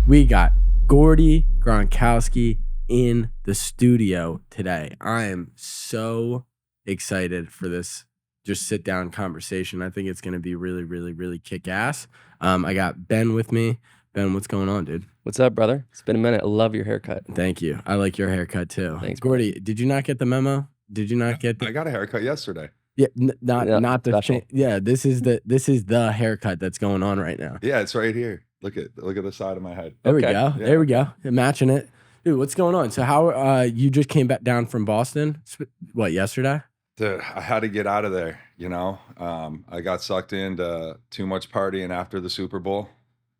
We got Gordie Gronkowski in the studio today. I am so excited for this just sit down conversation. I think it's going to be really, really, really kick ass. I got Ben with me. Ben, what's going on, dude? What's up, brother? It's been a minute. I love your haircut. Thank you. I like your haircut too. Thanks, Gordie. Did you not get the memo? Did you not get the? I got a haircut yesterday. Yeah, not the special. yeah. This is the haircut that's going on right now. Yeah, it's right here. Look at the side of my head. There we go. Yeah. There we go. Matching it, dude. What's going on? So how you just came back down from Boston? What, yesterday? Dude, I had to get out of there. You know, I got sucked into too much partying after the Super Bowl.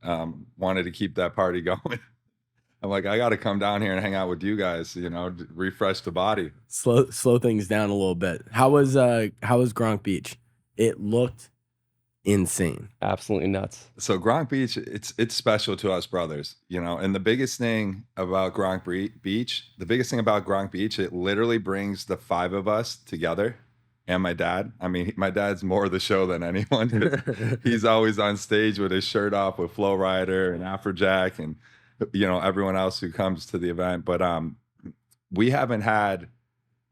Wanted to keep that party going. I'm like, I got to come down here and hang out with you guys. You know, refresh the body. Slow things down a little bit. How was Gronk Beach? It looked insane. Absolutely nuts. So Gronk Beach, it's special to us brothers, you know. And the biggest thing about Gronk Beach, it literally brings the five of us together. And my dad. I mean, my dad's more the show than anyone. He's always on stage with his shirt off with Flo Rida and Afrojack and, you know, everyone else who comes to the event. But we haven't had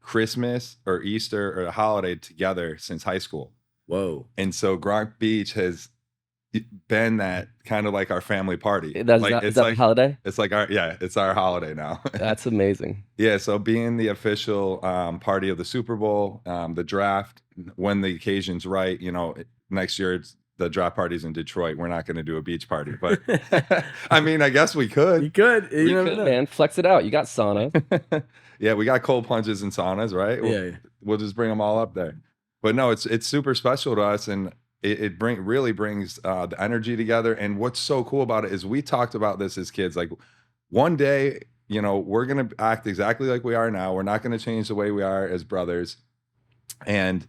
Christmas or Easter or a holiday together since high school. Whoa. And so Gronk Beach has been that kind of like our family party. Is that a holiday? It's like it's our holiday now. That's amazing. Yeah, so being the official party of the Super Bowl, the draft, when the occasion's right, you know, next year the draft party's in Detroit. We're not going to do a beach party, but I mean, I guess we could. You could. You could, man. Flex it out. You got sauna. Yeah, we got cold plunges and saunas, right? We'll just bring them all up there. But no, it's super special to us, and it really brings the energy together. And what's so cool about it is we talked about this as kids. Like, one day, you know, we're going to act exactly like we are now. We're not going to change the way we are as brothers. And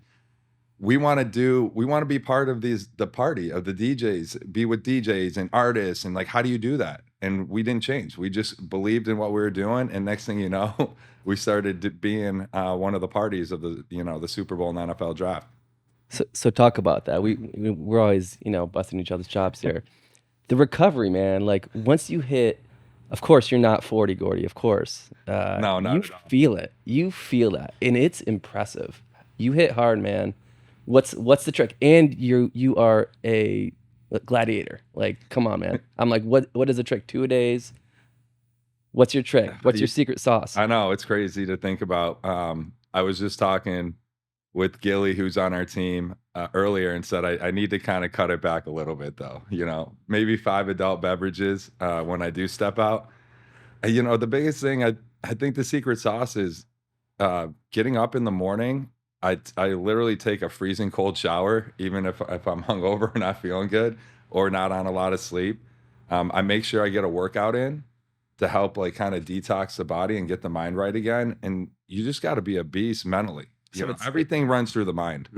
we want to be part of the party of the DJs, be with DJs and artists. And like, how do you do that? And we didn't change. We just believed in what we were doing. And next thing you know, we started being one of the parties of the Super Bowl and NFL draft. So talk about that. We're always, you know, busting each other's chops here. The recovery, man. Like, once you hit, of course, you're not 40, Gordie. Of course. No, not you at all. feel it. You feel that, and it's impressive. You hit hard, man. What's the trick? And you are a gladiator. Like, come on, man. I'm like, what is the trick? 2-a-days. What's your trick? What's your secret sauce? I know, it's crazy to think about. I was just talking with Gilly, who's on our team, earlier, and said I need to kind of cut it back a little bit, though. You know, maybe 5 adult beverages when I do step out. You know, the biggest thing, I think the secret sauce is getting up in the morning. I literally take a freezing cold shower, even if I'm hungover and not feeling good or not on a lot of sleep. I make sure I get a workout in to help like kind of detox the body and get the mind right again. And you just got to be a beast mentally. You know, everything runs through the mind,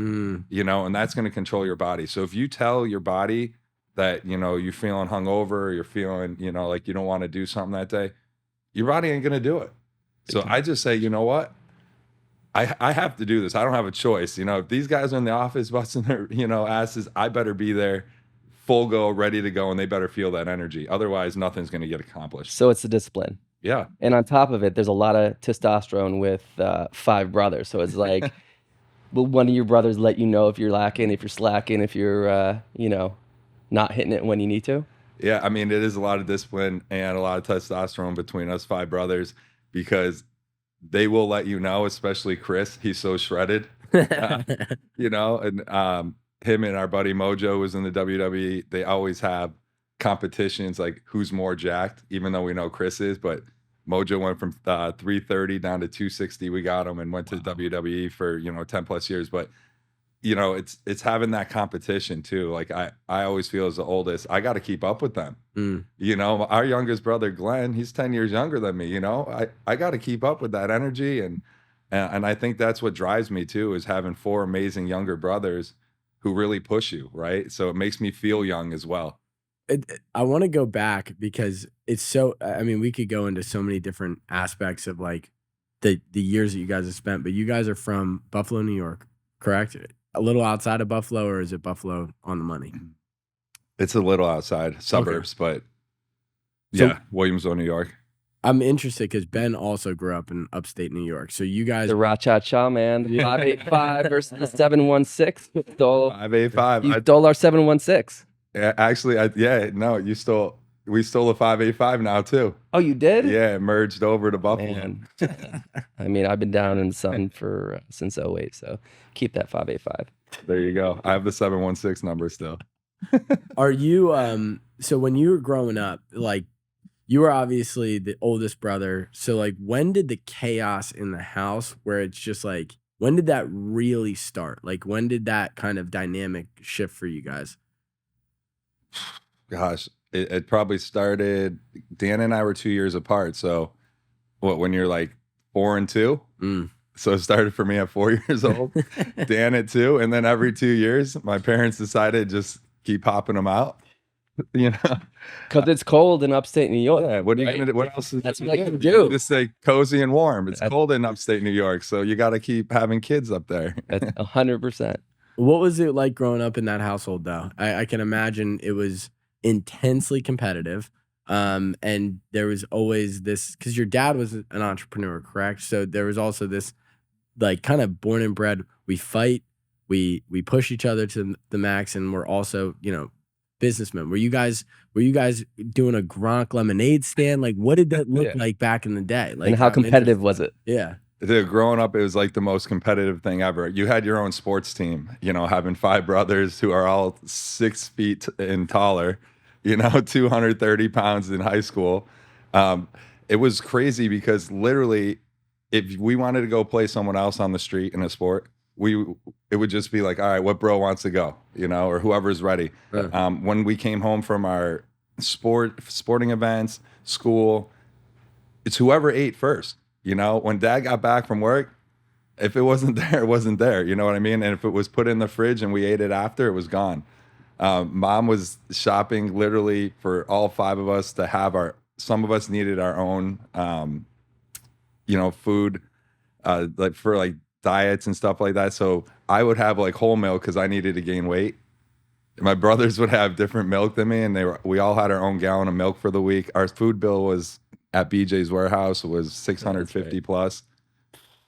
you know, and that's going to control your body. So if you tell your body that, you know, you're feeling hungover, you're feeling, you know, like you don't want to do something that day, your body ain't going to do it. So I just say, you know what? I have to do this. I don't have a choice. You know, if these guys are in the office busting their, you know, asses, I better be there full go, ready to go, and they better feel that energy. Otherwise, nothing's going to get accomplished. So it's the discipline. Yeah. And on top of it, there's a lot of testosterone with 5 brothers. So it's like, will one of your brothers let you know if you're lacking, if you're slacking, if you're, you know, not hitting it when you need to? Yeah, I mean, it is a lot of discipline and a lot of testosterone between us 5 brothers, because they will let you know, especially Chris. He's so shredded, you know, and him and our buddy Mojo was in the WWE. They always have competitions like who's more jacked, even though we know Chris is. But Mojo went from 330 down to 260. We got him and went to WWE for, you know, 10 plus years. But, you know, it's having that competition too. Like I always feel as the oldest, I got to keep up with them. You know, our youngest brother, Glenn, he's 10 years younger than me. You know, I got to keep up with that energy. And I think that's what drives me too, is having 4 amazing younger brothers who really push you. Right. So it makes me feel young as well. I want to go back because it's so, I mean, we could go into so many different aspects of like the years that you guys have spent, but you guys are from Buffalo, New York, correct? A little outside of Buffalo, or is it Buffalo on the money? It's a little outside suburbs, but So- Yeah, Williamsville, New York. I'm interested because Ben also grew up in upstate New York. So you guys, The Ra-Cha-Cha, man. The 585 versus the 716. You stole 585. you stole our 716. Actually, we stole a 585 now too. Oh, you did? Yeah, it merged over to Buffalo. Man. I mean, I've been down in the sun for since 08, so keep that 585. There you go. I have the 716 number still. are you so when you were growing up, like you were obviously the oldest brother. So like when did the chaos in the house where it's just like when did that really start? Like when did that kind of dynamic shift for you guys? Gosh, it probably started. Dan and I were 2 years apart. So when you're like 4 and 2? Mm. So it started for me at 4 years old, Dan at 2, and then every 2 years, my parents decided just keep popping them out. You know, Because it's cold in upstate New York. yeah. What are you right? gonna do? What else? That's what you do. Just say cozy and warm. It's That's- cold in upstate New York, so you got to keep having kids up there. That's 100%. What was it like growing up in that household though? I can imagine it was intensely competitive. And there was always this because your dad was an entrepreneur, correct? So there was also this like kind of born and bred, we fight, we push each other to the max, and we're also, you know, businessmen. Were you guys doing a Gronk lemonade stand? Like what did that look Yeah. like back in the day? Like And how I'm competitive was it? Yeah. Dude, growing up, it was like the most competitive thing ever. You had your own sports team, you know, having 5 brothers who are all 6 feet and taller, you know, 230 pounds in high school. It was crazy because literally, if we wanted to go play someone else on the street in a sport, it would just be like, all right, what bro wants to go, you know, or whoever's ready. Right. When we came home from our sporting events, school, it's whoever ate first. You know, when dad got back from work, if it wasn't there, it wasn't there. You know what I mean? And if it was put in the fridge and we ate it after, it was gone. Mom was shopping literally for all 5 of us to have some of us needed our own, you know, food, like for like diets and stuff like that. So I would have like whole milk because I needed to gain weight. My brothers would have different milk than me, and we all had our own gallon of milk for the week. Our food bill was at BJ's Warehouse was 650 plus.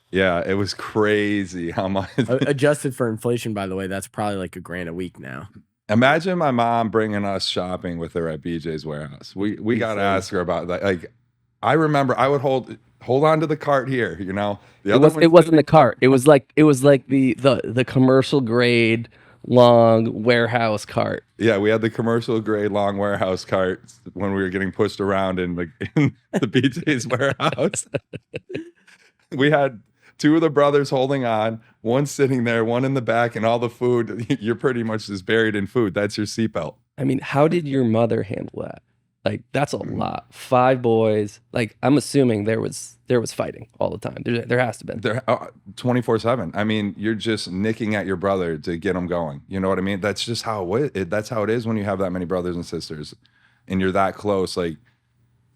Yeah, it was crazy how much. Adjusted for inflation, by the way, that's probably like $1,000 a week now. Imagine my mom bringing us shopping with her at BJ's Warehouse. We got to ask her about that. Like, I remember I would hold on to the cart here. You know, It wasn't the cart. It was like the commercial grade long warehouse cart. Yeah, we had the commercial grade long warehouse cart when we were getting pushed around in the BJ's Warehouse. We had 2 of the brothers holding on, one sitting there, one in the back, and all the food. You're pretty much just buried in food. That's your seatbelt. I mean, how did your mother handle that? Like, that's a lot. 5 boys. Like, I'm assuming there was fighting all the time. There has to be. They're 24/7. I mean, you're just nicking at your brother to get him going. You know what I mean? That's just how that's how it is when you have that many brothers and sisters, and you're that close. Like,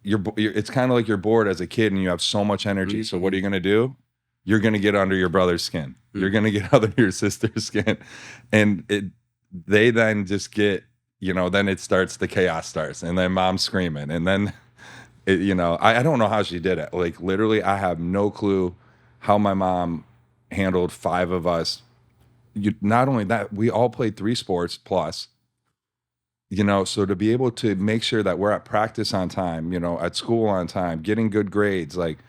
it's kind of like you're bored as a kid and you have so much energy. So what are you gonna do? You're gonna get under your brother's skin. You're gonna get under your sister's skin, and they then just get. You know, then the chaos starts, and then mom's screaming, and then, you know, I don't know how she did it. Like, literally, I have no clue how my mom handled 5 of us. Not only that, we all played 3 sports plus, you know, so to be able to make sure that we're at practice on time, you know, at school on time, getting good grades, like,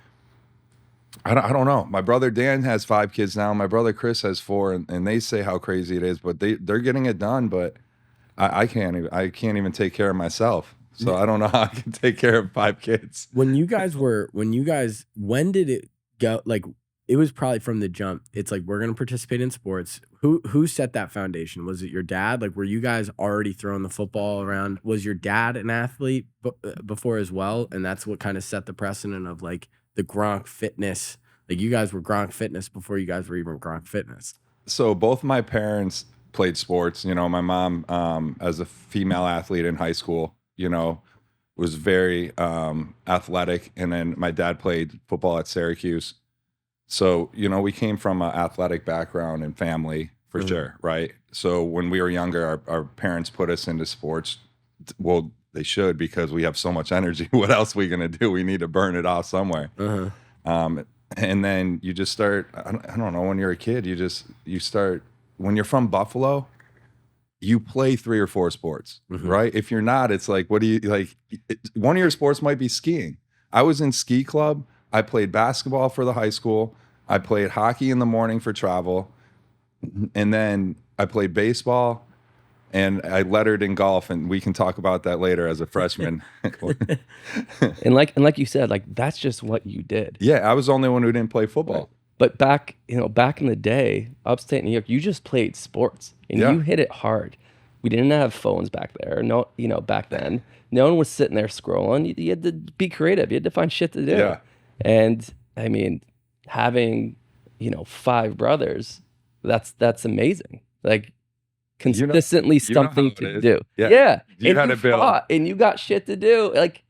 I don't know. My brother Dan has 5 kids now. My brother Chris has 4, and they say how crazy it is, but they're getting it done, but I can't even take care of myself. So I don't know how I can take care of 5 kids. When did it go? Like, it was probably from the jump. It's like, we're going to participate in sports. Who set that foundation? Was it your dad? Like, were you guys already throwing the football around? Was your dad an athlete before as well? And that's what kind of set the precedent of like the Gronk fitness. Like, you guys were Gronk fitness before you guys were even Gronk fitness. So both my parents played sports. You know, my mom, as a female athlete in high school, you know, was very athletic. And then my dad played football at Syracuse. So, you know, we came from an athletic background and family for sure, right? So when we were younger, our parents put us into sports. Well, they should, because we have so much energy. What else are we gonna do? We need to burn it off somewhere. And then you just start. I don't know. When you're a kid, you start. When you're from Buffalo, you play 3 or 4 sports, right? If you're not, it's like, what do you like? One of your sports might be skiing. I was in ski club. I played basketball for the high school. I played hockey in the morning for travel. And then I played baseball, and I lettered in golf, and we can talk about that later as a freshman. and like you said, like that's just what you did. Yeah, I was the only one who didn't play football. Right. But back in the day, upstate New York, you just played sports and you hit it hard. We didn't have phones back there. No, back then, no one was sitting there scrolling. You had to be creative. You had to find shit to do. Yeah. And I mean, having 5 brothers, that's amazing. Like consistently something to do. Yeah. You had to build, and you got shit to do. Like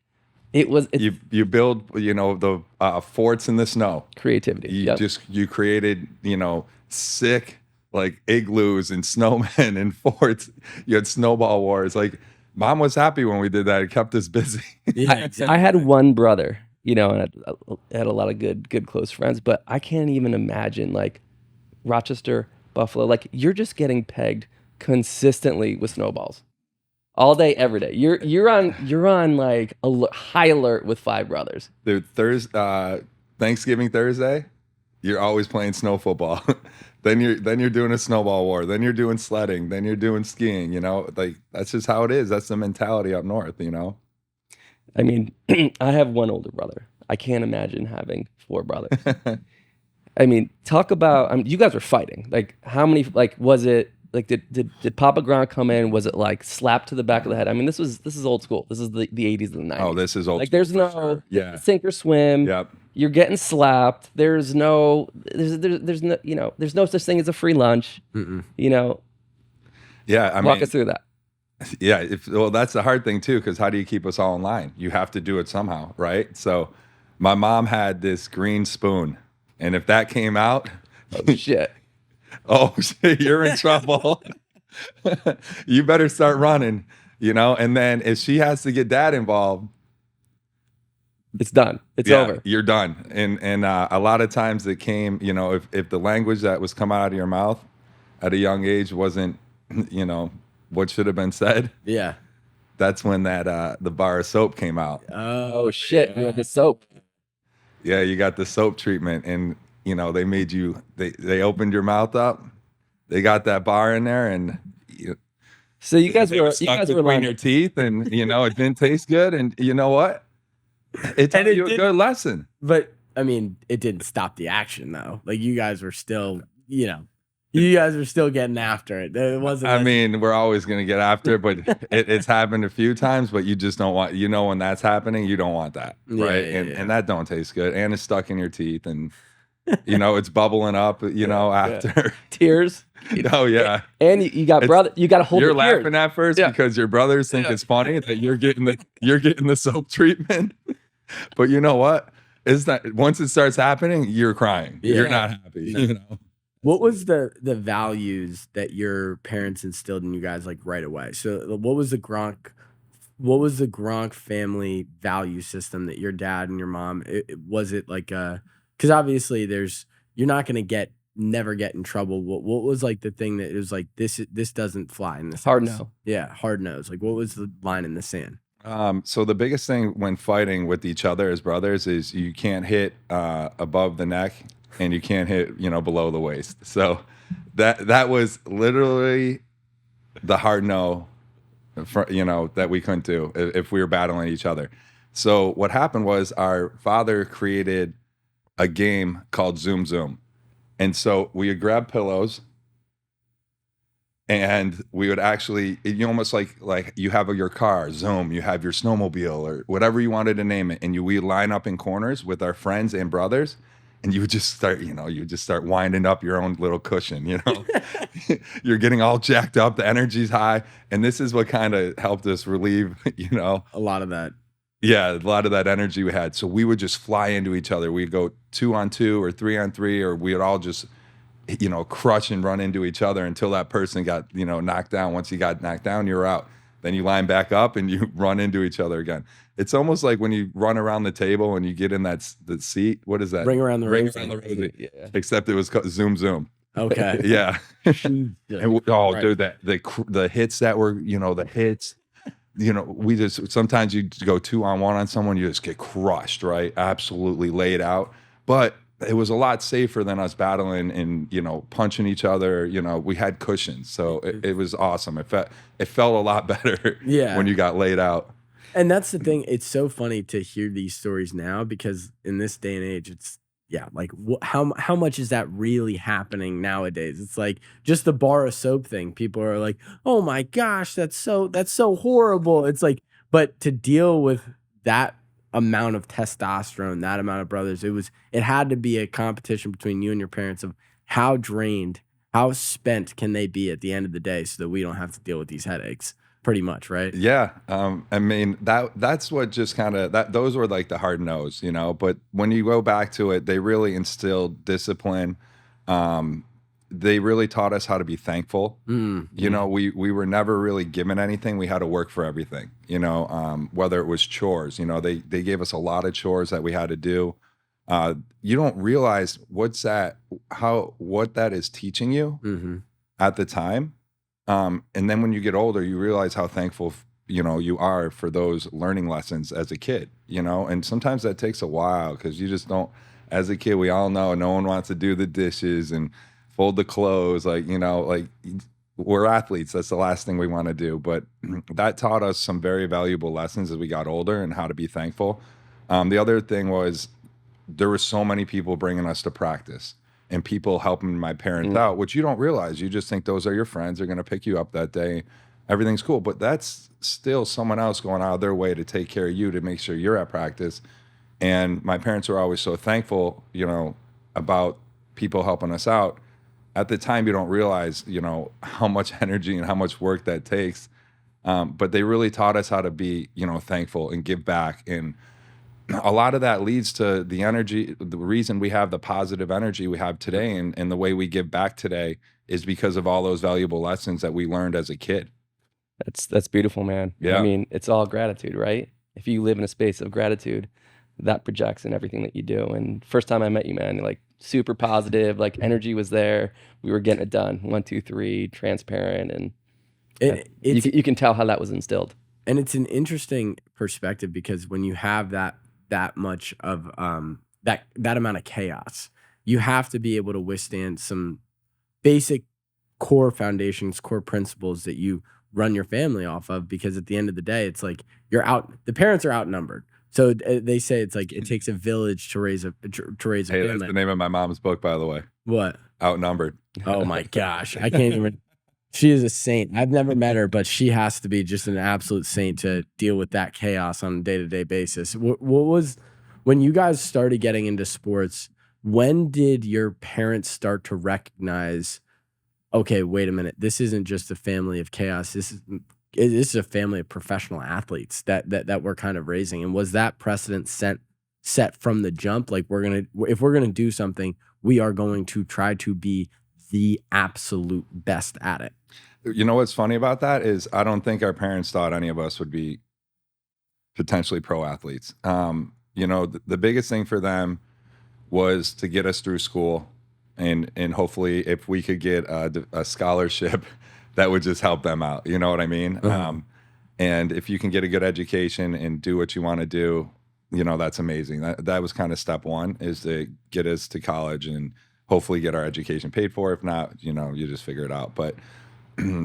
you build the forts in the snow. Creativity. You created sick like igloos and snowmen and forts. You had snowball wars. Like mom was happy when we did that. It kept us busy. I had one brother, and I had a lot of good close friends, but I can't even imagine like Rochester, Buffalo. Like you're just getting pegged consistently with snowballs all day, every day. You're on like high alert with 5 brothers. Dude, Thanksgiving Thursday, you're always playing snow football. then you're doing a snowball war. Then you're doing sledding. Then you're doing skiing. Like that's just how it is. That's the mentality up north. I mean, I have one older brother. I can't imagine having 4 brothers. I mean, talk about you guys were fighting. Like how many? Like was it? Like did Papa Gronk come in? Was it like slapped to the back of the head? I mean, this is old school. This is the 80s and the 90s. Oh, this is old. Like there's no sink or swim. Yep. You're getting slapped. There's no there's no such thing as a free lunch. Yeah, I mean, walk us through that. Yeah, well, that's the hard thing too, because how do you keep us all in line? You have to do it somehow, right? So, my mom had this green spoon, and if that came out, oh shit, you're in trouble. You better start running, And then if she has to get dad involved, it's done. It's over. You're done. And a lot of times it came, if the language that was coming out of your mouth at a young age wasn't, what should have been said. Yeah. That's when the bar of soap came out. Oh shit, the soap. Yeah, you got the soap treatment, and they made you. They opened your mouth up. They got that bar in there, and so you guys were between your teeth, and it didn't taste good, and you know what? It taught you a good lesson. But I mean, it didn't stop the action though. Like you guys were still, you guys were still getting after it. It wasn't. I mean, we're always going to get after it, but it's happened a few times. But you just don't want. When that's happening, you don't want that, right? And that don't taste good, and it's stuck in your teeth, and it's bubbling up. After tears. Oh yeah, and you got brother. You got to hold. You're laughing at first because your brothers think it's funny that you're getting the soap treatment. But you know what? Is that once it starts happening, you're crying. Yeah. You're not happy. What was the values that your parents instilled in you guys like right away? So what was the Gronk family value system that your dad and your mom? Was it like because obviously you're not gonna never get in trouble. What was like the thing that it was like this doesn't fly in this hard house? no. Yeah, hard nose. Like what was the line in the sand? So the biggest thing when fighting with each other as brothers is you can't hit above the neck and you can't hit below the waist. So that was literally the hard no, that we couldn't do if we were battling each other. So what happened was our father created a game called Zoom Zoom, and so we would grab pillows. And we would actually, almost like you have your car, Zoom, you have your snowmobile or whatever you wanted to name it. And we line up in corners with our friends and brothers. And you would just start winding up your own little cushion, You're getting all jacked up. The energy's high. And this is what kind of helped us relieve, a lot of that. Yeah, a lot of that energy we had. So we would just fly into each other. We'd go 2-on-2 or 3-on-3, or we would all just crush and run into each other until that person got, knocked down. Once you got knocked down, you were out. then you line back up and you run into each other again. It's almost like when you run around the table and you get in the seat. What is that? Ring around the Ring rosy. around the rosy. Yeah. Except it was zoom zoom. Okay. Yeah. Jesus And Christ. dude, the hits that were, the hits, we just, sometimes you go 2-on-1 on someone, you just get crushed, right? Absolutely laid out. But it was a lot safer than us battling and, punching each other. We had cushions. So it was awesome. It felt a lot better Yeah. when you got laid out. And that's the thing. It's so funny to hear these stories now, because in this day and age, it's, like how much is that really happening nowadays? It's like just the bar of soap thing. People are like, "Oh my gosh, that's so horrible." It's like, but to deal with that amount of testosterone, that amount of brothers, it had to be a competition between you and your parents of how drained, how spent can they be at the end of the day, so that we don't have to deal with these headaches. Pretty much, right? Yeah. I mean, that's what just kind of, those were like the hard no's, but when you go back to it, they really instilled discipline. They really taught us how to be thankful. We were never really given anything. We had to work for everything, whether it was chores, they gave us a lot of chores that we had to do. You don't realize what that is teaching you at the time. And then when you get older, you realize how thankful, you are for those learning lessons as a kid, and sometimes that takes a while, because you just don't, as a kid, we all know no one wants to do the dishes and fold the clothes. Like we're athletes. That's the last thing we want to do. But that taught us some very valuable lessons as we got older and how to be thankful. The other thing was there were so many people bringing us to practice and people helping my parents out, which you don't realize. You just think those are your friends. They're going to pick you up that day. Everything's cool. But that's still someone else going out of their way to take care of you, to make sure you're at practice. And my parents were always so thankful, about people helping us out. At the time, you don't realize, how much energy and how much work that takes. But they really taught us how to be, thankful and give back. And a lot of that leads to the energy. The reason we have the positive energy we have today and the way we give back today is because of all those valuable lessons that we learned as a kid. That's beautiful, man. Yeah. I mean, it's all gratitude, right? If you live in a space of gratitude, that projects in everything that you do. And first time I met you, man, you're like super positive, like energy was there. We were getting it done. 1, 2, 3, transparent. And you can tell how that was instilled. And it's an interesting perspective, because when you have that much of that amount of chaos, you have to be able to withstand some basic core foundations, core principles that you run your family off of, because at the end of the day, it's like the parents are outnumbered. So they say it's like it takes a village to raise a family. That's the name of my mom's book, by the way. What? Outnumbered. Oh my gosh. I can't even. She is a saint. I've never met her, but she has to be just an absolute saint to deal with that chaos on a day-to-day basis. What was, when you guys started getting into sports, when did your parents start to recognize, okay, wait a minute, this isn't just a family of chaos. This is a family of professional athletes that we're kind of raising. And was that precedent set from the jump? Like, if we're gonna do something, we are going to try to be the absolute best at it. You know what's funny about that is I don't think our parents thought any of us would be potentially pro athletes. The biggest thing for them was to get us through school, and hopefully if we could get a scholarship, that would just help them out. You know what I mean? And if you can get a good education and do what you want to do, that's amazing. That was kind of step one, is to get us to college and hopefully get our education paid for. If not, you just figure it out. But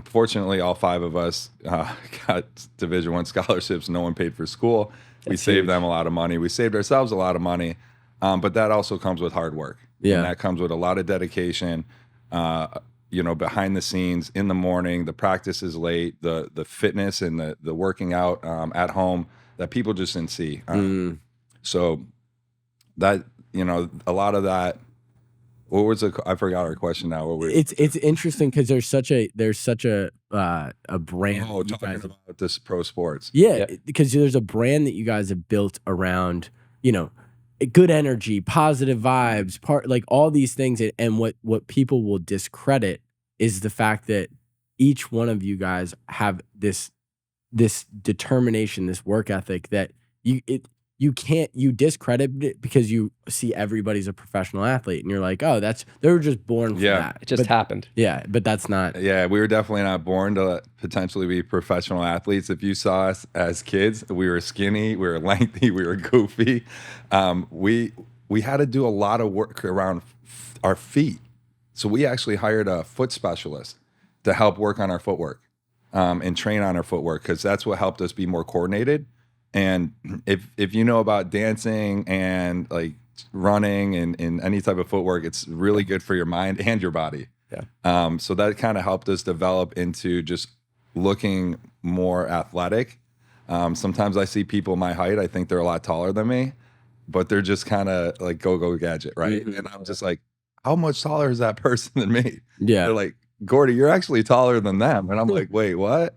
fortunately, all 5 of us got Division I scholarships. No one paid for school. We saved them a lot of money. We saved ourselves a lot of money. But that also comes with hard work. Yeah. And that comes with a lot of dedication, behind the scenes, in the morning, the practice is late, the fitness and the working out at home that people just didn't see. So that, a lot of that. What was I forgot our question now. It's interesting because there's such a brand. Oh, talking about this pro sports. Yeah, because there's a brand that you guys have built around, good energy, positive vibes, like all these things. And what people will discredit is the fact that each one of you guys have this this determination, this work ethic that you discredit it because you see everybody's a professional athlete and you're like, oh, they were just born for that. It just happened. Yeah, but that's not. Yeah, we were definitely not born to potentially be professional athletes. If you saw us as kids, we were skinny, we were lengthy, we were goofy. We had to do a lot of work around our feet. So we actually hired a foot specialist to help work on our footwork and train on our footwork, because that's what helped us be more coordinated. And if you know about dancing and like running and any type of footwork, it's really good for your mind and your body. Yeah. So that kind of helped us develop into just looking more athletic. Sometimes I see people my height, I think they're a lot taller than me, but they're just kind of like go gadget, right? Mm-hmm. And I'm just like, how much taller is that person than me? Yeah. They're like, Gordie, you're actually taller than them. And I'm like, wait, what?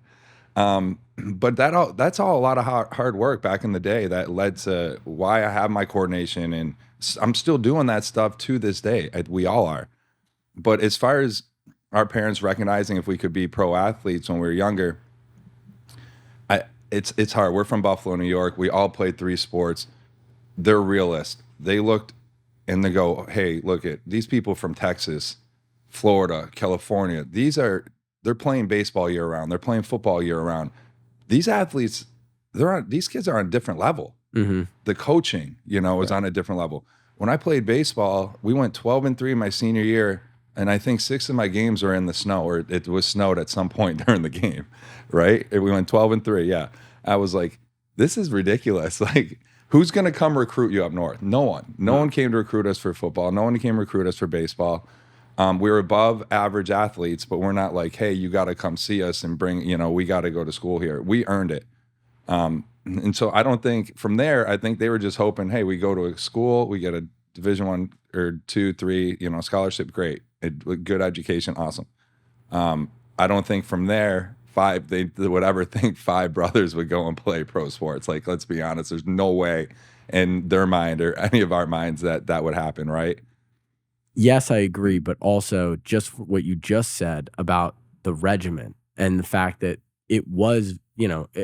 But that's all a lot of hard work back in the day that led to why I have my coordination, and I'm still doing that stuff to this day. We all are. But as far as our parents recognizing if we could be pro athletes when we were younger, it's hard. We're from Buffalo, New York. We all played 3 sports. They're realists. They looked and they go, hey, look at these people from Texas, Florida, California. They're playing baseball year round. They're playing football year round. These athletes, these kids are on a different level. Mm-hmm. The coaching, is on a different level. When I played baseball, we went 12-3 my senior year, and I think 6 of my games were in the snow, or it was snowed at some point during the game, right? And we went 12-3. Yeah, I was like, this is ridiculous. Like, who's going to come recruit you up north? No one. No one came to recruit us for football. No one came to recruit us for baseball. We were above average athletes, but we're not like, hey, you got to come see us and bring, we got to go to school here. We earned it. And so I don't think from there, I think they were just hoping, hey, we go to a school, we get a Division 1 or 2, 3, scholarship, great. Good education, awesome. I don't think from there, they would ever think 5 brothers would go and play pro sports. Like, let's be honest, there's no way in their mind or any of our minds that would happen, right? Yes, I agree, but also just what you just said about the regiment and the fact that it was,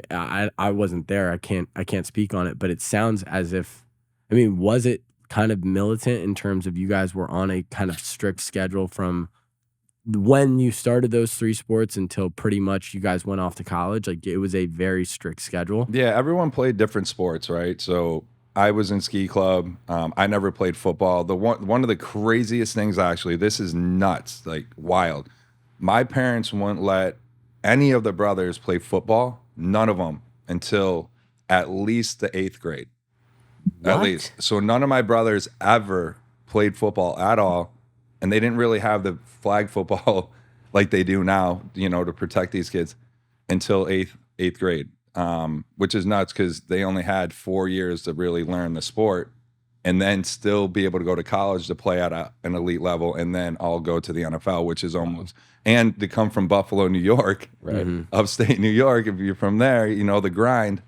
I wasn't there. I can't speak on it, but it sounds as if, was it kind of militant in terms of you guys were on a kind of strict schedule from when you started those 3 sports until pretty much you guys went off to college? Like, it was a very strict schedule. Yeah, everyone played different sports, right? So I was in ski club. I never played football. One of the craziest things, actually, this is nuts, like wild. My parents wouldn't let any of the brothers play football, none of them, until at least the 8th grade. What? At least. So none of my brothers ever played football at all, and they didn't really have the flag football like they do now, to protect these kids until 8th grade. Which is nuts because they only had 4 years to really learn the sport and then still be able to go to college to play at an elite level and then all go to the NFL, which is almost, and to come from Buffalo, New York, Right. Upstate New York, if you're from there, the grind,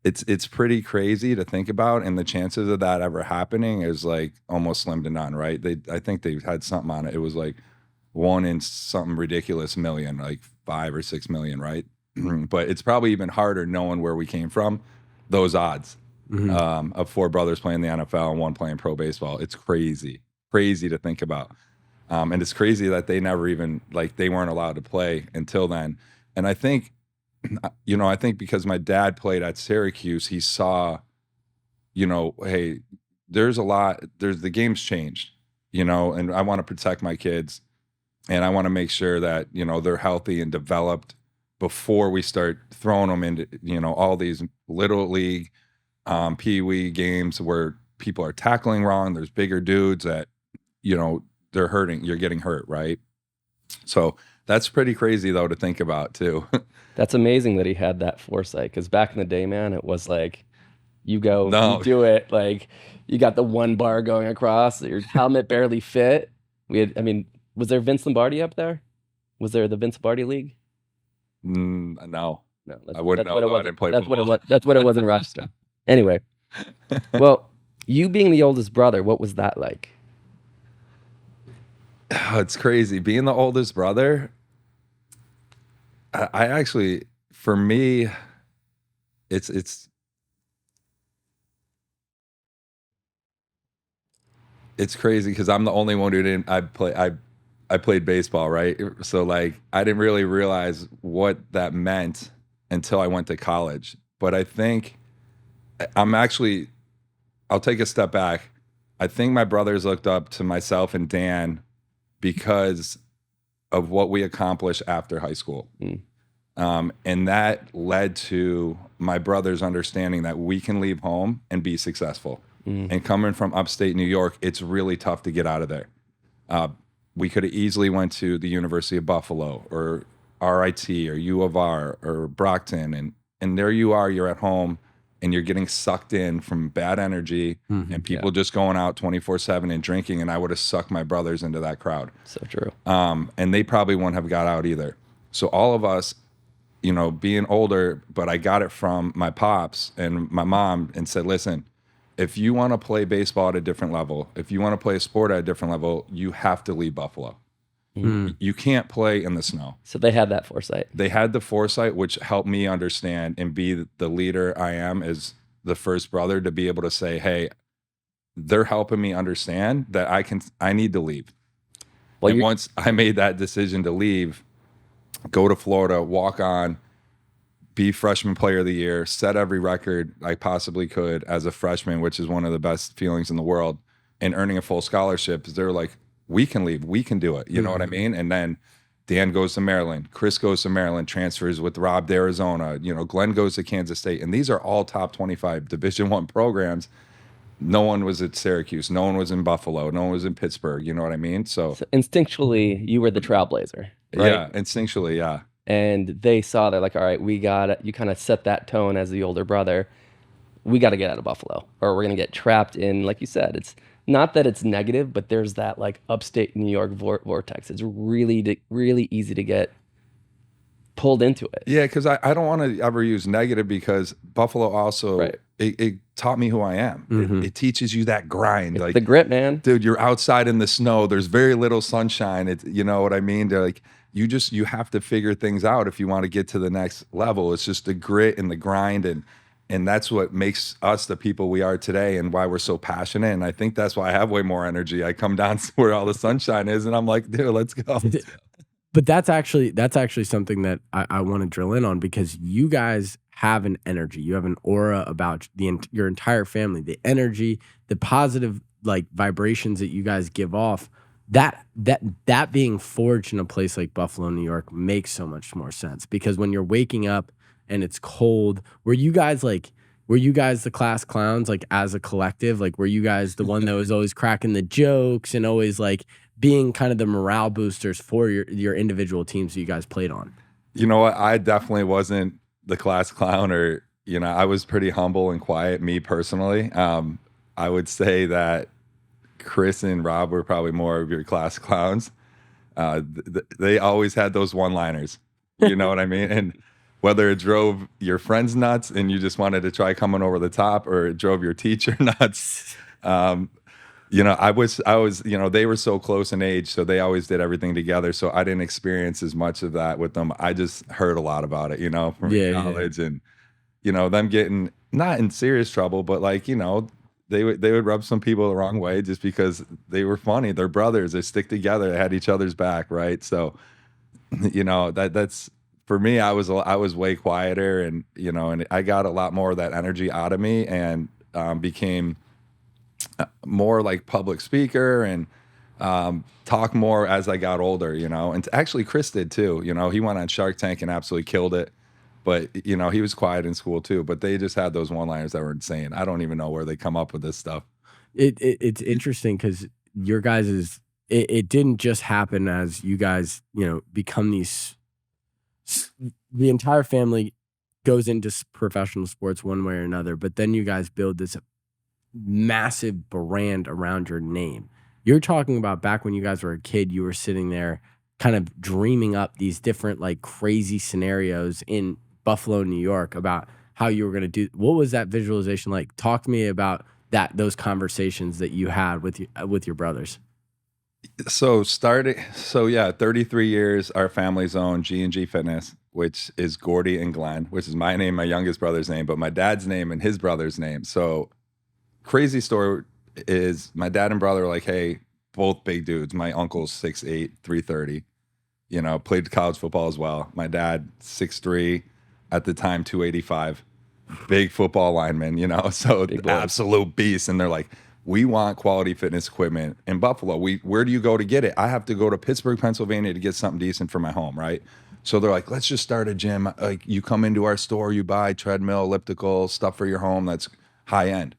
it's pretty crazy to think about. And the chances of that ever happening is like almost slim to none, right? I think they had something on it. It was like 1 in something ridiculous million, like 5 or 6 million, right? But it's probably even harder knowing where we came from, those odds of 4 brothers playing the NFL and 1 playing pro baseball. It's crazy to think about. And it's crazy that they never even, they weren't allowed to play until then. And I think, because my dad played at Syracuse, he saw, hey, the game's changed, and I want to protect my kids and I want to make sure that, they're healthy and developed before we start throwing them into, all these little league, pee-wee games where people are tackling wrong. There's bigger dudes that, they're hurting. You're getting hurt, right? So that's pretty crazy, though, to think about, too. That's amazing that he had that foresight, because back in the day, man, it was like, you go, No. you do it. Like, you got the 1 bar going across, your helmet barely fit. Was there Vince Lombardi up there? Was there the Vince Lombardi League? No. That's, I wouldn't that's what know. it was. I didn't play That's what it football. was. That's what it was in Rochester. Anyway, well, you being the oldest brother, what was that like? It's crazy. Being the oldest brother, I actually, for me, it's crazy because I'm the only one who didn't. I played baseball, right? So like I didn't really realize what that meant until I went to college. But I think I'm actually. I'll take a step back. I think my brothers looked up to myself and Dan because of what we accomplished after high school. And that led to my brothers understanding that we can leave home and be successful. And coming from upstate New York, it's really tough to get out of there. We could have easily went to the University of Buffalo or RIT or U of R or Brockton. And there you are, you're at home and you're getting sucked in from bad energy and people just going out 24/7 and drinking. And I would have sucked my brothers into that crowd. So true. And they probably wouldn't have got out either. So all of us, you know, being older, but I got it from my pops and my mom and said, listen, if you want to play baseball at a different level, if you want to play a sport at a different level, you have to leave Buffalo. You can't play in the snow. So they had that foresight. They had the foresight, which helped me understand and be the leader I am as the first brother, to be able to say, hey, they're helping me understand that I need to leave. Well, and once I made that decision to leave, go to Florida, walk on, be freshman player of the year, set every record I possibly could as a freshman, which is one of the best feelings in the world, and earning a full scholarship, they're like, we can leave, we can do it. You know what I mean? And then Dan goes to Maryland, Chris goes to Maryland, transfers with Rob to Arizona, you know, Glenn goes to Kansas State. And these are all top 25 Division I programs. No one was at Syracuse. No one was in Buffalo. No one was in Pittsburgh. You know what I mean? So instinctually, you were the trailblazer, right? Yeah, instinctually, yeah. And they saw, they're like, all right, we got it. You kind of set that tone as the older brother. We got to get out of Buffalo, or we're going to get trapped in, like you said, it's not that it's negative, but there's that like upstate New York vortex. It's really, really easy to get pulled into it. Yeah, because I don't want to ever use negative, because Buffalo also, it taught me who I am. It teaches you that grind. It's like the grit, man. Dude, you're outside in the snow. There's very little sunshine. It's, you know what I mean? They're like, you have to figure things out if you want to get to the next level. It's just the grit and the grind, and that's what makes us the people we are today, and why we're so passionate. And I think that's why I have way more energy. I come down to where all the sunshine is, and I'm like, dude, let's go. But that's actually something that I want to drill in on, because you guys have an energy. You have an aura about your entire family. The energy, the positive like vibrations that you guys give off. That being forged in a place like Buffalo, New York, makes so much more sense, because when you're waking up and it's cold, were you guys the class clowns, like as a collective? Like, were you guys the one that was always cracking the jokes and always like being kind of the morale boosters for your individual teams that you guys played on? You know what? I definitely wasn't the class clown, or, you know, I was pretty humble and quiet, me personally. I would say that Chris and Rob were probably more of your class clowns. They always had those one-liners. You know what I mean? And whether it drove your friends nuts and you just wanted to try coming over the top, or it drove your teacher nuts. You know, I was, you know, they were so close in age, so they always did everything together. So I didn't experience as much of that with them. I just heard a lot about it, you know, from college, and, you know, them getting not in serious trouble, but like, you know, they would rub some people the wrong way just because they were funny. They're brothers. They stick together. They had each other's back, right? So, you know, that's for me. I was way quieter, and, you know, and I got a lot more of that energy out of me, and became more like public speaker, and talk more as I got older, you know. And actually Chris did too, you know. He went on Shark Tank and absolutely killed it, but, you know, he was quiet in school too. But they just had those one-liners that were insane. I don't even know where they come up with this stuff. It's interesting because your guys' it didn't just happen as you guys, you know, become these, the entire family goes into professional sports one way or another, but then you guys build this massive brand around your name. You're talking about back when you guys were a kid, you were sitting there kind of dreaming up these different like crazy scenarios in Buffalo, New York, about how you were going to do. What was that visualization like? Talk to me about those conversations that you had with your brothers. So 33 years, our family's owned G&G Fitness, which is Gordie and Glenn, which is my name, my youngest brother's name, but my dad's name and his brother's name. So crazy story is my dad and brother are like, hey, both big dudes. My uncle's 6'8", 330, you know, played college football as well. My dad, 6'3", at the time, 285, big football lineman, you know, so absolute beast. And they're like, we want quality fitness equipment in Buffalo. Where do you go to get it? I have to go to Pittsburgh, Pennsylvania to get something decent for my home, right? So they're like, let's just start a gym. Like, you come into our store, you buy treadmill, elliptical, stuff for your home that's high end.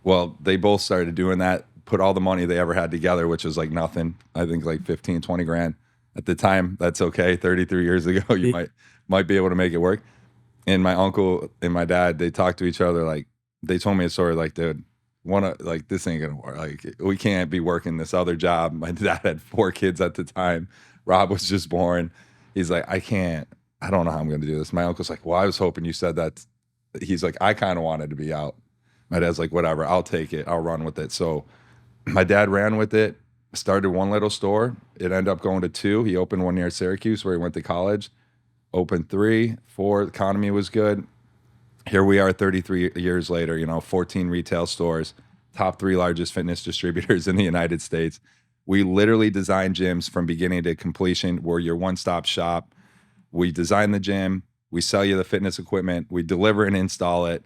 Well, they both started doing that, put all the money they ever had together, which was like nothing. I think like 15, 20 grand. At the time, that's okay. 33 years ago, you might be able to make it work. And my uncle and my dad, they talked to each other, like, they told me a story like, dude, like, this ain't gonna work. Like, we can't be working this other job. My dad had 4 kids at the time. Rob was just born. He's like, I don't know how I'm gonna do this. My uncle's like, well, I was hoping you said that. He's like, I kind of wanted to be out. My dad's like, whatever, I'll take it. I'll run with it. So my dad ran with it, started one little store. It ended up going to 2. He opened one near Syracuse where he went to college. Opened 3, 4, the economy was good. Here we are 33 years later, you know, 14 retail stores, top 3 largest fitness distributors in the United States. We literally design gyms from beginning to completion. We're your one-stop shop. We design the gym, we sell you the fitness equipment, we deliver and install it,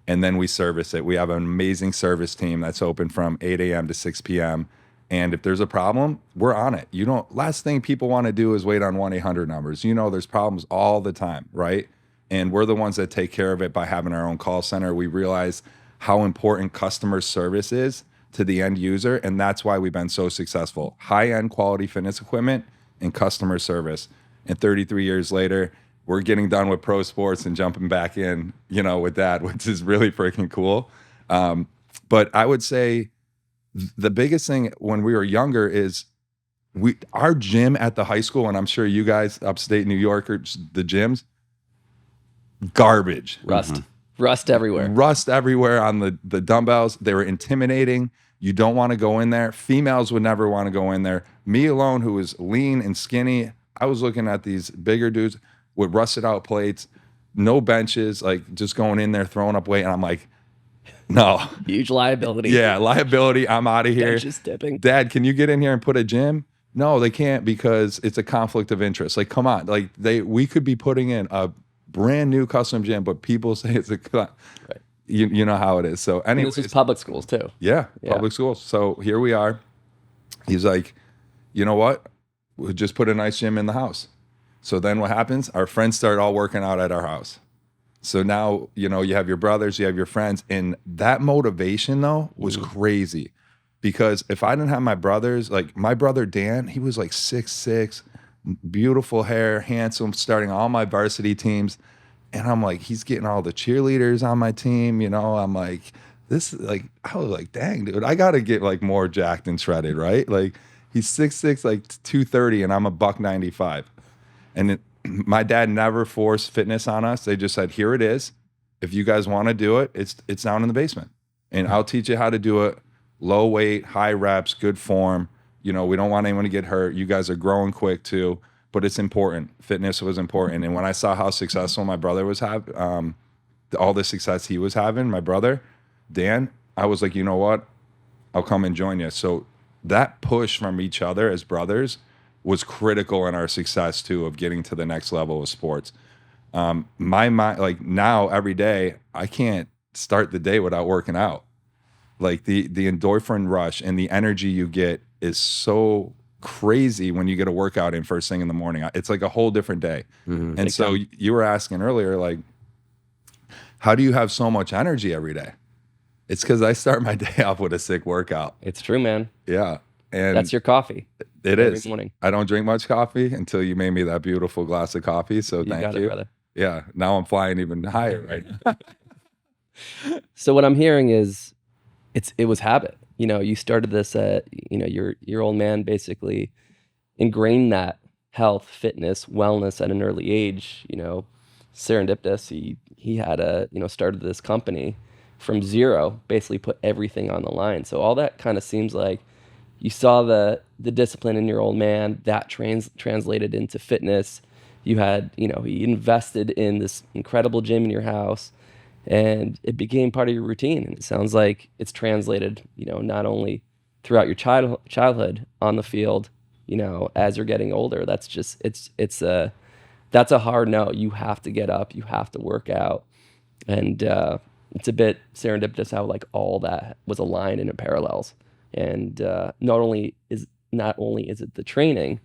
and then we service it. We have an amazing service team that's open from 8 a.m. to 6 p.m. And if there's a problem, we're on it. Last thing people want to do is wait on 1-800 numbers. You know, there's problems all the time, right? And we're the ones that take care of it by having our own call center. We realize how important customer service is to the end user, and that's why we've been so successful. High-end quality fitness equipment and customer service. And 33 years later, we're getting done with pro sports and jumping back in, you know, with that, which is really freaking cool. But I would say the biggest thing when we were younger is our gym at the high school, and I'm sure you guys upstate New York, the gyms, garbage. Rust everywhere. Rust everywhere on the dumbbells. They were intimidating. You don't want to go in there. Females would never want to go in there. Me alone, who was lean and skinny, I was looking at these bigger dudes with rusted out plates, no benches, like just going in there, throwing up weight. And I'm like, no. Huge liability. Yeah, liability. I'm out of here. Benches dipping. Dad, can you get in here and put a gym? No, they can't because it's a conflict of interest. Like, come on. Like, we could be putting in a brand new custom gym, but people say it's right. You know how it is. So anyway, this is public schools too. Yeah, public schools. So here we are. He's like, you know what? We'll just put a nice gym in the house. So then what happens? Our friends start all working out at our house. So now, you know, you have your brothers, you have your friends. And that motivation, though, was crazy. Because if I didn't have my brothers, like my brother Dan, he was like 6'6", beautiful hair, handsome, starting all my varsity teams. And I'm like, he's getting all the cheerleaders on my team. You know, I'm like, I was like, dang, dude, I got to get like more jacked and shredded, right? Like, he's 6'6", like 230, and I'm a $195. And my dad never forced fitness on us. They just said, here it is. If you guys want to do it, it's down in the basement. And I'll teach you how to do it. Low weight, high reps, good form. You know, we don't want anyone to get hurt. You guys are growing quick too, but it's important. Fitness was important. And when I saw how successful my brother was having, all the success he was having, my brother, Dan, I was like, you know what? I'll come and join you. So that push from each other as brothers was critical in our success too, of getting to the next level of sports. My mind, like now every day, I can't start the day without working out. Like the endorphin rush and the energy you get is so crazy when you get a workout in first thing in the morning. It's like a whole different day. Mm-hmm. And so you were asking earlier, like, how do you have so much energy every day? It's because I start my day off with a sick workout. It's true, man. Yeah. And that's your coffee. It is. Morning. I don't drink much coffee until you made me that beautiful glass of coffee. So thank you. Brother. Yeah. Now I'm flying even higher right now. So what I'm hearing is it was habit. You know, you started this at, you know, your old man basically ingrained that health, fitness, wellness at an early age, you know, serendipitous. He had started this company from zero, basically put everything on the line. So all that kind of seems like you saw the discipline in your old man that translated into fitness, You had, he invested in this incredible gym in your house, and it became part of your routine. And it sounds like it's translated, not only throughout your childhood on the field, as you're getting older. That's just, that's a hard no. You have to get up, you have to work out. And it's a bit serendipitous how like all that was aligned in parallels. And not only is it the training,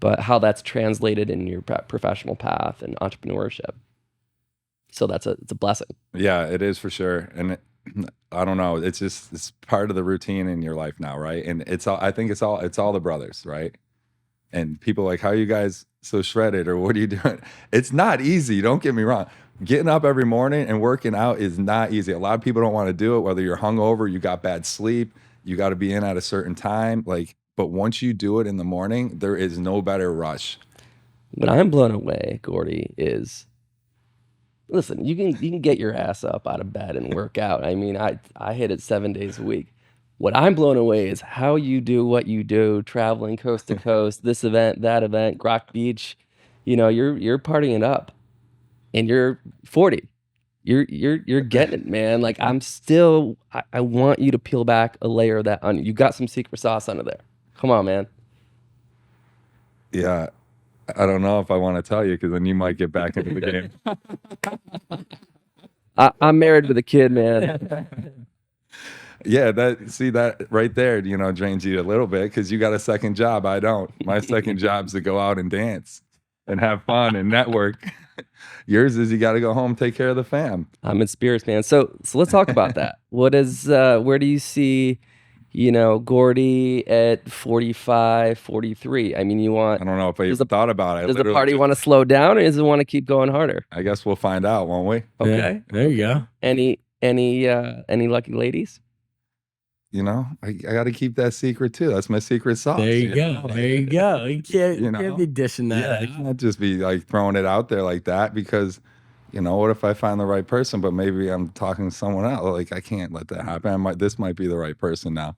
but how that's translated in your professional path and entrepreneurship. So it's a blessing. Yeah, it is for sure. And I don't know, it's part of the routine in your life now, right? And I think it's all the brothers, right? And people are like, how are you guys so shredded, or what are you doing? It's not easy, don't get me wrong. Getting up every morning and working out is not easy. A lot of people don't want to do it, whether you're hungover, you got bad sleep, you got to be in at a certain time. But once you do it in the morning, there is no better rush. What I'm blown away, Gordie, is, listen, you can get your ass up out of bed and work out. I mean, I hit it 7 days a week. What I'm blown away is how you do what you do, traveling coast to coast, this event, that event, Grok Beach. You're partying up, and you're 40. You're getting it, man. Like, I want you to peel back a layer of that onion. You got some secret sauce under there. Come on, man. Yeah, I don't know if I want to tell you, because then you might get back into the game. I'm married with a kid, man. Yeah, that right there, drains you a little bit, because you got a second job. I don't. My second job's to go out and dance and have fun and network. Yours is you got to go home, take care of the fam. I'm in spirits, man. So let's talk about that. Where do you see, Gordie at 45, 43? I mean, I don't know if I even thought about it. Does the party want to slow down, or does it want to keep going harder? I guess we'll find out, won't we? Okay. Yeah, there you go. Any lucky ladies? I got to keep that secret too. That's my secret sauce. There you go. There you go. You can't be dishing that. Yeah, I can't just be like throwing it out there like that, because, what if I find the right person, but maybe I'm talking to someone else? Like, I can't let that happen. This might be the right person now.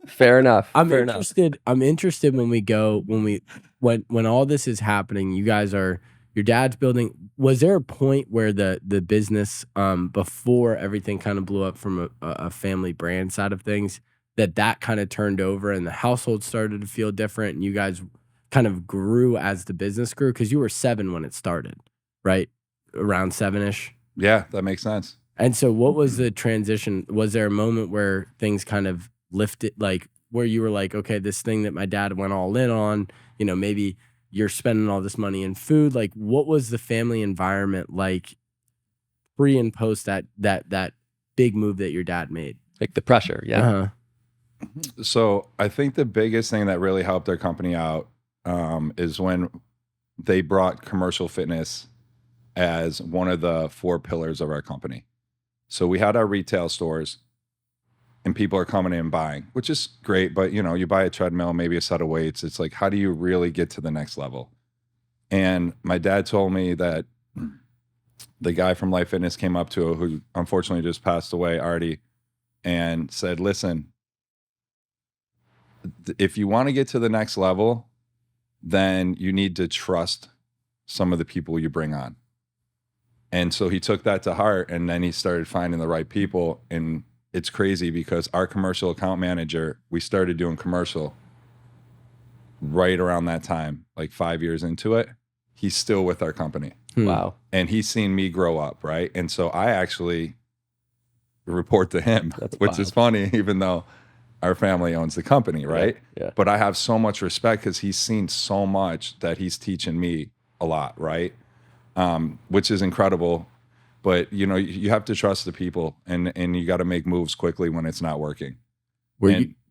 Fair enough. I'm interested when all this is happening. You guys your dad's building. Was there a point where the business, before everything kind of blew up from a family brand side of things, that kind of turned over and the household started to feel different, and you guys kind of grew as the business grew? Because you were 7 when it started, right? Around 7-ish. Yeah, that makes sense. And so what was the transition? Was there a moment where things kind of lifted, like where you were like, okay, this thing that my dad went all in on, maybe you're spending all this money in food. Like, what was the family environment like pre and post that big move that your dad made? Like the pressure, yeah. Uh-huh. So I think the biggest thing that really helped our company out is when they brought commercial fitness as one of the 4 pillars of our company. So we had our retail stores, and people are coming in and buying, which is great. But, you buy a treadmill, maybe a set of weights. It's like, how do you really get to the next level? And my dad told me that the guy from Life Fitness came up to, who unfortunately just passed away, Artie, and said, listen, if you want to get to the next level, then you need to trust some of the people you bring on. And so he took that to heart, and then he started finding the right people. And it's crazy, because our commercial account manager, we started doing commercial right around that time, like 5 years into it. He's still with our company. Wow. And he's seen me grow up, right? And so I actually report to him, which is funny, even though our family owns the company, right? Yeah. But I have so much respect, because he's seen so much that he's teaching me a lot, right? Which is incredible. But, you have to trust the people, and you got to make moves quickly when it's not working.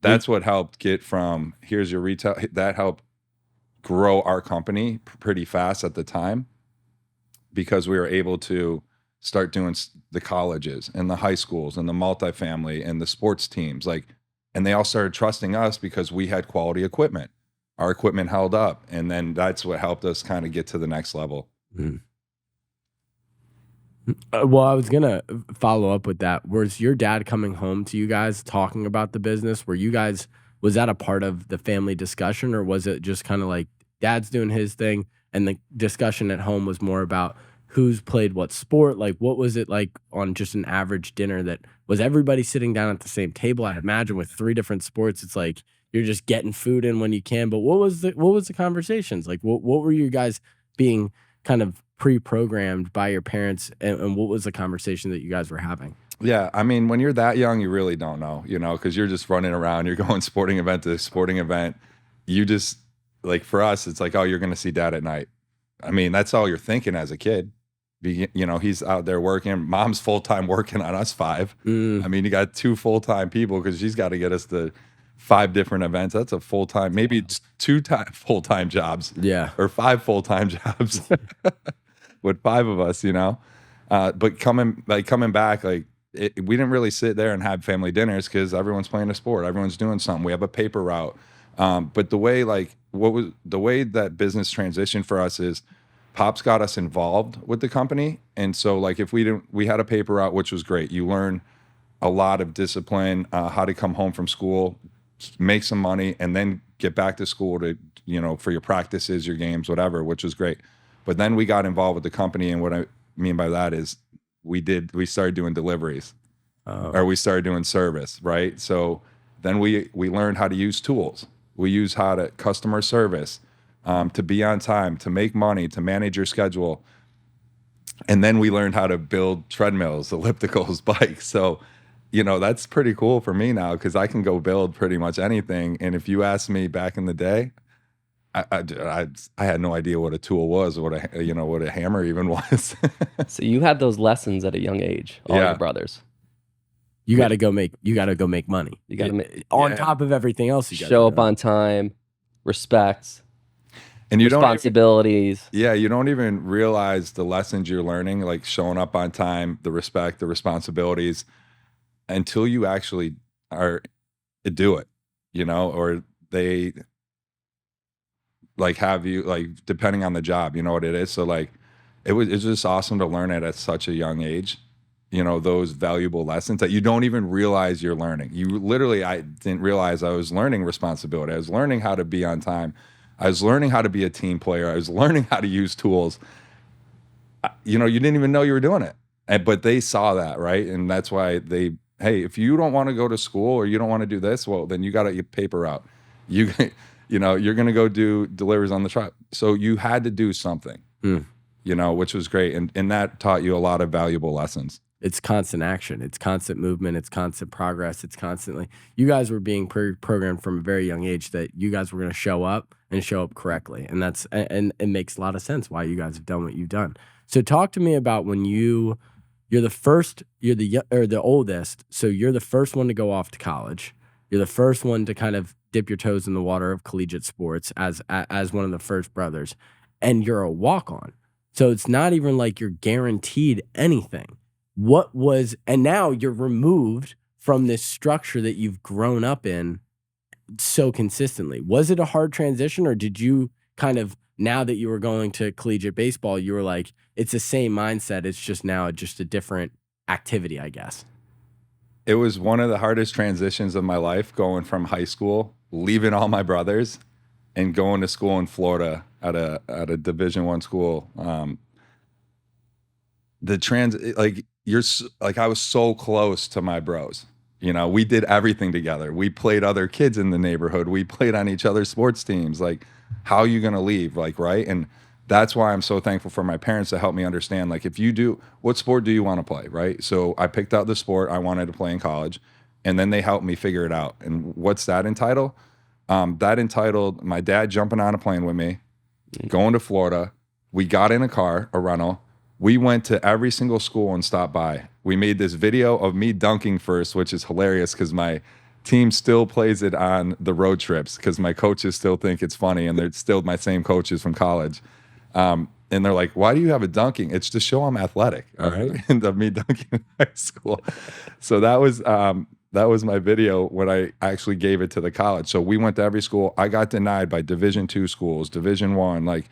That's what helped get from here's your retail. That helped grow our company pretty fast at the time, because we were able to start doing the colleges and the high schools and the multifamily and the sports teams. And they all started trusting us because we had quality equipment. Our equipment held up. And then that's what helped us kind of get to the next level. Mm. Well, I was going to follow up with that. Was your dad coming home to you guys talking about the business? Was that a part of the family discussion, or was it just kind of like dad's doing his thing and the discussion at home was more about who's played what sport. Like, what was it like on just an average dinner? That was everybody sitting down at the same table? I imagine with 3 different sports, it's like you're just getting food in when you can. But what was the conversations like? What were you guys being kind of pre-programmed by your parents, and what was the conversation that you guys were having? Yeah, I mean, when you're that young, you really don't know, because you're just running around, you're going sporting event to sporting event. You just, like, for us, it's like, oh, you're going to see dad at night. I mean, that's all you're thinking as a kid. He's out there working. Mom's full-time working on us 5. I mean, you got 2 full-time people because she's got to get us to 5 different events. That's a full-time, maybe it's 2 full-time jobs. Yeah. Or 5 full-time jobs with 5 of us, But coming back, like, we didn't really sit there and have family dinners because everyone's playing a sport. Everyone's doing something. We have a paper route. But the way that business transitioned for us is Pops got us involved with the company. And so, like, if we had a paper route, which was great. You learn a lot of discipline, how to come home from school, make some money, and then get back to school to, for your practices, your games, whatever, which was great. But then we got involved with the company. And what I mean by that is we started doing deliveries, or we started doing service, right? So then we learned how to use tools. We use how to customer service, to be on time, to make money, to manage your schedule. And then we learned how to build treadmills, ellipticals, bikes. So, that's pretty cool for me now because I can go build pretty much anything. And if you asked me back in the day, I had no idea what a tool was, or what a hammer even was. So you had those lessons at a young age, all your brothers. You got to go make money. You got to make on top of everything else. You show up on time, respect, and responsibilities. You don't even realize the lessons you're learning, like showing up on time, the respect, the responsibilities, until you actually do it, or they like have you, like, depending on the job, you know what it is. So, like, it's just awesome to learn it at such a young age. Those valuable lessons that you don't even realize you're learning. I didn't realize I was learning responsibility. I was learning how to be on time. I was learning how to be a team player. I was learning how to use tools. You didn't even know you were doing it. But they saw that, right? And that's why hey, if you don't want to go to school or you don't want to do this, well, then you got to paper out. You're going to go do deliveries on the truck. So you had to do something, which was great. And that taught you a lot of valuable lessons. It's constant action. It's constant movement. It's constant progress. It's constantly, you guys were being programmed from a very young age that you guys were going to show up and show up correctly. And and it makes a lot of sense why you guys have done what you've done. So talk to me about when you're the oldest. So you're the first one to go off to college. You're the first one to kind of dip your toes in the water of collegiate sports as one of the first brothers, and you're a walk-on. So it's not even like you're guaranteed anything. And now you're removed from this structure that you've grown up in so consistently. Was it a hard transition, or did you kind of, now that you were going to collegiate baseball, you were like, it's the same mindset, it's just now just a different activity, I guess? It was one of the hardest transitions of my life, going from high school, leaving all my brothers, and going to school in Florida at a Division I school. I was so close to my bros. We did everything together. We played other kids in the neighborhood. We played on each other's sports teams. Like, how are you going to leave? Like, right? And that's why I'm so thankful for my parents to help me understand, like, what sport do you want to play, right? So I picked out the sport I wanted to play in college, and then they helped me figure it out. And what's that entitle? That entitled my dad jumping on a plane with me, going to Florida. We got in a rental. We went to every single school and stopped by. We made this video of me dunking first, which is hilarious because my team still plays it on the road trips because my coaches still think it's funny, and they're still my same coaches from college. And they're like, why do you have a dunking? It's to show I'm athletic, all right? And of me dunking in high school. So that was my video when I actually gave it to the college. So we went to every school. I got denied by Division II schools, Division I, like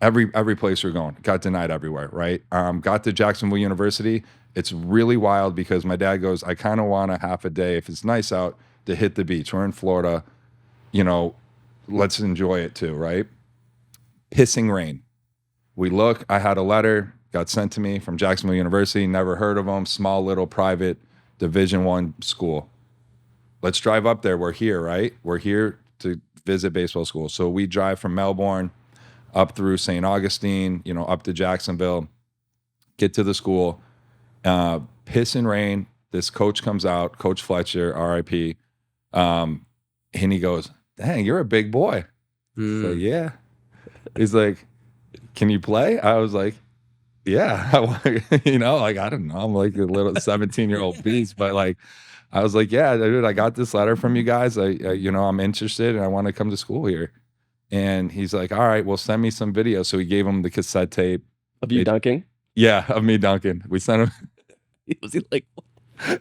every place we're going, got denied everywhere, right? Got to Jacksonville University. It's really wild because my dad goes, I kind of want a half a day, if it's nice out, to hit the beach. We're in Florida, let's enjoy it too, right? Pissing rain. we look. I had a letter got sent to me from Jacksonville University. Never heard of them. Small little private Division I school. Let's drive up there. We're here, right? We're here to visit baseball school. So we drive from Melbourne up through St. Augustine, up to Jacksonville, get to the school, piss and rain. This coach comes out, Coach Fletcher, RIP, and he goes, "Dang, you're a big boy." So yeah. He's like, "Can you play?" I was like, "Yeah." I don't know. I'm like a little 17-year-old beast, but like, I was like, "Yeah, dude, I got this letter from you guys. I'm interested and I want to come to school here." And he's like, "All right, well, send me some videos." So he gave him the cassette tape of you dunking. Yeah, of me dunking. We sent him. Was he like, what?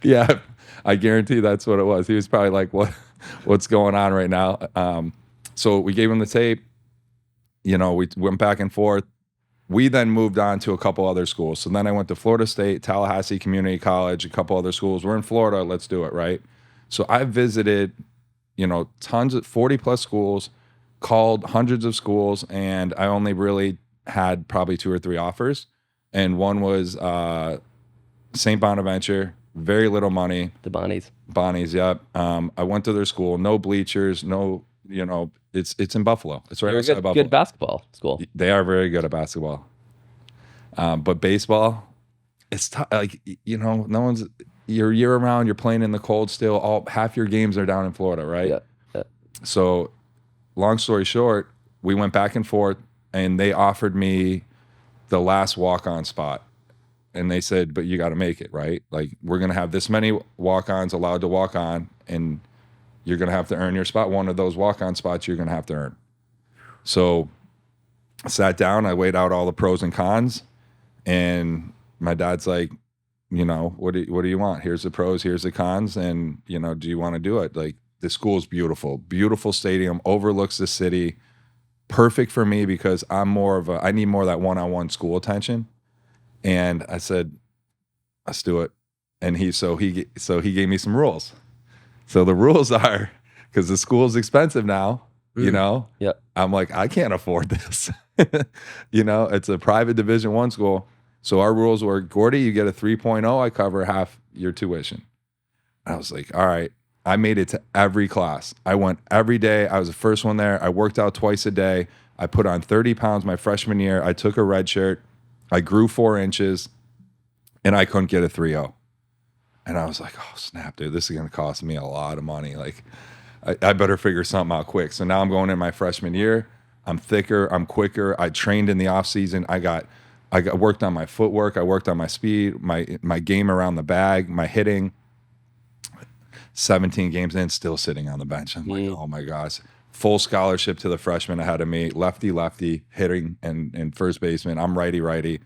Yeah, I guarantee that's what it was. He was probably like, what's going on right now? So we gave him the tape. We went back and forth. We then moved on to a couple other schools. So then I went to Florida State, Tallahassee Community College, a couple other schools. We're in Florida. Let's do it, right? So I visited, tons of 40 plus schools, called hundreds of schools, and I only really had probably 2 or 3 offers. And one was St. Bonaventure, very little money. The Bonnies. Bonnies, yep. I went to their school, no bleachers, no, it's in Buffalo. It's right outside Buffalo. Good basketball school. They are very good at basketball. But baseball, it's tough. Like, no one's, you're year round, you're playing in the cold still. Half your games are down in Florida, right? Yeah. So long story short, we went back and forth and they offered me the last walk-on spot. And they said, "But you got to make it, right? Like, we're going to have this many walk-ons allowed to walk on, and you're going to have to earn your spot. One of those walk-on spots you're going to have to earn." So I sat down, I weighed out all the pros and cons, and my dad's like, what do you want? Here's the pros, here's the cons, and, do you want to do it? Like, the school's beautiful, beautiful stadium, overlooks the city, perfect for me because I need more of that one-on-one school attention. And I said, "Let's do it." And he gave me some rules. So the rules are, because the school's expensive now, Yep. I'm like, I can't afford this. It's a private Division I school. So our rules were, Gordie, you get a 3.0, I cover half your tuition. I was like, all right. I made it to every class. I went every day. I was the first one there. I worked out twice a day. I put on 30 pounds my freshman year. I took a red shirt. I grew 4 inches, and I couldn't get a 3.0. And I was like, oh, snap, dude, this is going to cost me a lot of money. Like, I better figure something out quick. So now I'm going in my freshman year. I'm thicker. I'm quicker. I trained in the off season. I got worked on my footwork. I worked on my speed, my game around the bag, my hitting. 17 games in, still sitting on the bench. I'm like, oh my gosh. Full scholarship to the freshman ahead of me, lefty, hitting and first baseman. I'm righty.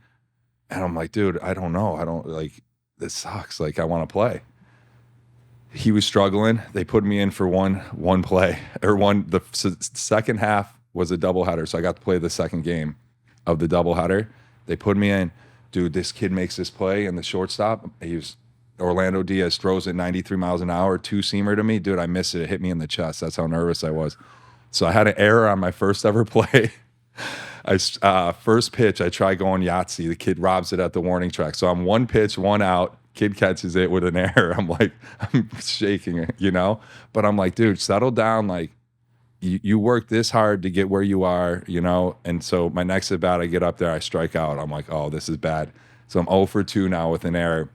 And I'm like, dude, I don't know. This sucks. Like, I want to play. He was struggling. They put me in for one play, the second half was a doubleheader. So I got to play the second game of the doubleheader. They put me in. Dude, this kid makes this play, and the shortstop, Orlando Diaz throws it 93 miles an hour, 2-seamer to me. Dude, I missed it. It hit me in the chest. That's how nervous I was. So I had an error on my first ever play. First pitch, I try going Yahtzee. The kid robs it at the warning track. So I'm 1 pitch, 1 out. Kid catches it with an error. I'm shaking, But I'm like, dude, settle down. Like, you work this hard to get where you are, And so my next at bat, I get up there, I strike out. I'm like, oh, this is bad. So I'm 0 for 2 now with an error.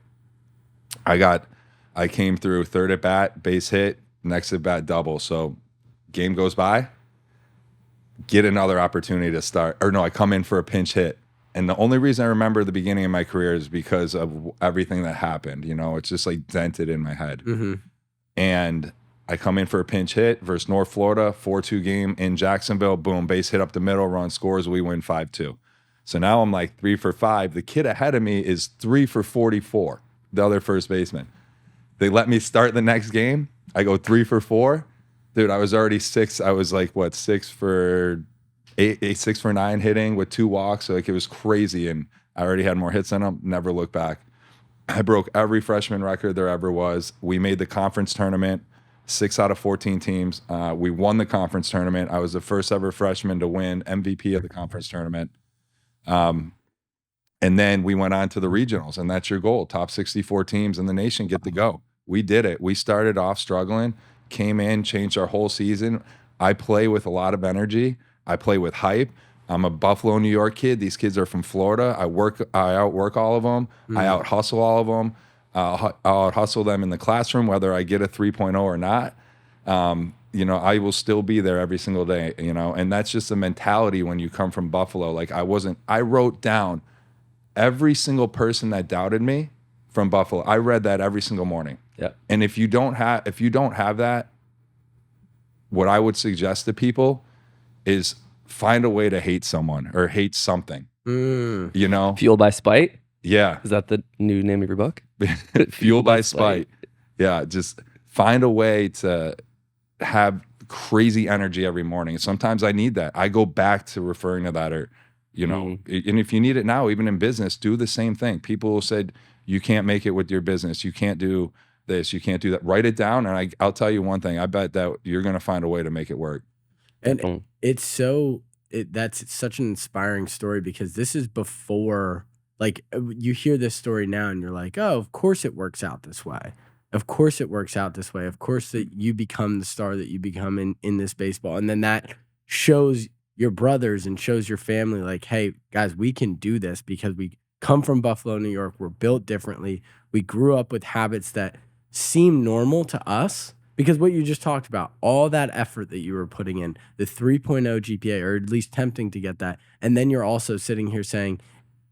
I came through, third at bat, base hit, next at bat, double. So game goes by, get another opportunity to start. Or no, I come in for a pinch hit. And the only reason I remember the beginning of my career is because of everything that happened. It's just like dented in my head. Mm-hmm. And I come in for a pinch hit versus North Florida, 4-2 game in Jacksonville. Boom, base hit up the middle, run scores, we win 5-2. So now I'm like 3 for 5. The kid ahead of me is 3 for 44, the other first baseman. They let me start the next game. I go 3 for 4. Dude, I was already 6. I was like, 6 for 9 hitting with 2 walks. So like, it was crazy. And I already had more hits than him. Never looked back. I broke every freshman record there ever was. We made the conference tournament, 6 out of 14 teams. We won the conference tournament. I was the first ever freshman to win MVP of the conference tournament. And then we went on to the regionals, and that's your goal. Top 64 teams in the nation get to go. We did it. We started off struggling, came in, changed our whole season. I play with a lot of energy. I play with hype. I'm a Buffalo, New York kid. These kids are from Florida. I outwork all of them. I out hustle all of them. I'll out hustle them in the classroom, whether I get a 3.0 or not. I will still be there every single day, and that's just a mentality when you come from Buffalo. Like I wrote down every single person that doubted me from Buffalo. I read that every single morning. Yeah. And if you don't have that, what I would suggest to people is find a way to hate someone or hate something. Fueled by spite. Yeah. Is that the new name of your book? Fueled by spite. Yeah. Just find a way to have crazy energy every morning. Sometimes I need that. I go back to referring to that, or and if you need it now, even in business, do the same thing. People said, you can't make it with your business. You can't do this. You can't do that. Write it down. And I'll tell you one thing. I bet that you're going to find a way to make it work. And that's such an inspiring story, because this is before, like, you hear this story now and you're like, oh, of course it works out this way. Of course it works out this way. Of course that you become the star that you become in this baseball. And then that shows your brothers and shows your family, like, hey, guys, we can do this because we come from Buffalo, New York. We're built differently. We grew up with habits that seem normal to us, because what you just talked about, all that effort that you were putting in, the 3.0 GPA, or at least attempting to get that. And then you're also sitting here saying,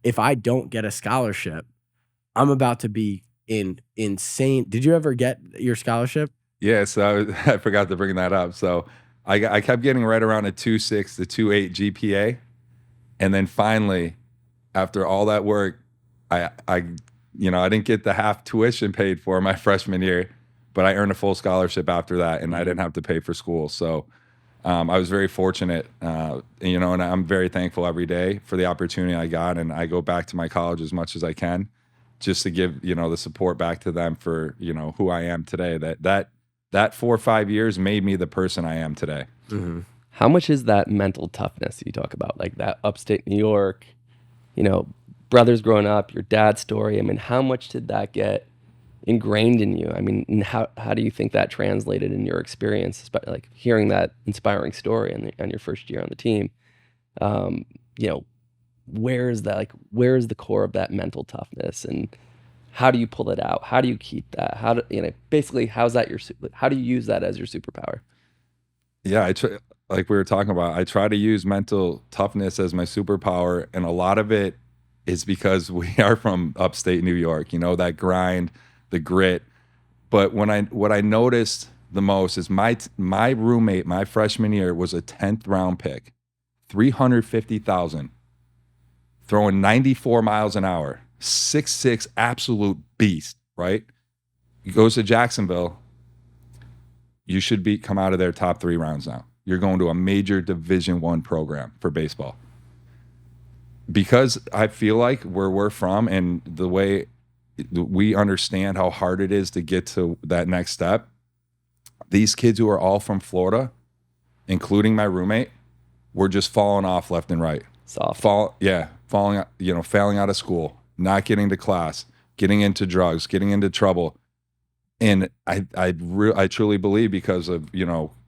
if I don't get a scholarship, I'm about to be insane. Did you ever get your scholarship? Yeah, so I forgot to bring that up. So I kept getting right around a 2.6 to 2.8 GPA. And then finally, after all that work, I didn't get the half tuition paid for my freshman year, but I earned a full scholarship after that, and I didn't have to pay for school. So I was very fortunate, and I'm very thankful every day for the opportunity I got. And I go back to my college as much as I can, just to give, the support back to them for, who I am today. That 4 or 5 years made me the person I am today. Mm-hmm. How much is that mental toughness you talk about, like that upstate New York, brothers growing up, your dad's story? I mean, how much did that get ingrained in you? I mean, and how do you think that translated in your experience, like hearing that inspiring story on your first year on the team? Where is the core of that mental toughness, and how do you pull it out? How do you keep that? How do you use that as your superpower? Yeah, like we were talking about, I try to use mental toughness as my superpower, and a lot of it is because we are from upstate New York, that grind, the grit. But what I noticed the most is my roommate, my freshman year, was a 10th round pick, 350,000, throwing 94 miles an hour, 6'6", absolute beast, right? He goes to Jacksonville. You should come out of their top 3 rounds now. You're going to a major Division I program for baseball. Because I feel like where we're from and the way we understand how hard it is to get to that next step, these kids who are all from Florida, including my roommate, were just falling off left and right. Soft. Failing out of school, not getting to class, getting into drugs, getting into trouble. And I truly believe, because of,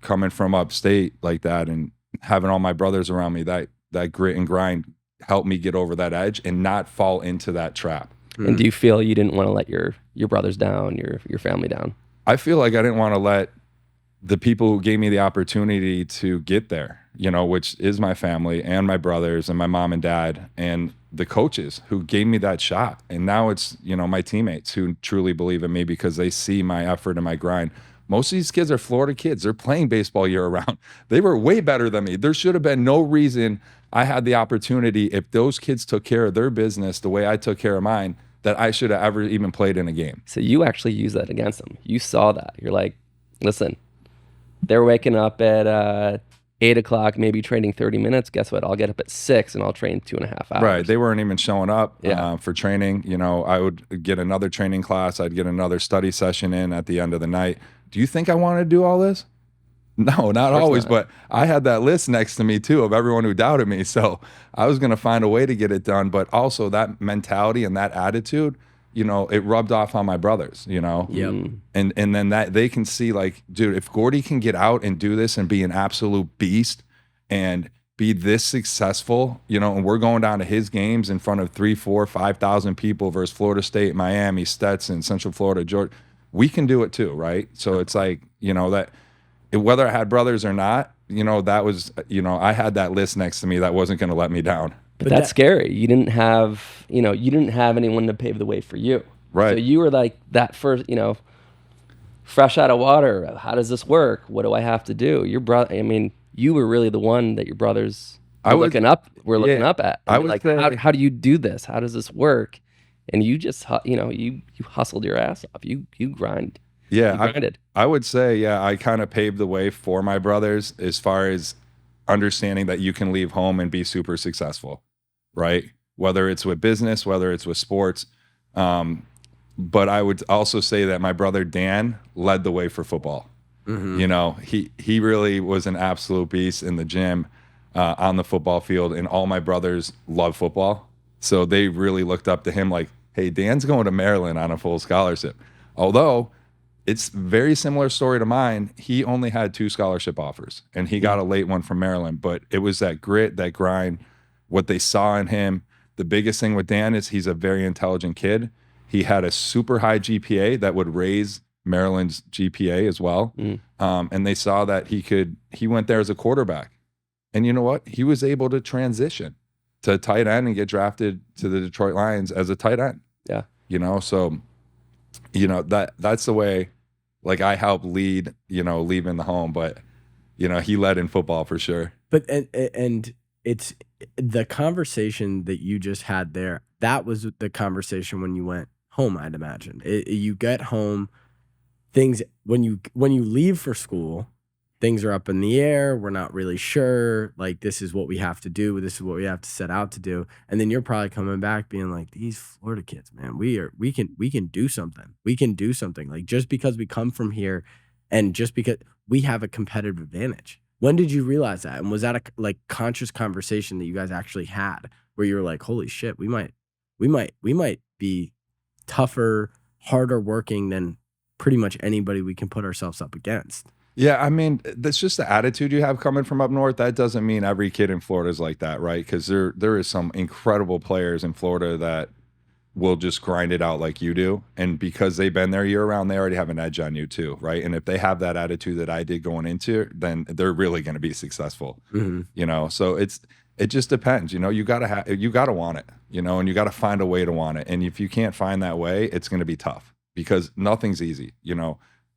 coming from upstate like that and having all my brothers around me, that grit and grind helped me get over that edge and not fall into that trap. And do you feel you didn't want to let your brothers down, your family down? I feel like I didn't want to let the people who gave me the opportunity to get there, which is my family and my brothers and my mom and dad and the coaches who gave me that shot. And now it's, my teammates who truly believe in me because they see my effort and my grind. Most of these kids are Florida kids. They're playing baseball year round. They were way better than me. There should have been no reason I had the opportunity, if those kids took care of their business the way I took care of mine, that I should have ever even played in a game. So you actually use that against them. You saw that. You're like, listen, they're waking up at 8 o'clock, maybe training 30 minutes. Guess what? I'll get up at 6 and I'll train 2.5 hours. Right. They weren't even showing up for training. I would get another training class. I'd get another study session in at the end of the night. Do you think I want to do all this? No, not course always, not. but I had that list next to me too of everyone who doubted me. So I was going to find a way to get it done. But also that mentality and that attitude, it rubbed off on my brothers, Yep. and then that they can see like, dude, if Gordie can get out and do this and be an absolute beast and be this successful, and we're going down to his games in front of 3, 4, 5,000 people versus Florida State, Miami, Stetson, Central Florida, Georgia, we can do it too, right? So it's like, that whether I had brothers or not, that was, I had that list next to me that wasn't going to let me down. But that's scary. You didn't have anyone to pave the way for you. Right. So you were like that first, fresh out of water. How does this work? What do I have to do? Your brother, you were really the one that your brothers were looking up at. I would like, say, how do you do this? How does this work? And you just, you hustled your ass off. You grind. Yeah, you grinded. I would say, I kind of paved the way for my brothers as far as understanding that you can leave home and be super successful, right? Whether it's with business, whether it's with sports. But I would also say that my brother Dan led the way for football. Mm-hmm. He really was an absolute beast in the gym, on the football field, and all my brothers love football. So they really looked up to him like, hey, Dan's going to Maryland on a full scholarship. Although it's very similar story to mine. He only had 2 scholarship offers, and he got a late one from Maryland. But it was that grit, that grind, what they saw in him. The biggest thing with Dan is he's a very intelligent kid. He had a super high GPA that would raise Maryland's GPA as well. And they saw that he went there as a quarterback. And you know what? He was able to transition to tight end and get drafted to the Detroit Lions as a tight end. Yeah. So, that's the way, like, I helped lead, leaving the home, but, he led in football for sure. But, and it's the conversation that you just had there. That was the conversation when you went home, I'd imagine. You get home, things, when you leave for school, things are up in the air. We're not really sure. Like, this is what we have to do. This is what we have to set out to do. And then you're probably coming back being like, these Florida kids, man, we can do something. We can do something. Like, just because we come from here and just because we have a competitive advantage. When did you realize that? And was that a conscious conversation that you guys actually had where you were like, holy shit, we might be tougher, harder working than pretty much anybody we can put ourselves up against? Yeah, I mean, that's just the attitude you have coming from up north. That doesn't mean every kid in Florida is like that, right? Because there is some incredible players in Florida that will just grind it out like you do. And because they've been there year round, they already have an edge on you too, right? And if they have that attitude that I did going into, then they're really going to be successful. So it just depends. You gotta want it, and you got to find a way to want it. And if you can't find that way, it's going to be tough because nothing's easy.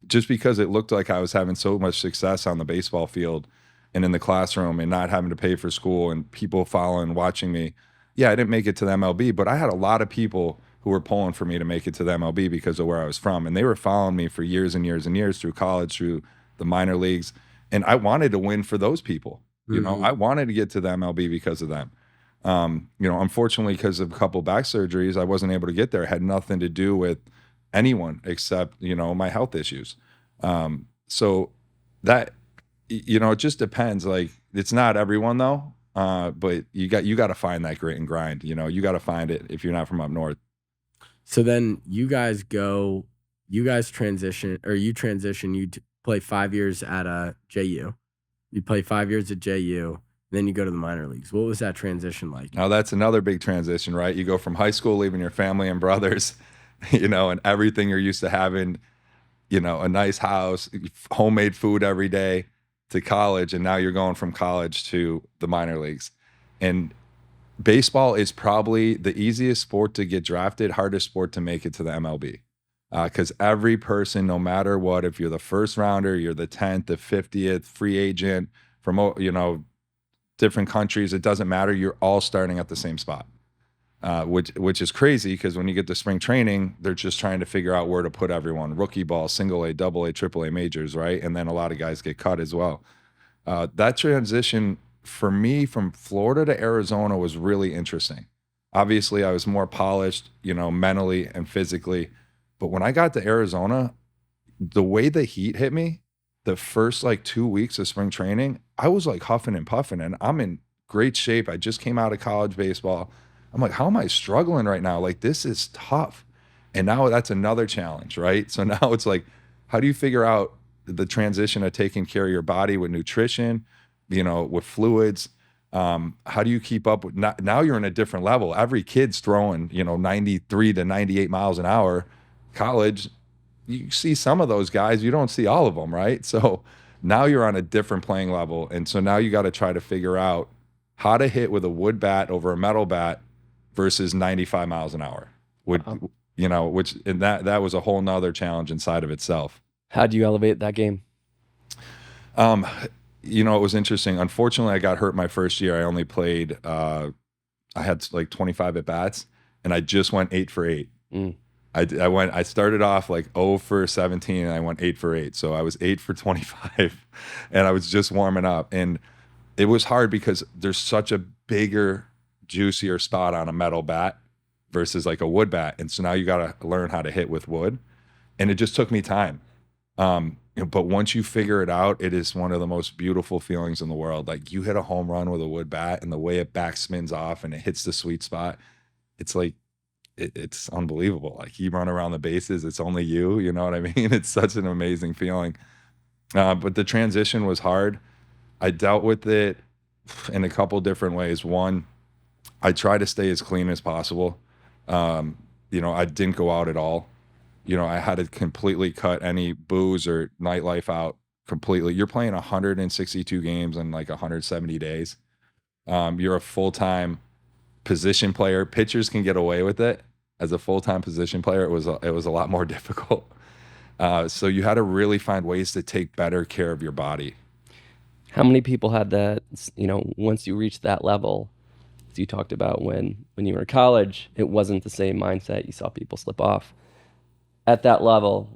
Just because it looked like I was having so much success on the baseball field and in the classroom and not having to pay for school and people following, watching me. Yeah, I didn't make it to the MLB, but I had a lot of people who were pulling for me to make it to the MLB because of where I was from. And they were following me for years and years and years through college, through the minor leagues. And I wanted to win for those people. I wanted to get to the MLB because of them. Unfortunately, because of a couple back surgeries, I wasn't able to get there. It had nothing to do with anyone except, my health issues. So that, it just depends. Like, it's not everyone though. But you got to find that grit and grind, you got to find it if you're not from up north. So then you guys transition, you play 5 years at JU. You play 5 years at JU. Then you go to the minor leagues. What was that transition like? Now that's another big transition, right? You go from high school, leaving your family and brothers, and everything you're used to having, a nice house, homemade food every day, to college. And now you're going from college to the minor leagues. And baseball is probably the easiest sport to get drafted, hardest sport to make it to the MLB. Because every person, no matter what, if you're the first rounder, you're the 10th, the 50th, free agent from, different countries, it doesn't matter. You're all starting at the same spot, which is crazy because when you get to spring training, they're just trying to figure out where to put everyone. Rookie ball, single A, double A, triple A majors, right? And then a lot of guys get cut as well. That transition for me from Florida to Arizona was really interesting. Obviously, I was more polished, mentally and physically. But when I got to Arizona, the way the heat hit me, the first like 2 weeks of spring training, I was like huffing and puffing, and I'm in great shape. I just came out of college baseball. I'm like, how am I struggling right now? Like, this is tough. And now that's another challenge, right? So now it's like, how do you figure out the transition of taking care of your body with nutrition, with fluids? How do you keep up with, now you're in a different level. Every kid's throwing, 93 to 98 miles an hour. College, you see some of those guys, you don't see all of them, right? So now you're on a different playing level. And so now you got to try to figure out how to hit with a wood bat over a metal bat versus 95 miles an hour. Which that was a whole nother challenge inside of itself. How do you elevate that game? It was interesting. Unfortunately, I got hurt my first year. I only played, I had like 25 at bats, and I just went 8 for 8. I started off like 0 for 17, and I went 8 for 8. So I was 8 for 25, and I was just warming up. And it was hard because there's such a bigger, juicier spot on a metal bat versus like a wood bat. And so now you got to learn how to hit with wood. And it just took me time. But once you figure it out, it is one of the most beautiful feelings in the world. Like, you hit a home run with a wood bat, and the way it back spins off and it hits the sweet spot, it's like, it's unbelievable. Like, you run around the bases, it's only you know what I mean? It's such an amazing feeling. But the transition was hard. I dealt with it in a couple different ways. One, I try to stay as clean as possible. I didn't go out at all. I had to completely cut any booze or nightlife out completely. You're playing 162 games in like 170 days. You're a full-time position player. Pitchers can get away with it. As a full-time position player, it was a lot more difficult. So you had to really find ways to take better care of your body. How many people had that, once you reached that level, as you talked about when you were in college, it wasn't the same mindset. You saw people slip off. At that level,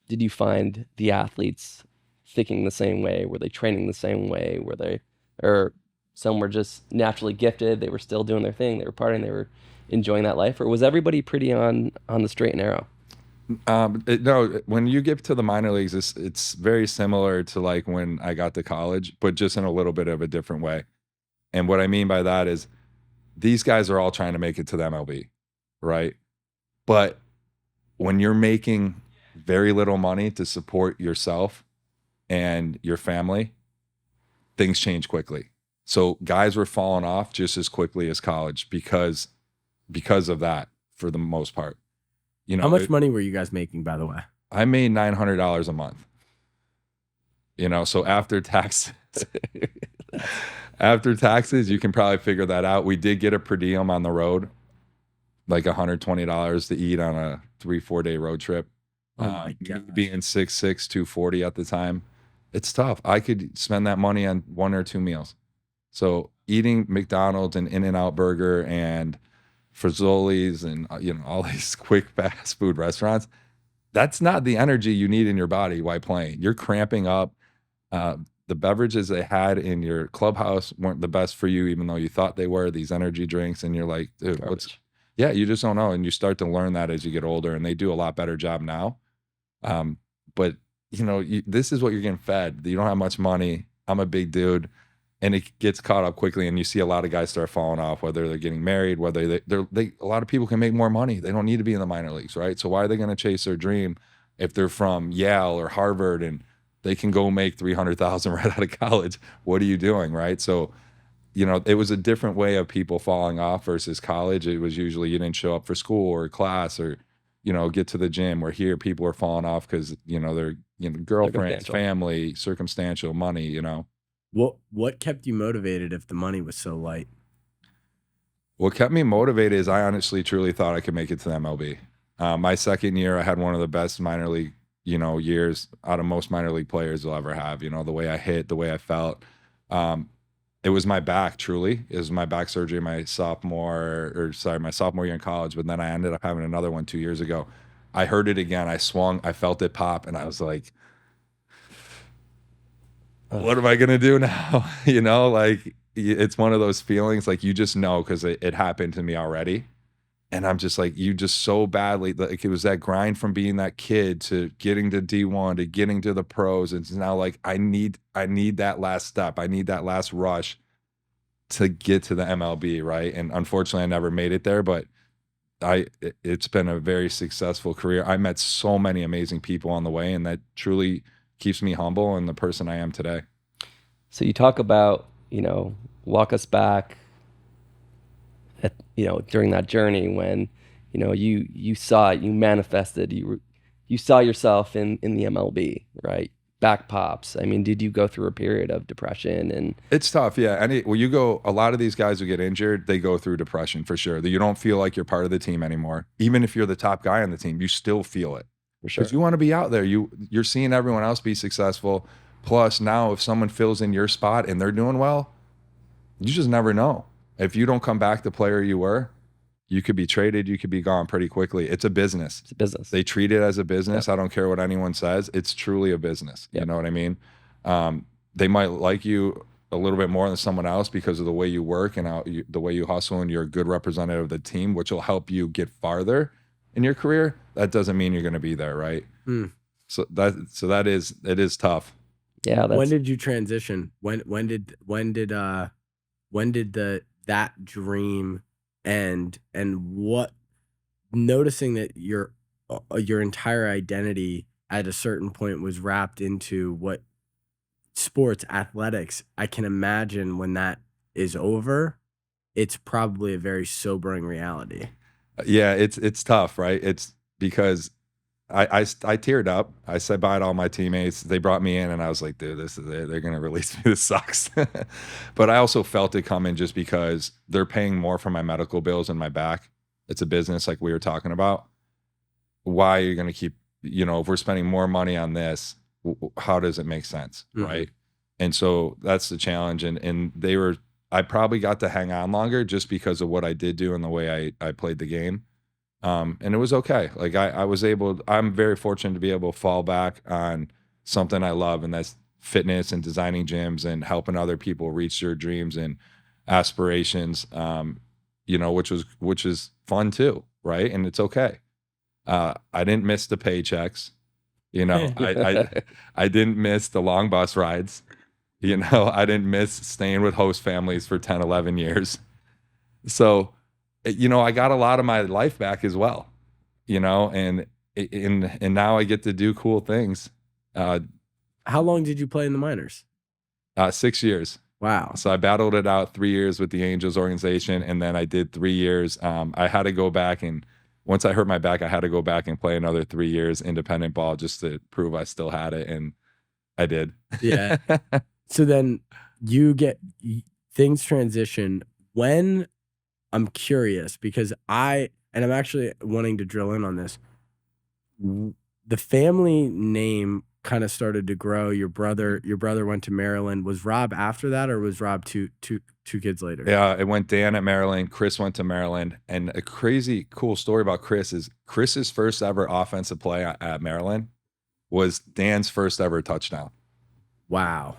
did you find the athletes thinking the same way? Were they training the same way? Or some were just naturally gifted, they were still doing their thing, they were partying, they were enjoying that life? Or was everybody pretty on the straight and narrow? No, when you get to the minor leagues, it's very similar to like when I got to college, but just in a little bit of a different way. And what I mean by that is, these guys are all trying to make it to the MLB, right? But when you're making very little money to support yourself and your family, things change quickly. So guys were falling off just as quickly as college because of that, for the most part. How much money were you guys making, by the way? I made $900 a month. So after taxes, you can probably figure that out. We did get a per diem on the road, like $120 to eat on a 3-4 day road trip. Oh my God. Being 6'6", 240 at the time, it's tough. I could spend that money on 1 or 2 meals. So eating McDonald's and In-N-Out Burger and Fazoli's and all these quick fast food restaurants, that's not the energy you need in your body while playing. You're cramping up. The beverages they had in your clubhouse weren't the best for you, even though you thought they were. These energy drinks, and you're like, dude, yeah, you just don't know. And you start to learn that as you get older, and they do a lot better job now. But this is what you're getting fed. You don't have much money. I'm a big dude, and it gets caught up quickly. And you see a lot of guys start falling off, whether they're getting married, whether a lot of people can make more money. They don't need to be in the minor leagues, right? So why are they going to chase their dream if they're from Yale or Harvard and they can go make $300,000 right out of college? What are you doing, right? So, it was a different way of people falling off versus college. It was usually you didn't show up for school or class or, get to the gym. Where here people are falling off because, they're, girlfriends, family, circumstantial, money, What kept you motivated if the money was so light? What kept me motivated is I honestly, truly thought I could make it to the MLB. My second year, I had one of the best minor league, years out of most minor league players will ever have. The way I hit, the way I felt. It was my back, truly. It was my back surgery my sophomore year in college, but then I ended up having another one 2 years ago. I heard it again. I swung, I felt it pop, and I was like, what am I going to do now? It's one of those feelings, like, you just know, because it happened to me already. And I'm just like, you just so badly, like it was that grind from being that kid to getting to D1 to getting to the pros. And it's now like, I need that last step. I need that last rush to get to the MLB. Right. And unfortunately I never made it there, but it's been a very successful career. I met so many amazing people on the way, and that truly keeps me humble and the person I am today. So you talk about, walk us back at, during that journey when, you saw it, you manifested, you saw yourself in the MLB, right? Back pops. I mean, did you go through a period of depression? And it's tough. Yeah. A lot of these guys who get injured, they go through depression for sure. That you don't feel like you're part of the team anymore. Even if you're the top guy on the team, you still feel it. For sure. Because you want to be out there. You're seeing everyone else be successful. Plus now if someone fills in your spot and they're doing well, you just never know. If you don't come back the player you were, you could be traded, you could be gone pretty quickly. It's a business. It's a business. They treat it as a business. Yep. I don't care what anyone says. It's truly a business. Yep. You know what I mean? They might like you a little bit more than someone else because of the way you work and the way you hustle, and you're a good representative of the team, which will help you get farther in your career. That doesn't mean you're going to be there, right? So it is tough. Yeah. When did you transition? When did that dream end, and what, noticing that your entire identity at a certain point was wrapped into what sports, athletics, I can imagine when that is over, it's probably a very sobering reality. Yeah, it's tough, right? It's because I teared up. I said bye to all my teammates. They brought me in, and I was like, dude, this is it. They're going to release me. This sucks. But I also felt it coming just because they're paying more for my medical bills and my back. It's a business like we were talking about. Why are you going to keep, if we're spending more money on this, how does it make sense, right? And so that's the challenge. And I probably got to hang on longer just because of what I did do and the way I played the game. And it was okay. Like I'm very fortunate to be able to fall back on something I love, and that's fitness and designing gyms and helping other people reach their dreams and aspirations, which is fun too, right? And it's okay. I didn't miss the paychecks, I didn't miss the long bus rides, I didn't miss staying with host families for 10, 11 years. So, I got a lot of my life back as well, and now I get to do cool things. How long did you play in the minors? 6 years. Wow. So I battled it out 3 years with the Angels organization, and then I did 3 years. I had to go back, and once I hurt my back, I had to go back and play another 3 years independent ball just to prove I still had it, and I did. Yeah. So then things transition. When, I'm curious, because I'm actually wanting to drill in on this. The family name kind of started to grow. Your brother went to Maryland. Was Rob after that, or was Rob two kids later? Yeah, it went Dan at Maryland. Chris went to Maryland. And a crazy cool story about Chris is Chris's first ever offensive play at Maryland was Dan's first ever touchdown. Wow.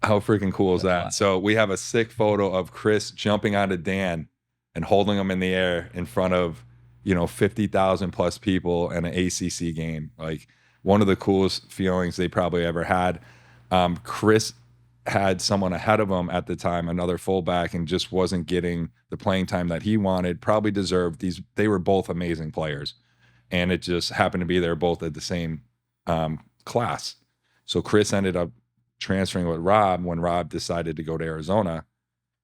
How freaking cool is that? So we have a sick photo of Chris jumping onto Dan and holding him in the air in front of, 50,000 plus people in an ACC game. Like, one of the coolest feelings they probably ever had. Chris had someone ahead of him at the time, another fullback, and just wasn't getting the playing time that he wanted, probably deserved. They were both amazing players. And it just happened to be they're both at the same class. So Chris ended up transferring with Rob when Rob decided to go to Arizona.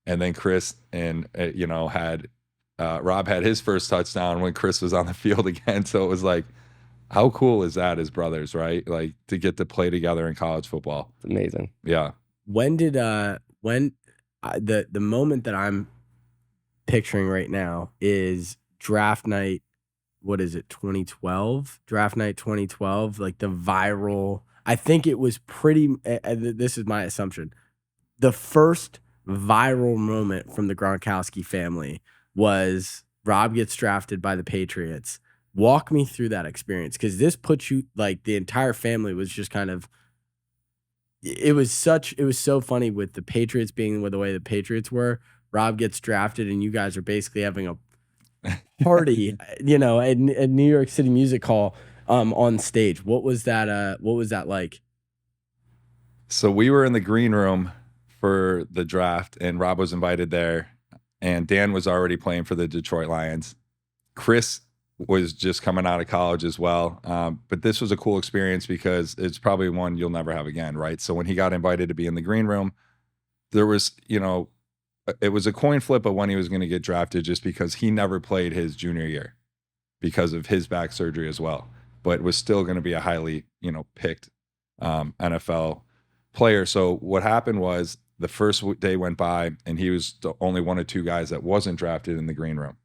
And then Chris and Rob had his first touchdown when Chris was on the field again. So it was like, how cool is that as brothers, right? Like, to get to play together in college football. It's amazing. Yeah. When did the moment that I'm picturing right now is draft night. What is it? 2012 draft night, 2012. Like the viral. I think it was pretty. This is my assumption. The first viral moment from the Gronkowski family was Rob gets drafted by the Patriots. Walk me through that experience, because this puts you, like, the entire family was just kind of. It was so funny with the Patriots being the way the Patriots were. Rob gets drafted, and you guys are basically having party, you know, at New York City Music Hall on stage. What was that like? So we were in the green room for the draft, and Rob was invited there, and Dan was already playing for the Detroit Lions. Chris was just coming out of college as well. But this was a cool experience because it's probably one you'll never have again, right? So when he got invited to be in the green room, there was, you know, it was a coin flip of when he was going to get drafted, just because he never played his junior year because of his back surgery as well, but was still going to be a highly, you know, picked NFL player. So what happened was the first day went by and he was the only one of two guys that wasn't drafted in the green room,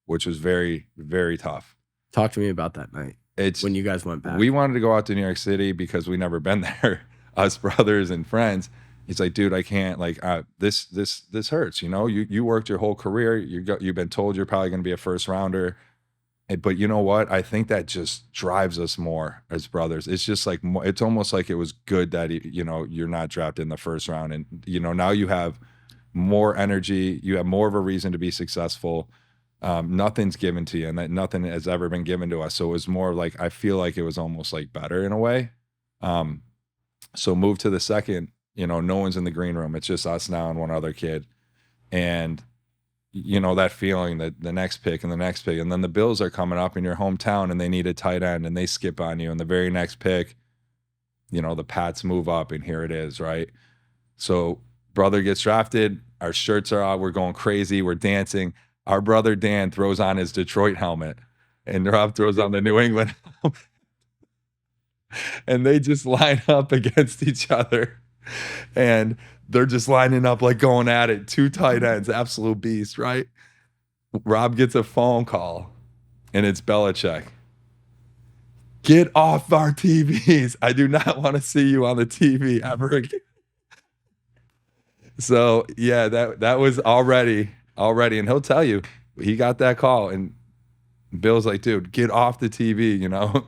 which was very, very tough. Talk to me about that night. It's when you guys went back. We wanted to go out to New York City because we never been there, us brothers and friends. He's like, dude, I can't, like, this hurts. You know, you worked your whole career. You've been told you're probably going to be a first rounder. But you know what? I think that just drives us more as brothers. It's just like, it's almost like it was good that, you know, you're not drafted in the first round. And, you know, now you have more energy. You have more of a reason to be successful. Nothing's given to you, and that nothing has ever been given to us. So it was more like, I feel like it was almost like better in a way. So move to the second, you know, no one's in the green room. It's just us now and one other kid. And, you know, that feeling that the next pick and the next pick, and then the Bills are coming up in your hometown and they need a tight end and they skip on you. And the very next pick, you know, the Pats move up and here it is, right? So brother gets drafted. Our shirts are out. We're going crazy. We're dancing. Our brother Dan throws on his Detroit helmet and Rob throws on the New England helmet. And they just line up against each other. And they're just lining up, like going at it. Two tight ends, absolute beast, right? Rob gets a phone call, and it's Belichick. Get off our TVs. I do not want to see you on the TV ever again. So, yeah, that was already. And he'll tell you, he got that call, and Bill's like, dude, get off the TV, you know?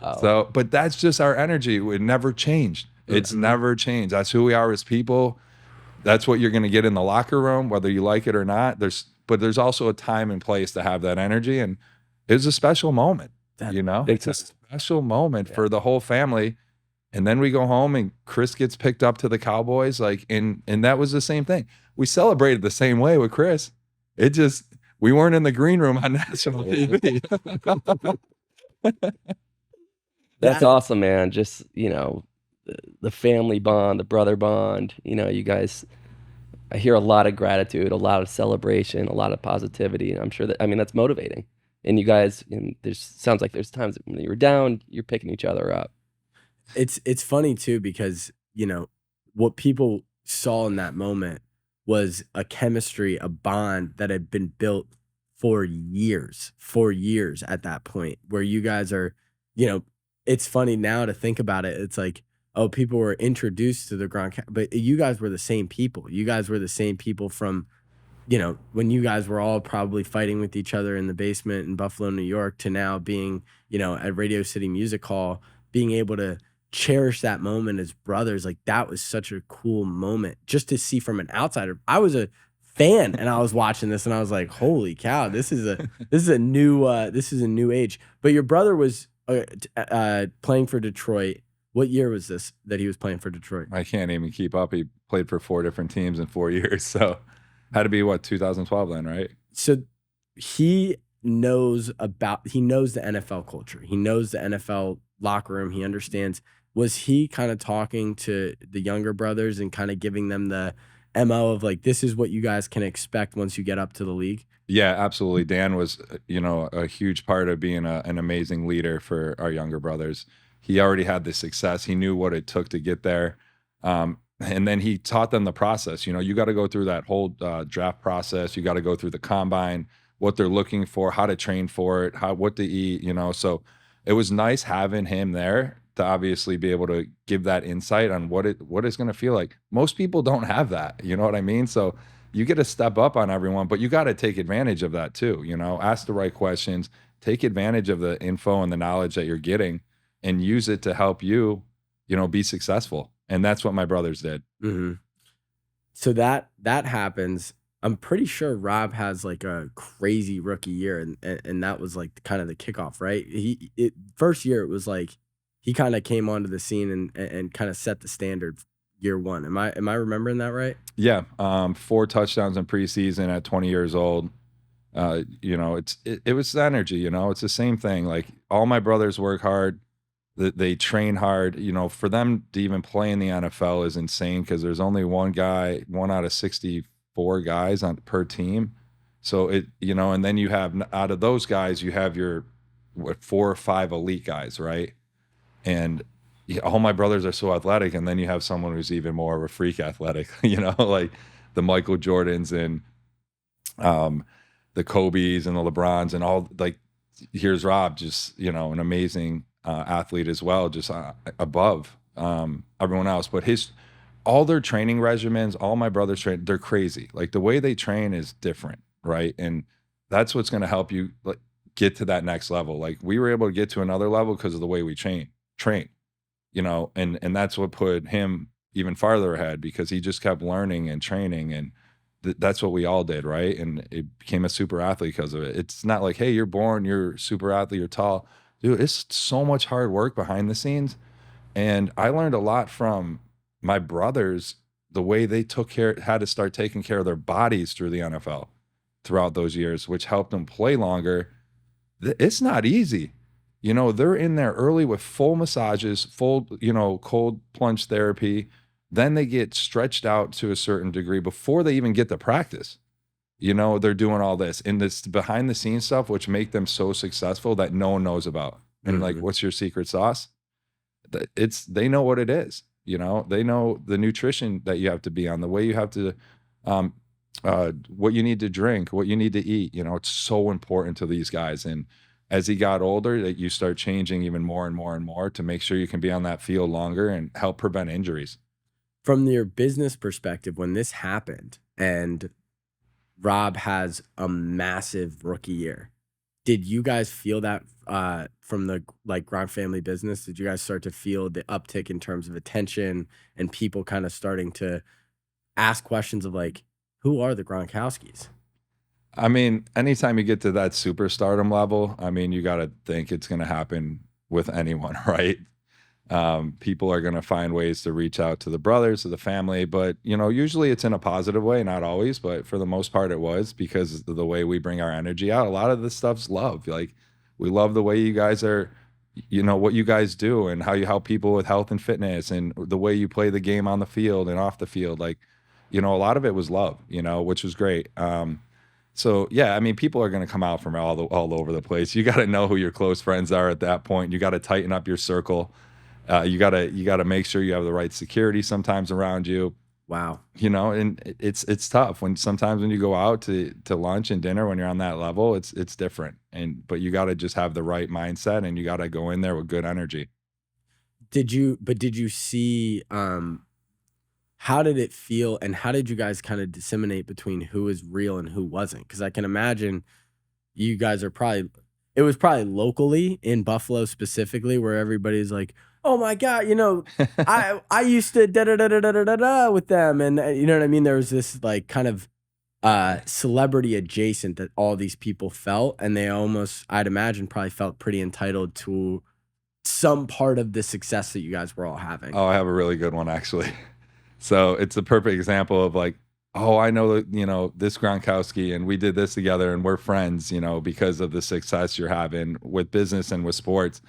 Oh. So, but that's just our energy. It never changed. It's never changed. That's who we are as people. That's what you're going to get in the locker room, whether you like it or not. But there's also a time and place to have that energy. And it was a special moment, you know? It's a special moment for the whole family. And then we go home and Chris gets picked up to the Cowboys. Like, and that was the same thing. We celebrated the same way with Chris. It just, we weren't in the green room on national TV. That's awesome, man. Just, you know, the family bond, the brother bond, you know, you guys, I hear a lot of gratitude, a lot of celebration, a lot of positivity. And I'm sure that, I mean, that's motivating. And you guys, and sounds like there's times when you're down, you're picking each other up. It's funny too, because, you know, what people saw in that moment was a chemistry, a bond that had been built for years at that point, where you guys are, you know, it's funny now to think about it. It's like, oh, people were introduced to the Gronkowski, but you guys were the same people. You guys were the same people from, you know, when you guys were all probably fighting with each other in the basement in Buffalo, New York, to now being, you know, at Radio City Music Hall, being able to cherish that moment as brothers. Like, that was such a cool moment just to see from an outsider. I was a fan and I was watching this and I was like, holy cow, this is a new age. But your brother was playing for Detroit. What year was this that he was playing for Detroit? I can't even keep up. He played for 4 different teams in 4 years. So had to be, what, 2012 then, right? So he knows the NFL culture. He knows the NFL locker room. He understands. Was he kind of talking to the younger brothers and kind of giving them the MO of like, this is what you guys can expect once you get up to the league? Yeah, absolutely. Dan was, you know, a huge part of being an amazing leader for our younger brothers. He already had the success. He knew what it took to get there. And then he taught them the process. You know, you got to go through that whole draft process. You got to go through the combine, what they're looking for, how to train for it, what to eat, you know. So it was nice having him there to obviously be able to give that insight on what it's going to feel like. Most people don't have that, you know what I mean? So you get to step up on everyone, but you got to take advantage of that too, you know, ask the right questions, take advantage of the info and the knowledge that you're getting, and use it to help you, you know, be successful. And that's what my brothers did. Mm-hmm. So that happens. I'm pretty sure Rob has like a crazy rookie year, and that was like kind of the kickoff, right? First year it was like he kind of came onto the scene and kind of set the standard year one. Am I remembering that right? Yeah, 4 touchdowns in preseason at 20 years old. You know, it was the energy. You know, it's the same thing. Like all my brothers work hard. They train hard. You know, for them to even play in the NFL is insane because there's only one out of 64 guys on per team. So you know, and then you have out of those guys, you have your 4 or 5 elite guys, right? And yeah, all my brothers are so athletic, and then you have someone who's even more of a freak athletic. You know, like the Michael Jordans and the Kobe's and the LeBrons and all. Like here's Rob, just, you know, an amazing athlete as well, just above everyone else. But all their training regimens, all my brothers train, they're crazy. Like the way they train is different, right? And that's what's going to help you like get to that next level. Like we were able to get to another level because of the way we train, you know, and that's what put him even farther ahead because he just kept learning and training, and that's what we all did, right? And it became a super athlete because of it. It's not like, hey, you're born, you're super athlete, you're tall. Dude, it's so much hard work behind the scenes. And I learned a lot from my brothers, the way they had to start taking care of their bodies through the NFL throughout those years, which helped them play longer. It's not easy. You know, they're in there early with full massages, full, you know, cold plunge therapy. Then they get stretched out to a certain degree before they even get to practice. You know, they're doing all this and this behind the scenes stuff, which make them so successful that no one knows about. And like, what's your secret sauce? They know what it is. You know, they know the nutrition that you have to be on, the way you have to, what you need to drink, what you need to eat. You know, it's so important to these guys. And as he got older, that you start changing even more and more and more to make sure you can be on that field longer and help prevent injuries. From your business perspective, when this happened and Rob has a massive rookie year, did you guys feel that from the like Gronk family business? Did you guys start to feel the uptick in terms of attention and people kind of starting to ask questions of like, who are the Gronkowskis? I mean, anytime you get to that superstardom level, I mean, you got to think it's going to happen with anyone, right? People are going to find ways to reach out to the brothers, to the family, but you know, usually it's in a positive way, not always, but for the most part it was because of the way we bring our energy out. A lot of this stuff's love. Like we love the way you guys are, you know, what you guys do and how you help people with health and fitness and the way you play the game on the field and off the field. Like, you know, a lot of it was love, you know, which was great. So yeah, I mean, people are going to come out from all over the place. You got to know who your close friends are at that point. You got to tighten up your circle. You gotta make sure you have the right security sometimes around you. Wow. You know, and it's tough sometimes when you go out to lunch and dinner when you're on that level, it's different. But you gotta just have the right mindset and you gotta go in there with good energy. Did you see how did it feel and how did you guys kind of disseminate between who is real and who wasn't? Because I can imagine you guys are it was probably locally in Buffalo specifically where everybody's like, oh my God, you know, I used to da da da da da da da with them. And you know what I mean? There was this like kind of celebrity adjacent that all these people felt. And they almost, I'd imagine, probably felt pretty entitled to some part of the success that you guys were all having. Oh, I have a really good one actually. So it's a perfect example of like, oh, I know that, you know, this Gronkowski and we did this together and we're friends, you know, because of the success you're having with business and with sports.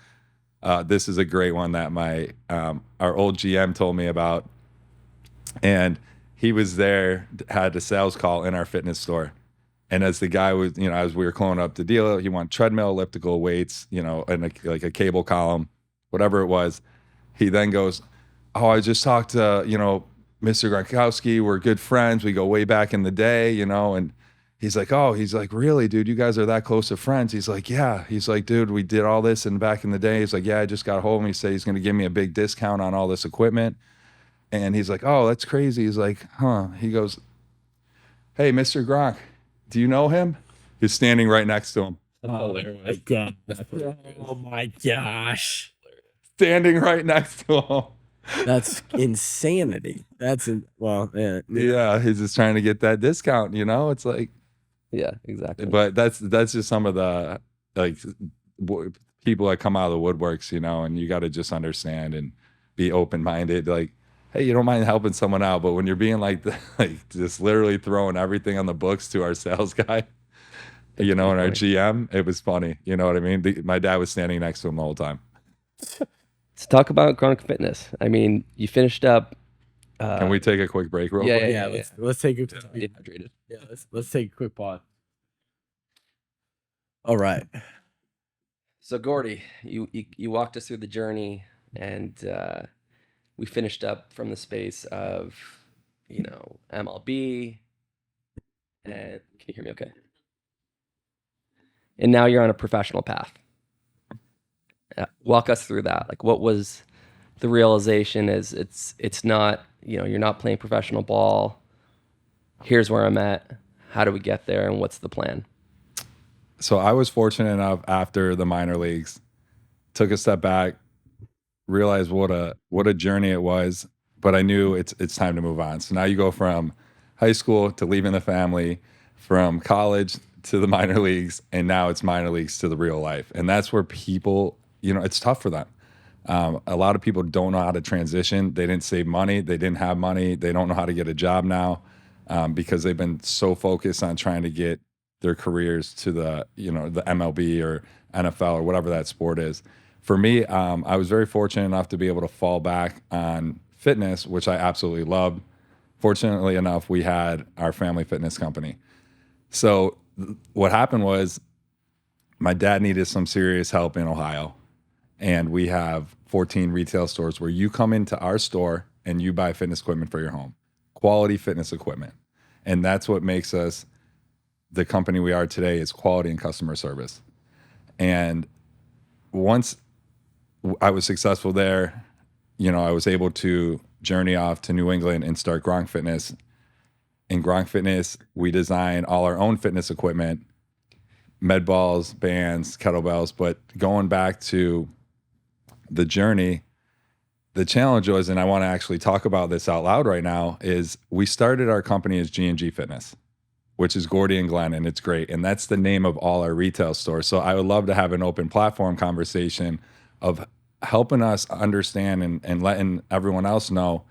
This is a great one that my our old GM told me about. And he was there, had a sales call in our fitness store. And as the guy was, you know, as we were closing up the deal, he wanted treadmill, elliptical weights, you know, and like a cable column, whatever it was. He then goes, oh, I just talked to, you know, Mr. Gronkowski. We're good friends. We go way back in the day, you know, and he's like, oh, he's like, really, dude, you guys are that close of friends? He's like, yeah. He's like, dude, we did all this and back in the day. He's like, yeah, I just got hold of him. He said he's going to give me a big discount on all this equipment. And he's like, oh, that's crazy. He's like, huh. He goes, hey, Mr. Gronk, do you know him? He's standing right next to him. Oh my God. Oh my gosh. Standing right next to him. That's insanity. Yeah, he's just trying to get that discount, you know? It's like, Yeah, exactly. but that's just some of the like people that come out of the woodworks, you know, and you got to just understand and be open-minded. Like, hey, you don't mind helping someone out, but when you're being like just literally throwing everything on the books to our sales guy, you know, and our GM, it was funny. You know what I mean? My dad was standing next to him the whole time. Let's talk about Gronk Fitness. I mean, you finished up. Can we take a quick break real quick? Yeah, let's take a Dehydrated. yeah, let's take a quick pause. All right. So Gordie, you walked us through the journey, and we finished up from the space of, you know, MLB. And can you hear me okay? And now you're on a professional path. Walk us through that. Like, what was the realization? Is it's not, you know, you're not playing professional ball. Here's where I'm at. How do we get there, and what's the plan? So I was fortunate enough after the minor leagues, took a step back, realized what a journey it was, but I knew it's time to move on. So now you go from high school to leaving the family, from college to the minor leagues, and now it's minor leagues to the real life. And that's where people, you know, it's tough for them. A lot of people don't know how to transition. They didn't save money. They didn't have money. They don't know how to get a job now because they've been so focused on trying to get their careers to the, you know, the MLB or NFL or whatever that sport is. For me, I was very fortunate enough to be able to fall back on fitness, which I absolutely loved. Fortunately enough, we had our family fitness company. So what happened was my dad needed some serious help in Ohio. And we have 14 retail stores where you come into our store and you buy fitness equipment for your home, quality fitness equipment. And that's what makes us the company we are today, is quality and customer service. And once I was successful there, you know, I was able to journey off to New England and start Gronk Fitness. In Gronk Fitness, we design all our own fitness equipment, med balls, bands, kettlebells. But going back to the journey, the challenge was, and I want to actually talk about this out loud right now, is we started our company as G&G Fitness, which is Gordie and Glenn, and it's great. And that's the name of all our retail stores. So I would love to have an open platform conversation of helping us understand and letting everyone else know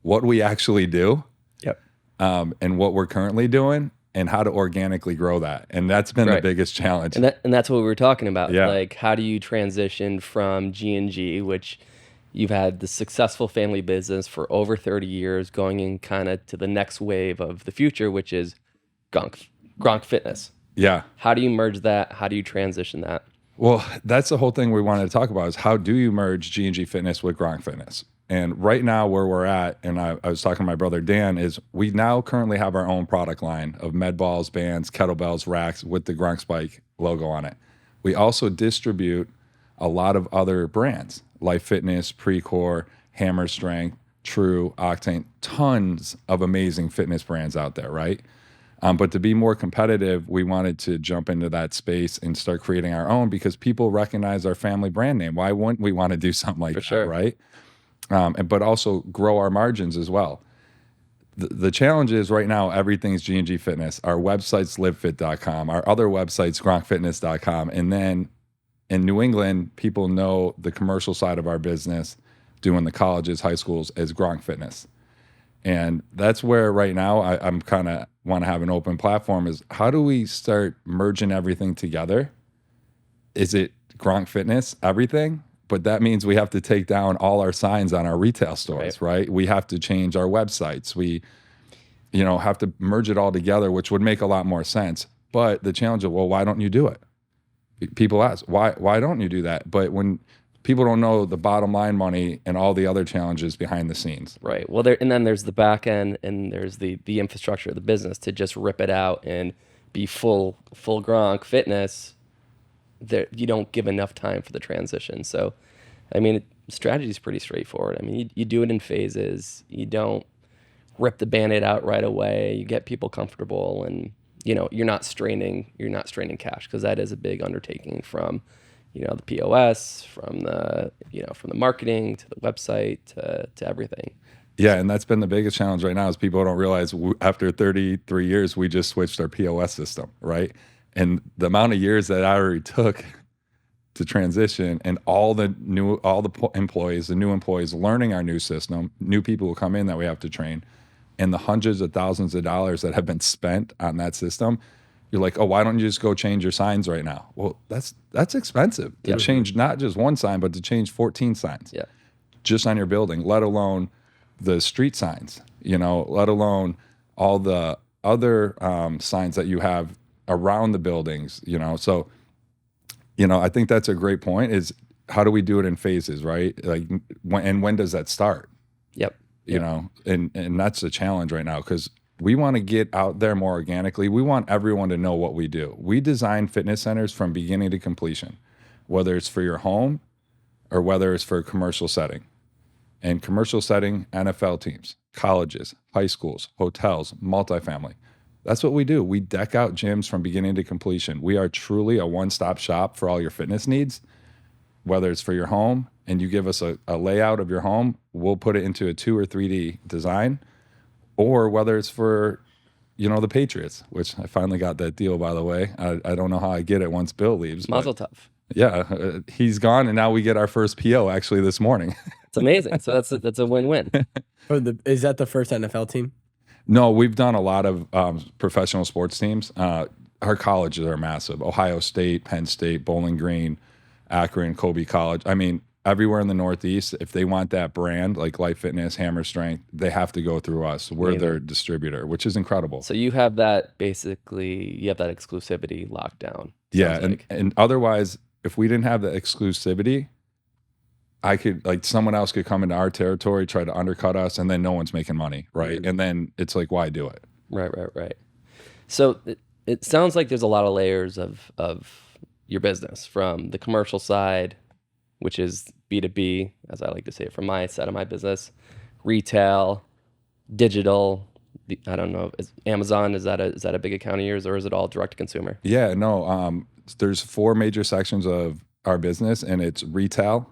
what we actually do. Yep. And what we're currently doing and how to organically grow that. And that's been the biggest challenge. And that's what we were talking about. Yeah. Like, how do you transition from G&G, which you've had the successful family business for over 30 years, going in kind of to the next wave of the future, which is Gronk Fitness. Yeah. How do you merge that? How do you transition that? Well, that's the whole thing we wanted to talk about, is how do you merge G&G Fitness with Gronk Fitness? And right now where we're at, and I was talking to my brother Dan, is we now currently have our own product line of med balls, bands, kettlebells, racks with the Gronk Spike logo on it. We also distribute a lot of other brands, Life Fitness, Precor, Hammer Strength, True, Octane, tons of amazing fitness brands out there, right? But to be more competitive, we wanted to jump into that space and start creating our own, because people recognize our family brand name. Why wouldn't we want to do something like that, right? But also grow our margins as well. The challenge is right now, everything's G&G Fitness. Our website's livefit.com. Our other website's gronkfitness.com. And then in New England, people know the commercial side of our business, doing the colleges, high schools, as Gronk Fitness. And that's where right now I'm kind of want to have an open platform, is how do we start merging everything together? Is it Gronk Fitness, everything? But that means we have to take down all our signs on our retail stores, right? We have to change our websites. We, you know, have to merge it all together, which would make a lot more sense. But the challenge of, well, why don't you do it? People ask, why don't you do that? But when people don't know the bottom line money and all the other challenges behind the scenes. Right. Well, and then there's the back end, and there's the infrastructure of the business to just rip it out and be full Gronk Fitness. There, you don't give enough time for the transition. So, I mean, strategy is pretty straightforward. I mean, you do it in phases. You don't rip the Band-Aid out right away. You get people comfortable, and you know, you're not straining cash, because that is a big undertaking from, the POS, from the marketing to the website to everything. Yeah, and that's been the biggest challenge right now is people don't realize after 33 years, we just switched our POS system, right? And the amount of years that I already took to transition, and all the new employees learning our new system, new people will come in that we have to train, and the hundreds of thousands of dollars that have been spent on that system. You're like, oh, why don't you just go change your signs right now? Well, that's expensive to change not just one sign, but to change 14 signs just on your building, let alone the street signs, let alone all the other signs that you have around the buildings, So, I think that's a great point is how do we do it in phases, right? Like, when does that start? Yep. And that's the challenge right now because we want to get out there more organically. We want everyone to know what we do. We design fitness centers from beginning to completion, whether it's for your home or whether it's for a commercial setting. And commercial setting, NFL teams, colleges, high schools, hotels, multifamily. That's what we do. We deck out gyms from beginning to completion. We are truly a one-stop shop for all your fitness needs, whether it's for your home and you give us a layout of your home, we'll put it into a 2 or 3D design, or whether it's for, the Patriots, which I finally got that deal, by the way. I don't know how I get it once Bill leaves. Mazel tov. Yeah, he's gone, and now we get our first PO actually this morning. It's amazing. So that's a win-win. Is that the first NFL team? No, we've done a lot of professional sports teams. Our colleges are massive. Ohio State, Penn State, Bowling Green, Akron, Colby College. I mean, everywhere in the Northeast, if they want that brand, like Life Fitness, Hammer Strength, they have to go through us. We're their distributor, which is incredible. So you have that exclusivity locked down. Yeah, and otherwise, if we didn't have the exclusivity, I could, someone else could come into our territory, try to undercut us, and then no one's making money, right? And then it's like, why do it? Right. So it sounds like there's a lot of layers of your business, from the commercial side, which is B2B, as I like to say it, from my side of my business, retail, digital. I don't know, Amazon, is that a big account of yours, or is it all direct to consumer? Yeah, no. There's 4 major sections of our business, and it's retail,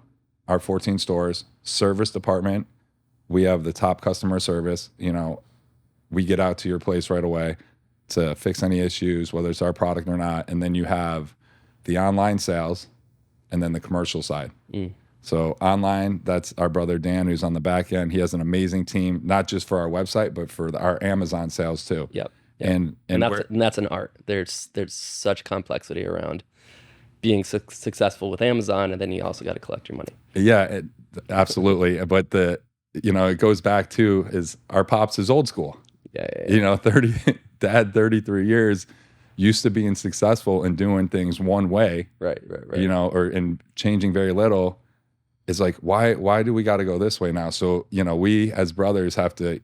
our 14 stores, service department. We have the top customer service. We get out to your place right away to fix any issues, whether it's our product or not. And then you have the online sales and then the commercial side. So online, that's our brother Dan, who's on the back end. He has an amazing team, not just for our website, but for our Amazon sales too. Yep. And that's an art. There's such complexity around being successful with Amazon, and then you also got to collect your money. Yeah, absolutely. But it goes back to is our pops is old school. Yeah. 30 years used to being successful and doing things one way. Right. Or in changing very little. Is like, why do we got to go this way now? So, we as brothers have to,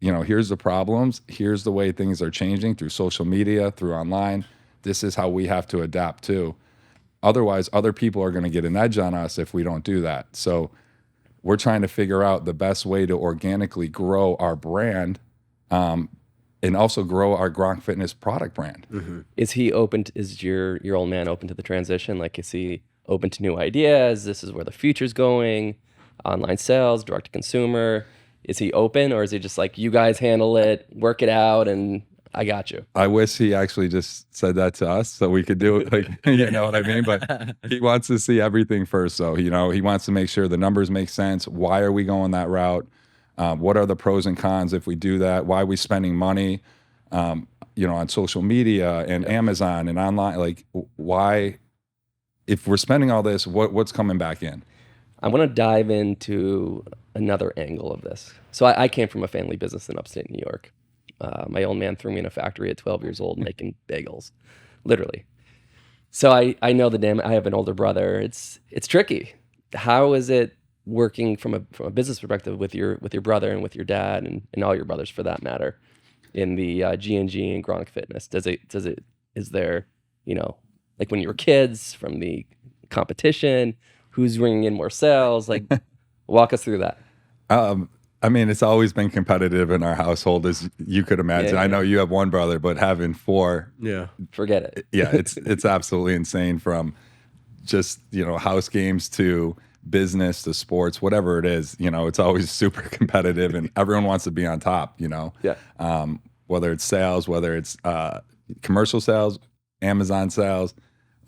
here's the problems. Here's the way things are changing through social media, through online. This is how we have to adapt to. Otherwise, other people are going to get an edge on us if we don't do that. So we're trying to figure out the best way to organically grow our brand and also grow our Gronk Fitness product brand. Mm-hmm. Is your old man open to the transition? Like, is he open to new ideas? This is where the future's going. Online sales, direct to consumer. Is he open, or is he just like, you guys handle it, work it out, and I got you? I wish he actually just said that to us so we could do it. You know what I mean? But he wants to see everything first. So, he wants to make sure the numbers make sense. Why are we going that route? What are the pros and cons if we do that? Why are we spending money, on social media and Amazon and online? Like, why, if we're spending all this, what's coming back in? I want to dive into another angle of this. So I came from a family business in upstate New York. My old man threw me in a factory at 12 years old making bagels, literally. So I know I have an older brother. It's tricky. How is it working from a business perspective with your brother and with your dad and all your brothers for that matter in the G&G and Gronk Fitness? Is there, like when you were kids, from the competition, who's bringing in more sales? Like, walk us through that. It's always been competitive in our household, as you could imagine. Yeah. I know you have one brother, but having 4, forget it. Yeah, it's absolutely insane, from just, house games to business to sports, whatever it is, it's always super competitive and everyone wants to be on top, Yeah. Whether it's sales, whether it's commercial sales, Amazon sales,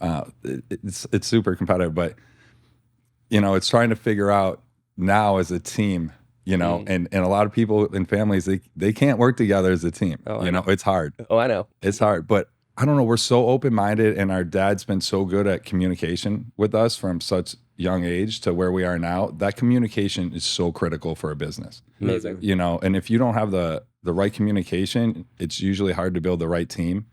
it's super competitive, but it's trying to figure out now as a team, and a lot of people in families, they can't work together as a team. It's hard. Oh, I know. It's hard, but I don't know. We're so open-minded, and our dad's been so good at communication with us from such young age to where we are now. That communication is so critical for a business. Amazing. And if you don't have the right communication, it's usually hard to build the right team.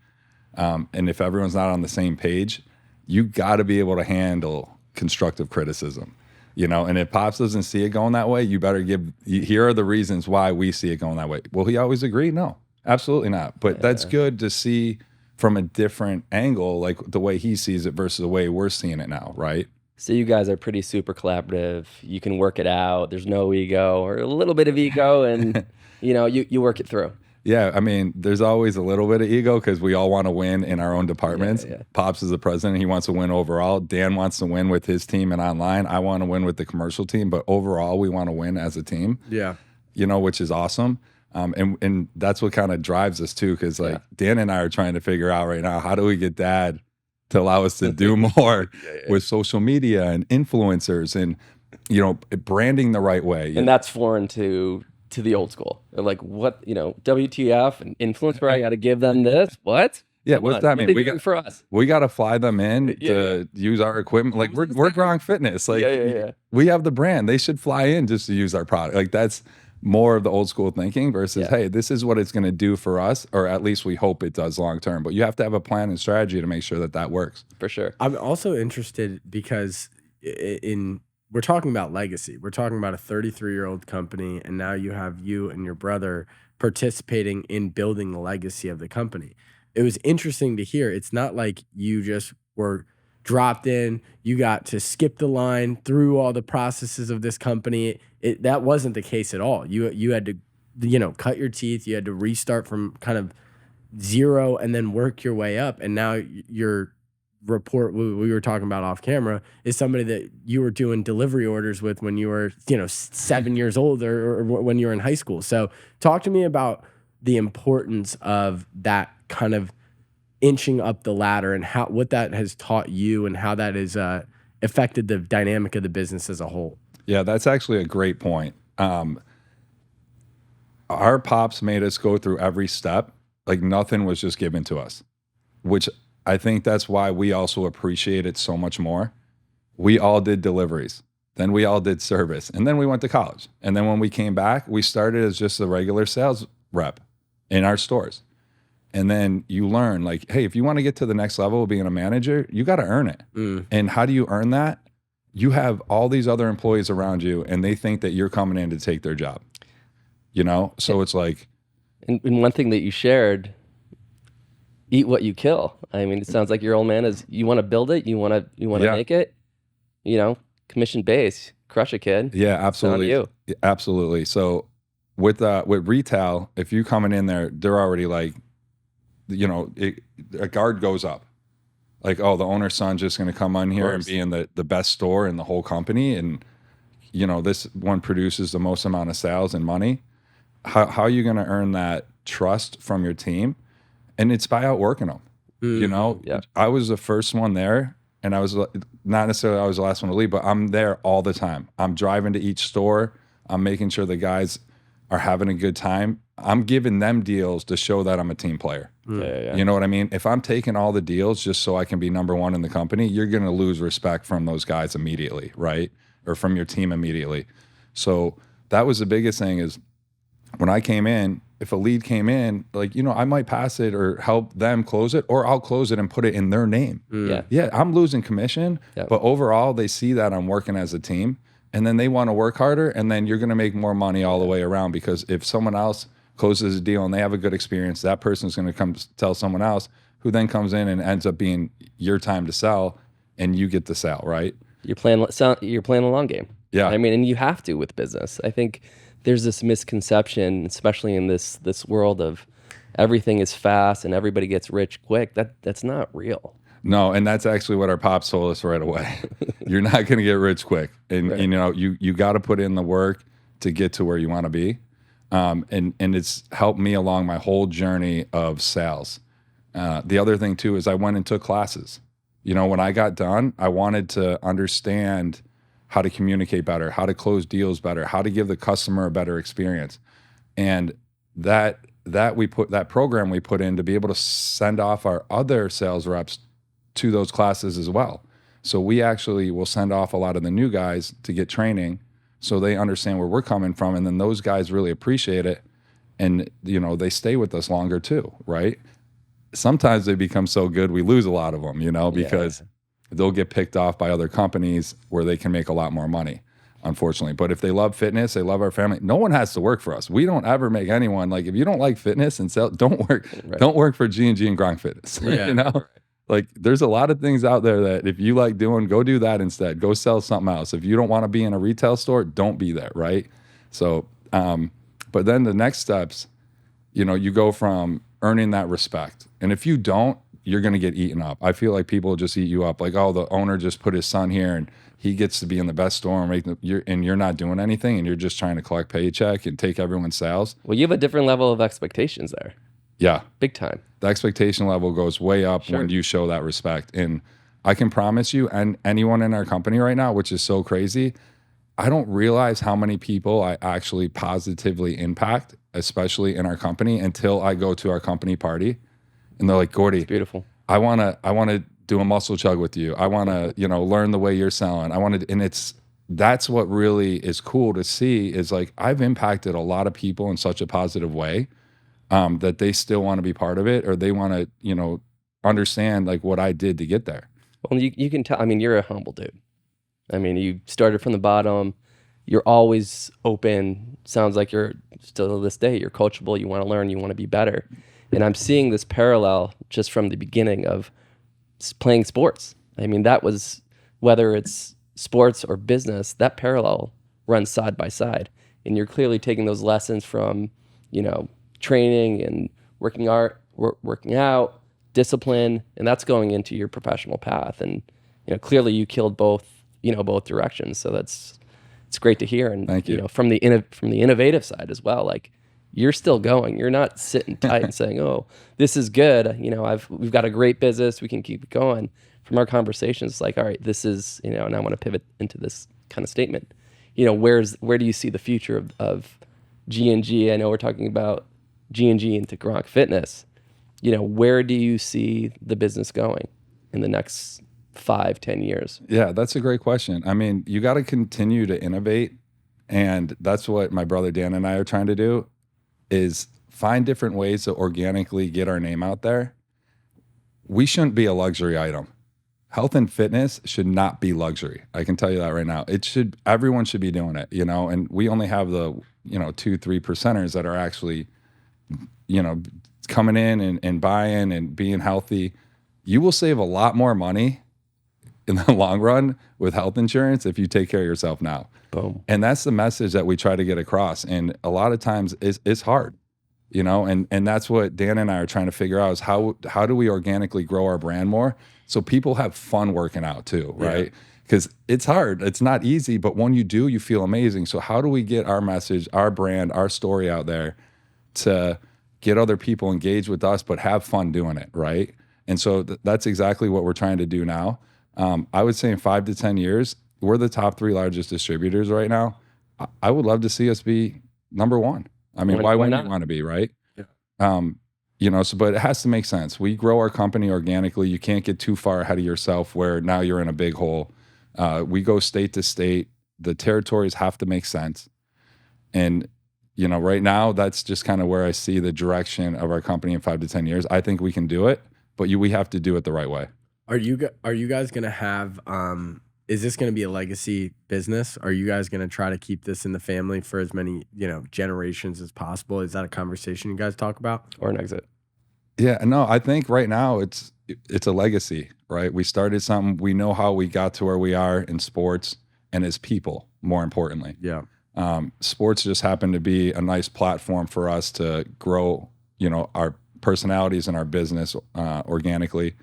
And if everyone's not on the same page, you got to be able to handle constructive criticism. And if Pops doesn't see it going that way, you better here are the reasons why we see it going that way. Will he always agree? No, absolutely not. But that's good to see from a different angle, like the way he sees it versus the way we're seeing it now, right? So you guys are pretty super collaborative. You can work it out. There's no ego or a little bit of ego, and you work it through. Yeah, I mean, there's always a little bit of ego because we all want to win in our own departments. Yeah. Pops is the president. He wants to win overall. Dan wants to win with his team and online. I want to win with the commercial team. But overall, we want to win as a team. Yeah. Which is awesome. And that's what kind of drives us too, because Dan and I are trying to figure out right now, how do we get Dad to allow us to do more with social media and influencers and, branding the right way. And that's foreign to the old school. They're like, what, WTF and influencer, I got to give them this? What? Yeah, what's that mean? We got for us. We got to fly them in to use our equipment. Like we're Gronk Fitness. Like we have the brand. They should fly in just to use our product. Like that's more of the old school thinking versus, hey, this is what it's going to do for us, or at least we hope it does long term. But you have to have a plan and strategy to make sure that works. For sure. I'm also interested because we're talking about legacy. We're talking about a 33-year-old company, and now you have you and your brother participating in building the legacy of the company. It was interesting to hear. It's not like you just were dropped in, you got to skip the line through all the processes of this company. That wasn't the case at all. You had to, cut your teeth. You had to restart from kind of zero and then work your way up. And now your report we were talking about off camera is somebody that you were doing delivery orders with when you were 7 years old or when you were in high school. So talk to me about the importance of that kind of inching up the ladder and what that has taught you and how that has affected the dynamic of the business as a whole. Yeah, that's actually a great point. Our pops made us go through every step. Like nothing was just given to us, which I think that's why we also appreciate it so much more. We all did deliveries. Then we all did service. And then we went to college. And then when we came back, we started as just a regular sales rep in our stores. And then you learn like, hey, if you want to get to the next level of being a manager, you got to earn it. And how do you earn that? You have all these other employees around you and they think that you're coming in to take their job. So it's like. And one thing that you shared, eat what you kill. I mean, it sounds like your old man is, you want to build it, you want to make it, commission base, crush it, kid. Yeah, absolutely. It's on you. Absolutely. So with retail, if you coming in there, they're already like, a guard goes up. Like, oh, the owner's son's just going to come on here and be in the best store in the whole company. And, this one produces the most amount of sales and money. How are you going to earn that trust from your team? And it's by outworking them. Yeah. I was the first one there, and I was not necessarily I was the last one to leave, but I'm there all the time. I'm driving to each store. I'm making sure the guys are having a good time. I'm giving them deals to show that I'm a team player. Yeah. You know what I mean? If I'm taking all the deals just so I can be number one in the company, you're going to lose respect from those guys immediately, right? Or from your team immediately. So that was the biggest thing is when I came in, if a lead came in, like, I might pass it or help them close it, or I'll close it and put it in their name. Yeah, I'm losing commission, but overall they see that I'm working as a team, and then they want to work harder, and then you're going to make more money all the way around, because if someone else closes a deal and they have a good experience, that person's going to come tell someone else, who then comes in and ends up being your time to sell, and you get the sale, right? You're playing a long game. Yeah. I mean, and you have to with business. I think there's this misconception, especially in this world of everything is fast and everybody gets rich quick. That's not real. No, and that's actually what our pops told us right away. You're not going to get rich quick, and Right. you know you got to put in the work to get to where you want to be. And it's helped me along my whole journey of sales. The other thing too is I went and took classes. You know, when I got done, I wanted to understand how to communicate better, how to close deals better, how to give the customer a better experience, and that program we put in to be able to send off our other sales reps to those classes as well. So we actually will send off a lot of the new guys to get training so they understand where we're coming from, and then those guys really appreciate it, and you know they stay with us longer too, right? Sometimes they become so good we lose a lot of them, you know, because they'll get picked off by other companies where they can make a lot more money, unfortunately. But if they love fitness, they love our family, no one has to work for us. We don't ever make anyone, like, if you don't like fitness and sell, don't work for G&G and Gronk Fitness. Yeah. You know, like there's a lot of things out there that if you like doing, go do that instead. Go sell something else. If you don't want to be in a retail store, don't be there, right? So, but then the next steps, you know, you go from earning that respect. And if you don't, you're going to get eaten up. I feel like people just eat you up. Like, oh, the owner just put his son here and he gets to be in the best store and you're not doing anything and you're just trying to collect paycheck and take everyone's sales. Well, you have a different level of expectations there. Yeah. Big time. The expectation level goes way up when you show that respect. And I can promise you, and anyone in our company right now, which is so crazy, I don't realize how many people I actually positively impact, especially in our company, until I go to our company party and they're like, Gordie, It's beautiful. I want to do a muscle chug with you. I want to, you know, learn the way you're selling. And that's what really is cool to see, is like, I've impacted a lot of people in such a positive way, that they still want to be part of it, or they want to, you know, understand like what I did to get there. Well, you can tell, I mean, you're a humble dude. I mean, you started from the bottom. You're always open. Sounds like you're still to this day, you're coachable. You want to learn, you want to be better. And I'm seeing this parallel just from the beginning of playing sports. I mean, that was, whether it's sports or business, that parallel runs side by side. And you're clearly taking those lessons from, you know, training and working out, discipline, and that's going into your professional path. And, you know, clearly you killed both directions. So it's great to hear. And, Thank you. You know, from the innovative side as well, like, you're still going. You're not sitting tight and saying, "Oh, this is good. You know, we've got a great business. We can keep it going." From our conversations, it's like, all right, this is, you know, and I want to pivot into this kind of statement. You know, where do you see the future of G&G? I know we're talking about G&G into Gronk Fitness. You know, where do you see the business going in the next 5-10 years? Yeah, that's a great question. I mean, you got to continue to innovate. And that's what my brother Dan and I are trying to do, is find different ways to organically get our name out there. We shouldn't be a luxury item. Health and fitness should not be luxury. I can tell you that right now. Everyone should be doing it, you know, and we only have the, you know, 2-3%ers that are actually, you know, coming in and buying and being healthy. You will save a lot more money in the long run with health insurance if you take care of yourself now. Boom. And that's the message that we try to get across. And a lot of times it's hard, you know, and that's what Dan and I are trying to figure out, is how do we organically grow our brand more so people have fun working out too, right? Because it's hard. It's not easy, but when you do, you feel amazing. So how do we get our message, our brand, our story out there to get other people engaged with us, but have fun doing it, right? And so that's exactly what we're trying to do now. I would say in 5 to 10 years, we're the top 3 largest distributors right now. I would love to see us be number 1. I mean, why wouldn't you want to be, right? Yeah. You know, but it has to make sense. We grow our company organically. You can't get too far ahead of yourself where now you're in a big hole. We go state to state. The territories have to make sense. And, you know, right now, that's just kind of where I see the direction of our company in 5 to 10 years. I think we can do it, but we have to do it the right way. Are you guys gonna have? Is this gonna be a legacy business? Are you guys gonna try to keep this in the family for as many, you know, generations as possible? Is that a conversation you guys talk about? Or an exit? Yeah, no, I think right now it's a legacy, right? We started something. We know how we got to where we are in sports and as people, more importantly. Yeah. Sports just happened to be a nice platform for us to grow, you know, our personalities and our business organically.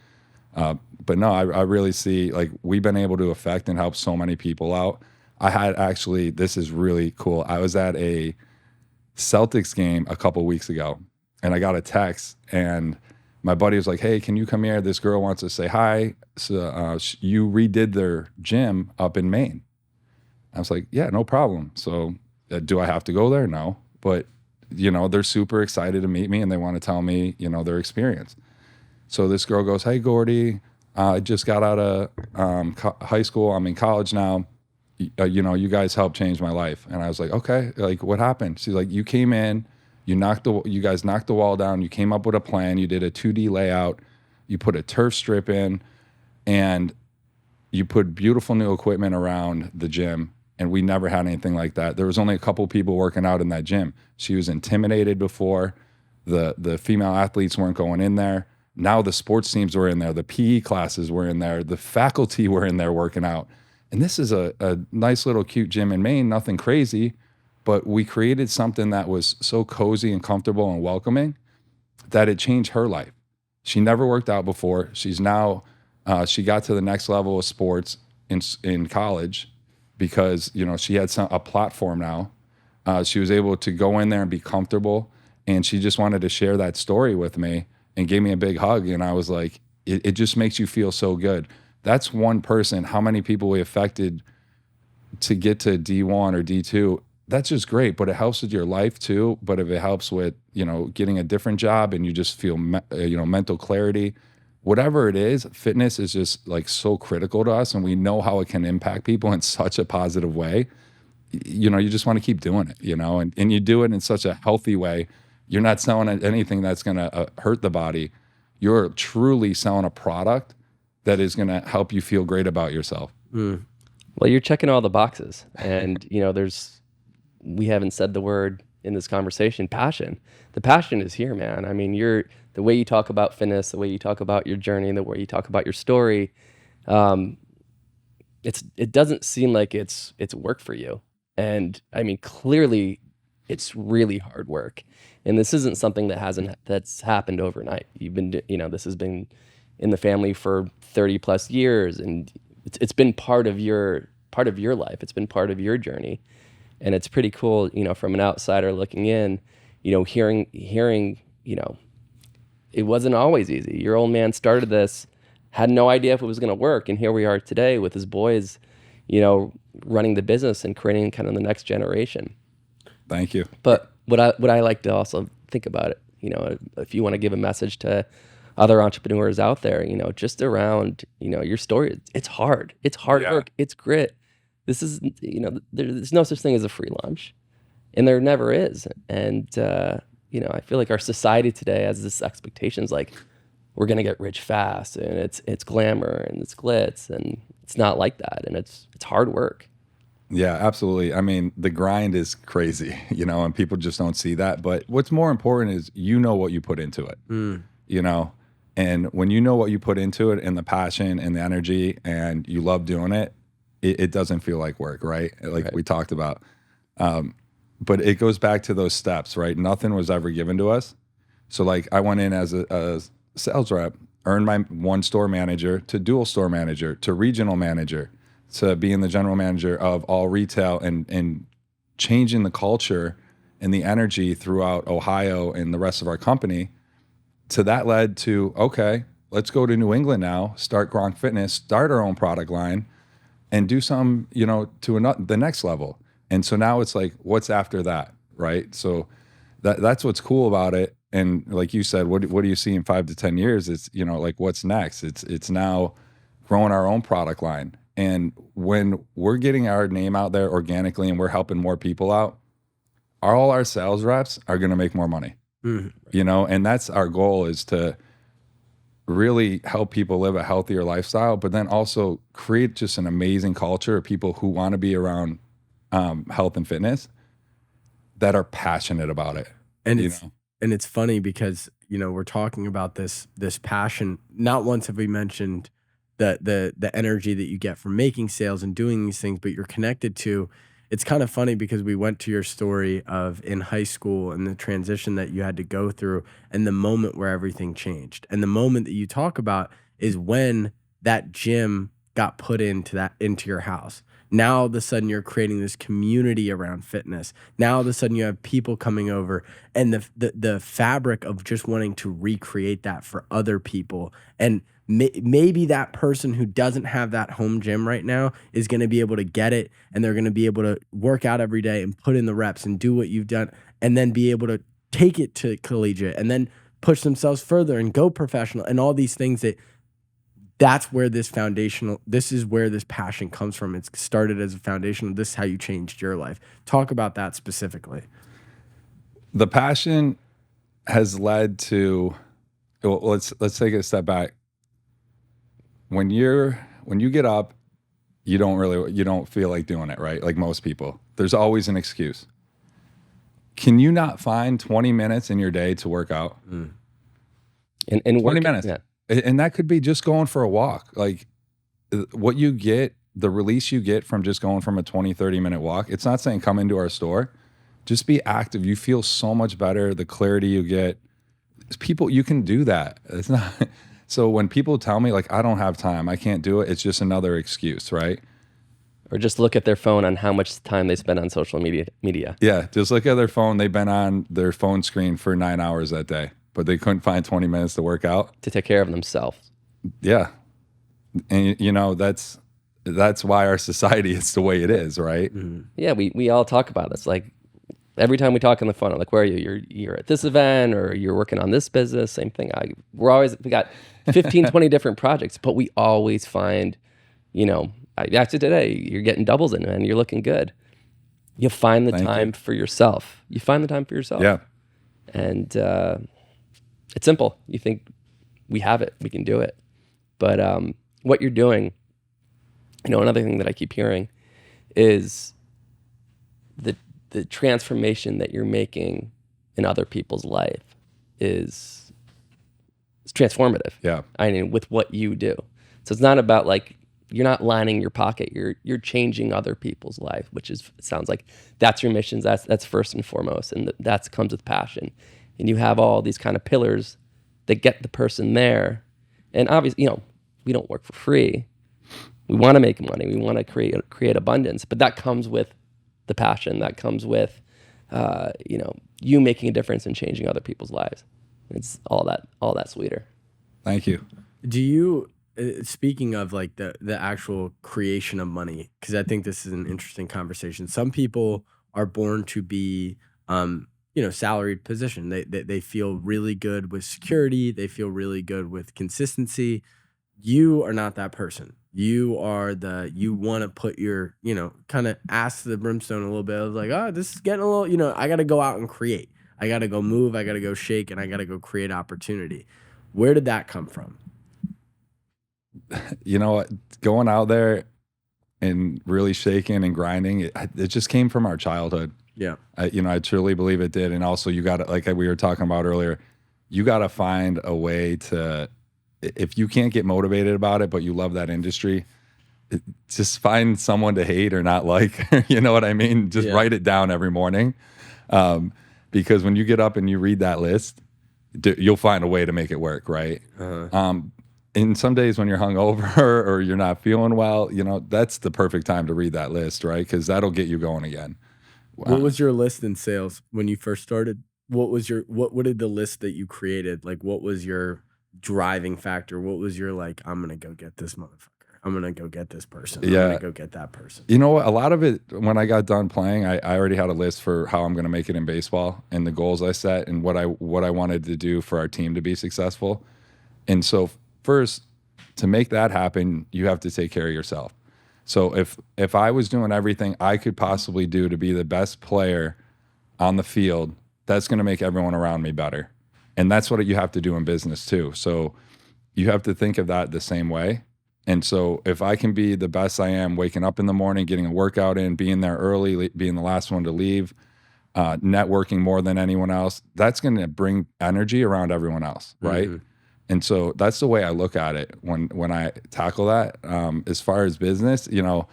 But no, I really see, like, we've been able to affect and help so many people out. I had actually, this is really cool. I was at a Celtics game a couple weeks ago, and I got a text, and my buddy was like, "Hey, can you come here? This girl wants to say hi. So you redid their gym up in Maine." I was like, "Yeah, no problem." So do I have to go there? No, but they're super excited to meet me, and they want to tell me, their experience. So this girl goes, "Hey, Gordie, I just got out of high school. I'm in college now. You guys helped change my life." And I was like, "Okay, like, what happened?" She's like, "You came in, you guys knocked the wall down. You came up with a plan. You did a 2D layout. You put a turf strip in, and you put beautiful new equipment around the gym. And we never had anything like that. There was only a couple people working out in that gym. She was intimidated before. The female athletes weren't going in there. Now the sports teams were in there. The PE classes were in there. The faculty were in there working out. And this is a nice little cute gym in Maine, nothing crazy, but we created something that was so cozy and comfortable and welcoming that it changed her life. She never worked out before. She's now, she got to the next level of sports in college because, she had a platform now. She was able to go in there and be comfortable, and she just wanted to share that story with me and gave me a big hug. And I was like, it just makes you feel so good. That's one person. How many people we affected to get to D1 or D2? That's just great, but it helps with your life too. But if it helps with, getting a different job and you just feel, mental clarity, whatever it is, fitness is just like so critical to us, and we know how it can impact people in such a positive way. You just want to keep doing it, and you do it in such a healthy way. You're not selling anything that's going to hurt the body. You're truly selling a product that is going to help you feel great about yourself. Well, you're checking all the boxes, and we haven't said the word in this conversation, passion. The passion is here, man. I mean, the way you talk about fitness, the way you talk about your journey, the way you talk about your story, it doesn't seem like it's work for you. And I mean, clearly it's really hard work. And this isn't something that's happened overnight. You've been, this has been in the family for 30 plus years, and it's been part of your life. It's been part of your journey. And it's pretty cool, from an outsider looking in, hearing, it wasn't always easy. Your old man started this, had no idea if it was going to work. And here we are today with his boys, running the business and creating kind of the next generation. Thank you. But what I like to also think about it, if you want to give a message to other entrepreneurs out there, just around, your story, it's hard. It's hard work. It's grit. This is, there's no such thing as a free lunch, and there never is. And, I feel like our society today has this expectations, like we're going to get rich fast, and it's glamour and it's glitz, and it's not like that. And it's hard work. Yeah, absolutely. I mean, the grind is crazy, and people just don't see that. But what's more important is what you put into it, and when you know what you put into it and the passion and the energy and you love doing it, it doesn't feel like work, right? Like we talked about. But it goes back to those steps, right? Nothing was ever given to us. So like I went in as a sales rep, earned my one store manager to dual store manager to regional manager to being the general manager of all retail and changing the culture and the energy throughout Ohio and the rest of our company. So that led to, okay, let's go to New England now, start Gronk Fitness, start our own product line, and do some, to the next level. And so now it's like, what's after that, right? So that's what's cool about it. And like you said, what do you see in 5 to 10 years? It's, like what's next? It's now growing our own product line. And when we're getting our name out there organically and we're helping more people out, all our sales reps are going to make more money, and that's our goal, is to really help people live a healthier lifestyle, but then also create just an amazing culture of people who want to be around health and fitness that are passionate about it. And it's funny because, we're talking about this passion. Not once have we mentioned the energy that you get from making sales and doing these things, but you're connected to. It's kind of funny because we went to your story of in high school and the transition that you had to go through and the moment where everything changed. And the moment that you talk about is when that gym got put into your house. Now all of a sudden you're creating this community around fitness. Now all of a sudden you have people coming over, and the fabric of just wanting to recreate that for other people. And maybe that person who doesn't have that home gym right now is going to be able to get it, and they're going to be able to work out every day and put in the reps and do what you've done, and then be able to take it to collegiate and then push themselves further and go professional and all these things. That's where this is where this passion comes from. It's started as a foundation. This is how you changed your life. Talk about that specifically. The passion has led to, well, let's take a step back. When you get up, you don't feel like doing it, right? Like most people, there's always an excuse. Can you not find 20 minutes in your day to work out? And 20 minutes. Yeah. And that could be just going for a walk. Like what you get, the release you get from just going from a 20, 30-minute walk. It's not saying come into our store. Just be active. You feel so much better. The clarity you get. People, you can do that. It's not. So when people tell me like, I don't have time, I can't do it, it's just another excuse, right? Or just look at their phone on how much time they spend on social media. Yeah, just look at their phone. They've been on their phone screen for 9 hours that day, but they couldn't find 20 minutes to work out. To take care of themselves. Yeah. And you know, that's why our society is the way it is, right? Mm-hmm. Yeah, we all talk about this. Like every time we talk on the phone, I'm like, where are you? You're at this event, or you're working on this business, same thing. We got 15, 20 different projects, but we always find, you know, after today, you're getting doubles in and you're looking good. You find the time for yourself. You find the time for yourself. Yeah. And it's simple. You think we have it, we can do it. But what you're doing, you know, another thing that I keep hearing is the transformation that you're making in other people's life is transformative. Yeah. I mean, with what you do. So it's not about like, you're not lining your pocket. You're changing other people's life, which is, it sounds like that's your mission. That's first and foremost. And that comes with passion. And you have all these kind of pillars that get the person there. And obviously, you know, we don't work for free. We want to make money. We want to create abundance, but that comes with the passion. That comes with, you know, you making a difference and changing other people's lives. It's all that sweeter. Thank you. Do you, speaking of like the actual creation of money, because I think this is an interesting conversation. Some people are born to be, you know, salaried position. They feel really good with security. They feel really good with consistency. You are not that person. You want to put your, you know, kind of ask the brimstone a little bit. I was like, oh, this is getting a little, you know, I got to go out and create. I got to go move. I got to go shake, and I got to go create opportunity. Where did that come from? You know what? Going out there and really shaking and grinding, it just came from our childhood. Yeah. I truly believe it did. And also you got to, like we were talking about earlier, you got to find a way to, if you can't get motivated about it, but you love that industry, just find someone to hate or not like, you know what I mean? Just write it down every morning. Because when you get up and you read that list, you'll find a way to make it work. Right. And some days when you're hungover or you're not feeling well, you know, that's the perfect time to read that list. Right. Cause that'll get you going again. What was your list in sales when you first started? What did the list that you created? Like, what was your driving factor? What was your like, I'm going to go get this motherfucker. I'm going to go get this person. I'm going to go get that person. You know what? A lot of it, when I got done playing, I already had a list for how I'm going to make it in baseball and the goals I set and what I wanted to do for our team to be successful. And so first, to make that happen, you have to take care of yourself. So if I was doing everything I could possibly do to be the best player on the field, that's going to make everyone around me better. And that's what you have to do in business too. So you have to think of that the same way. And so if I can be the best I am, waking up in the morning, getting a workout in, being there early, being the last one to leave, networking more than anyone else, that's going to bring energy around everyone else, right? Mm-hmm. And so that's the way I look at it when I tackle that. As far as business, you know,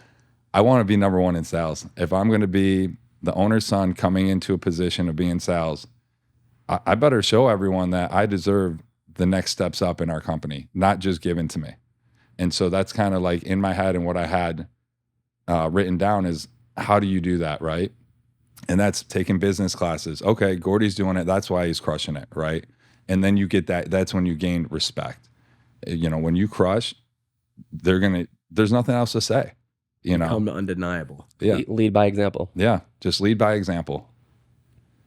I want to be number one in sales. If I'm going to be the owner's son coming into a position of being sales, I better show everyone that I deserve the next steps up in our company, not just given to me. And so that's kind of like in my head, and what I had written down is, how do you do that, right? And that's taking business classes. Okay, Gordie's doing it. That's why he's crushing it, right? And then you get that. That's when you gain respect. When you crush, there's nothing else to say. Become undeniable. Yeah. Lead by example. Yeah. Just lead by example.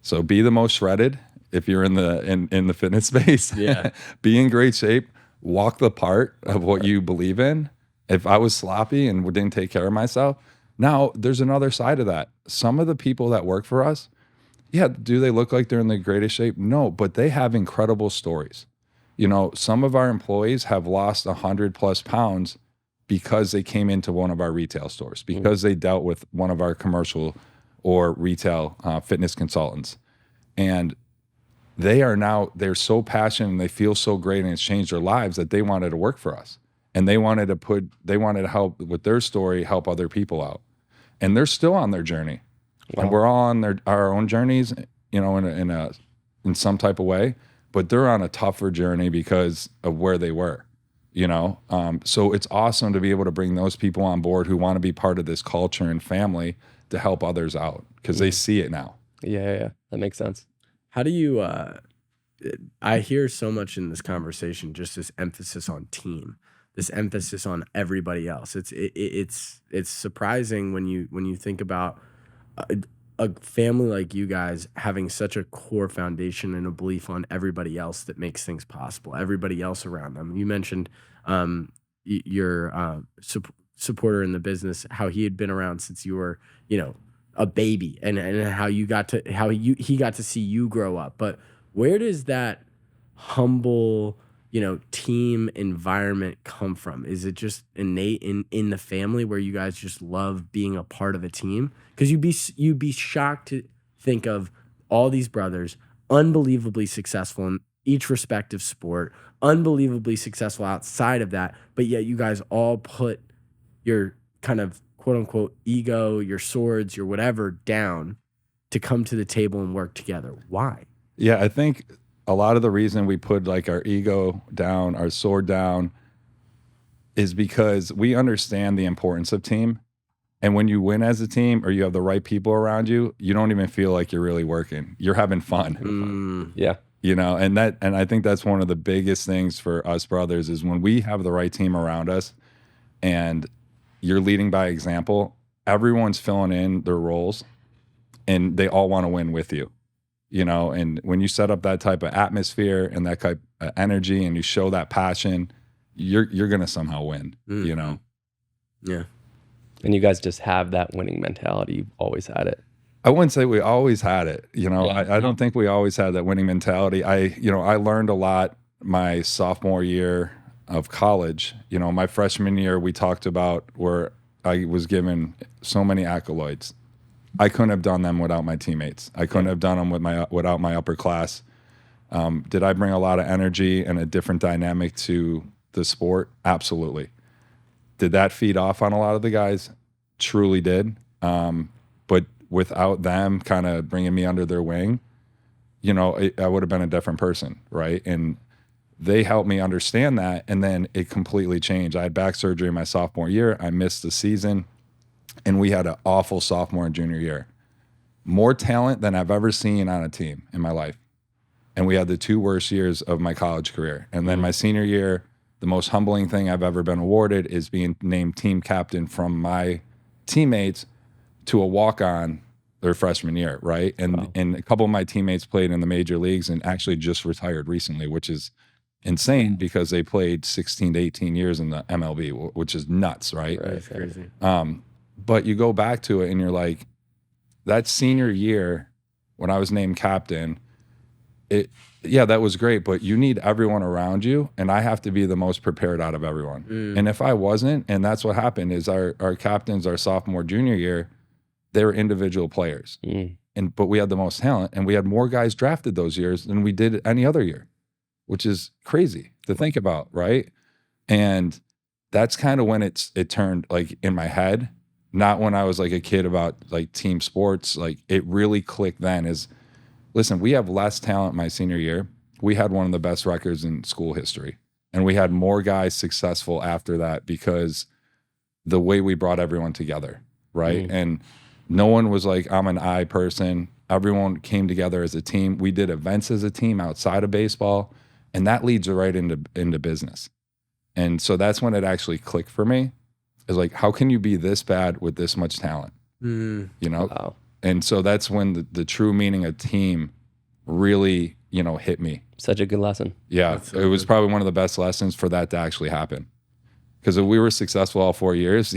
So be the most shredded if you're in the fitness space. Yeah. Be in great shape. Walk the part of what you believe in. If I was sloppy and didn't take care of myself, now there's another side of that. Some of the people that work for us, yeah, do they look like they're in the greatest shape? No, but they have incredible stories. Some of our employees have lost 100+ pounds because they came into one of our retail stores, because they dealt with one of our commercial or retail fitness consultants. And they're so passionate and they feel so great, and it's changed their lives, that they wanted to work for us. And they wanted to help with their story, help other people out. And they're still on their journey. Wow. And we're all on our own journeys, in some type of way, but they're on a tougher journey because of where they were, So it's awesome to be able to bring those people on board who want to be part of this culture and family to help others out, because they see it now. Yeah. That makes sense. How do you, I hear so much in this conversation, just this emphasis on team, this emphasis on everybody else. It's surprising when you think about a family like you guys having such a core foundation and a belief on everybody else that makes things possible, everybody else around them. You mentioned your supporter in the business, how he had been around since you were, a baby, and how he got to see you grow up. But where does that humble, team environment come from? Is it just innate in the family, where you guys just love being a part of a team? Because you'd be shocked to think of all these brothers, unbelievably successful in each respective sport, unbelievably successful outside of that, but yet you guys all put your kind of quote unquote ego, your swords, your whatever down to come to the table and work together. Why? Yeah, I think a lot of the reason we put like our ego down, our sword down, is because we understand the importance of team. And when you win as a team, or you have the right people around you, you don't even feel like you're really working. You're having fun. Yeah. And I think that's one of the biggest things for us brothers, is when we have the right team around us and you're leading by example, everyone's filling in their roles and they all want to win with you. And when you set up that type of atmosphere and that type of energy, and you show that passion, you're going to somehow win, Yeah. And you guys just have that winning mentality. You've always had it. I wouldn't say we always had it. Yeah. I don't think we always had that winning mentality. I learned a lot my sophomore year of college. My freshman year, we talked about where I was given so many accolades. I couldn't have done them without my teammates. I couldn't have done them without my upper class. Did I bring a lot of energy and a different dynamic to the sport? Absolutely. Did that feed off on a lot of the guys? Truly did. But without them kind of bringing me under their wing, I would have been a different person, right? And they helped me understand that, and then it completely changed. I had back surgery in my sophomore year. I missed the season, and we had an awful sophomore and junior year. More talent than I've ever seen on a team in my life. And we had the 2 worst years of my college career. And then my senior year, the most humbling thing I've ever been awarded is being named team captain from my teammates to a walk-on their freshman year, right? And Wow. And a couple of my teammates played in the major leagues and actually just retired recently, which is insane because they played 16 to 18 years in the MLB, which is nuts, right? That's crazy. But you go back to it and you're like, that senior year when I was named captain, that was great, but you need everyone around you, and I have to be the most prepared out of everyone. And if I wasn't, and that's what happened, is our captains, our sophomore, junior year, they were individual players. But we had the most talent, and we had more guys drafted those years than we did any other year, which is crazy to think about, right? And that's kind of when it turned like in my head, not when I was like a kid about like team sports. Like it really clicked then is, listen, we have less talent my senior year. We had one of the best records in school history. And we had more guys successful after that because the way we brought everyone together, right? And no one was like, I'm an I person. Everyone came together as a team. We did events as a team outside of baseball, and that leads right into business. And so that's when it actually clicked for me. Is like, how can you be this bad with this much talent? You know? Wow. And so that's when the true meaning of team really, you know, hit me. Such a good lesson. Yeah, That's so it was good. probably one of the best lessons for that to actually happen. Because if we were successful all 4 years,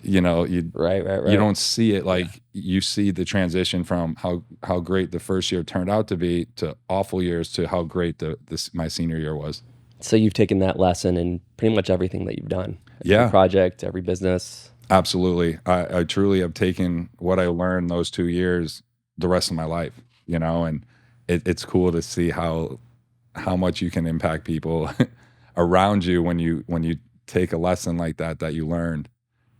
you know, you Right. you don't see it like you see the transition from how great the first year turned out to be to awful years to how great my senior year was. So you've taken that lesson in pretty much everything that you've done. Yeah. Every project, every business. Absolutely. I truly have taken what I learned those 2 years the rest of my life, you know, and it's cool to see how much you can impact people around you when you take a lesson like that you learned.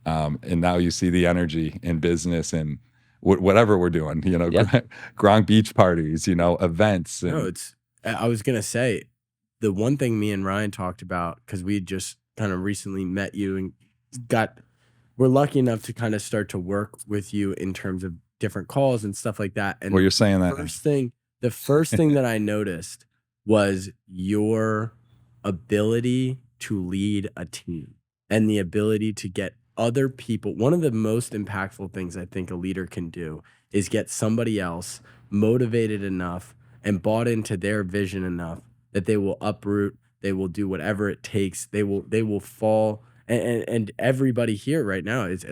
And now you see the energy in business and whatever we're doing, you know, Yeah. Gronk beach parties, you know, events. And, No, I was going to say, the one thing me and Ryan talked about, because we just kind of recently met you and we're lucky enough to kind of start to work with you in terms of different calls and stuff like that. And well, you're saying that. the first thing that I noticed was your ability to lead a team and the ability to get other people. One of the most impactful things I think a leader can do is get somebody else motivated enough and bought into their vision enough that they will uproot, they will do whatever it takes, they will fall. And everybody here right now is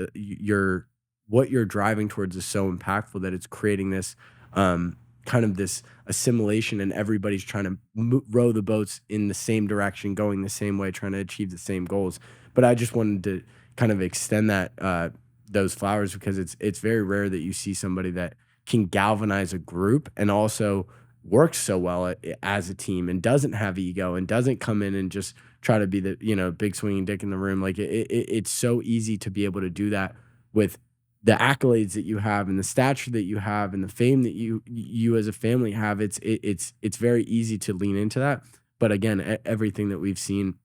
what you're driving towards is so impactful that it's creating this kind of this assimilation, and everybody's trying to row the boats in the same direction, going the same way, trying to achieve the same goals. But I just wanted to kind of extend that those flowers, because it's very rare that you see somebody that can galvanize a group and also works so well as a team and doesn't have ego and doesn't come in and just try to be the, you know, big swinging dick in the room. Like it's so easy to be able to do that with the accolades that you have and the stature that you have and the fame that you as a family have. It's very easy to lean into that. But again, everything that we've seen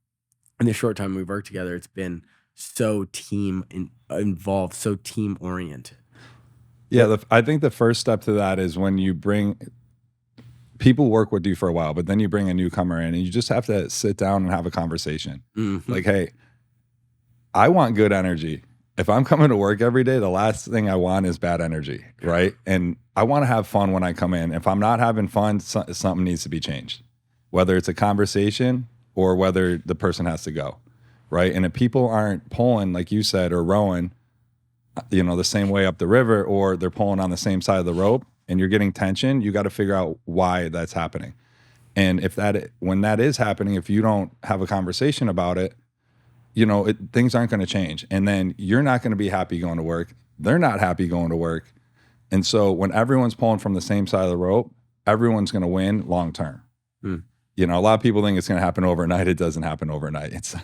in the short time we've worked together, it's been so team involved, so team oriented. Yeah, I think the first step to that is when you bring people work with you for a while, but then you bring a newcomer in and you just have to sit down and have a conversation. Like, hey, I want good energy. If I'm coming to work every day, the last thing I want is bad energy, right? And I want to have fun when I come in. If I'm not having fun, something needs to be changed, whether it's a conversation or whether the person has to go, right? And if people aren't pulling, like you said, or rowing, you know, the same way up the river, or they're pulling on the same side of the rope and you're getting tension, you got to figure out why that's happening. And when that is happening, if you don't have a conversation about it, you know, things aren't going to change. And then you're not going to be happy going to work. They're not happy going to work. And so when everyone's pulling from the same side of the rope, everyone's going to win long term. You know, a lot of people think it's going to happen overnight. It doesn't happen overnight. It's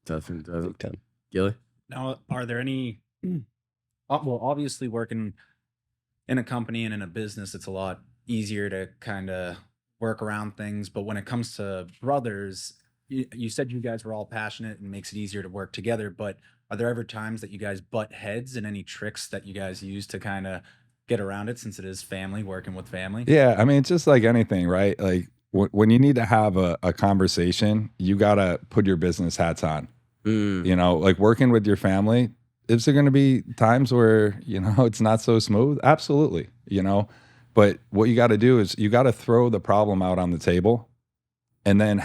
doesn't. Gilly? Now, are there any, well, obviously working in a company and in a business, it's a lot easier to kind of work around things. But when it comes to brothers, you said you guys were all passionate and makes it easier to work together. But are there ever times that you guys butt heads, and any tricks that you guys use to kind of get around it, since it is family, working with family? Yeah, I mean, it's just like anything, right? Like when you need to have a conversation, you got to put your business hats on. You know, like working with your family, is there going to be times where, you know, it's not so smooth? Absolutely, you know. But what you got to do is you got to throw the problem out on the table and then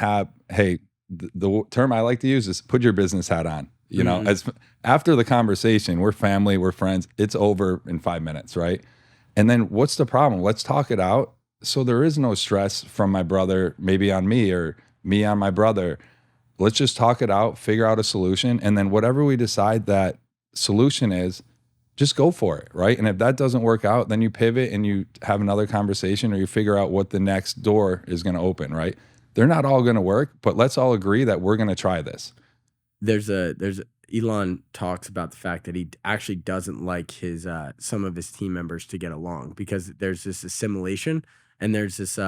hey, the term I like to use is put your business hat on. You know, as after the conversation, we're family, we're friends, it's over in 5 minutes, right? And then what's the problem? Let's talk it out. So there is no stress from my brother, maybe on me, or me on my brother. Let's just talk it out, figure out a solution. And then whatever we decide that solution is, just go for it, right? And if that doesn't work out, then you pivot and you have another conversation, or you figure out what the next door is going to open, right? They're not all going to work, but let's all agree that we're going to try this. There's Elon talks about the fact that he actually doesn't like his some of his team members to get along, because there's this assimilation and there's this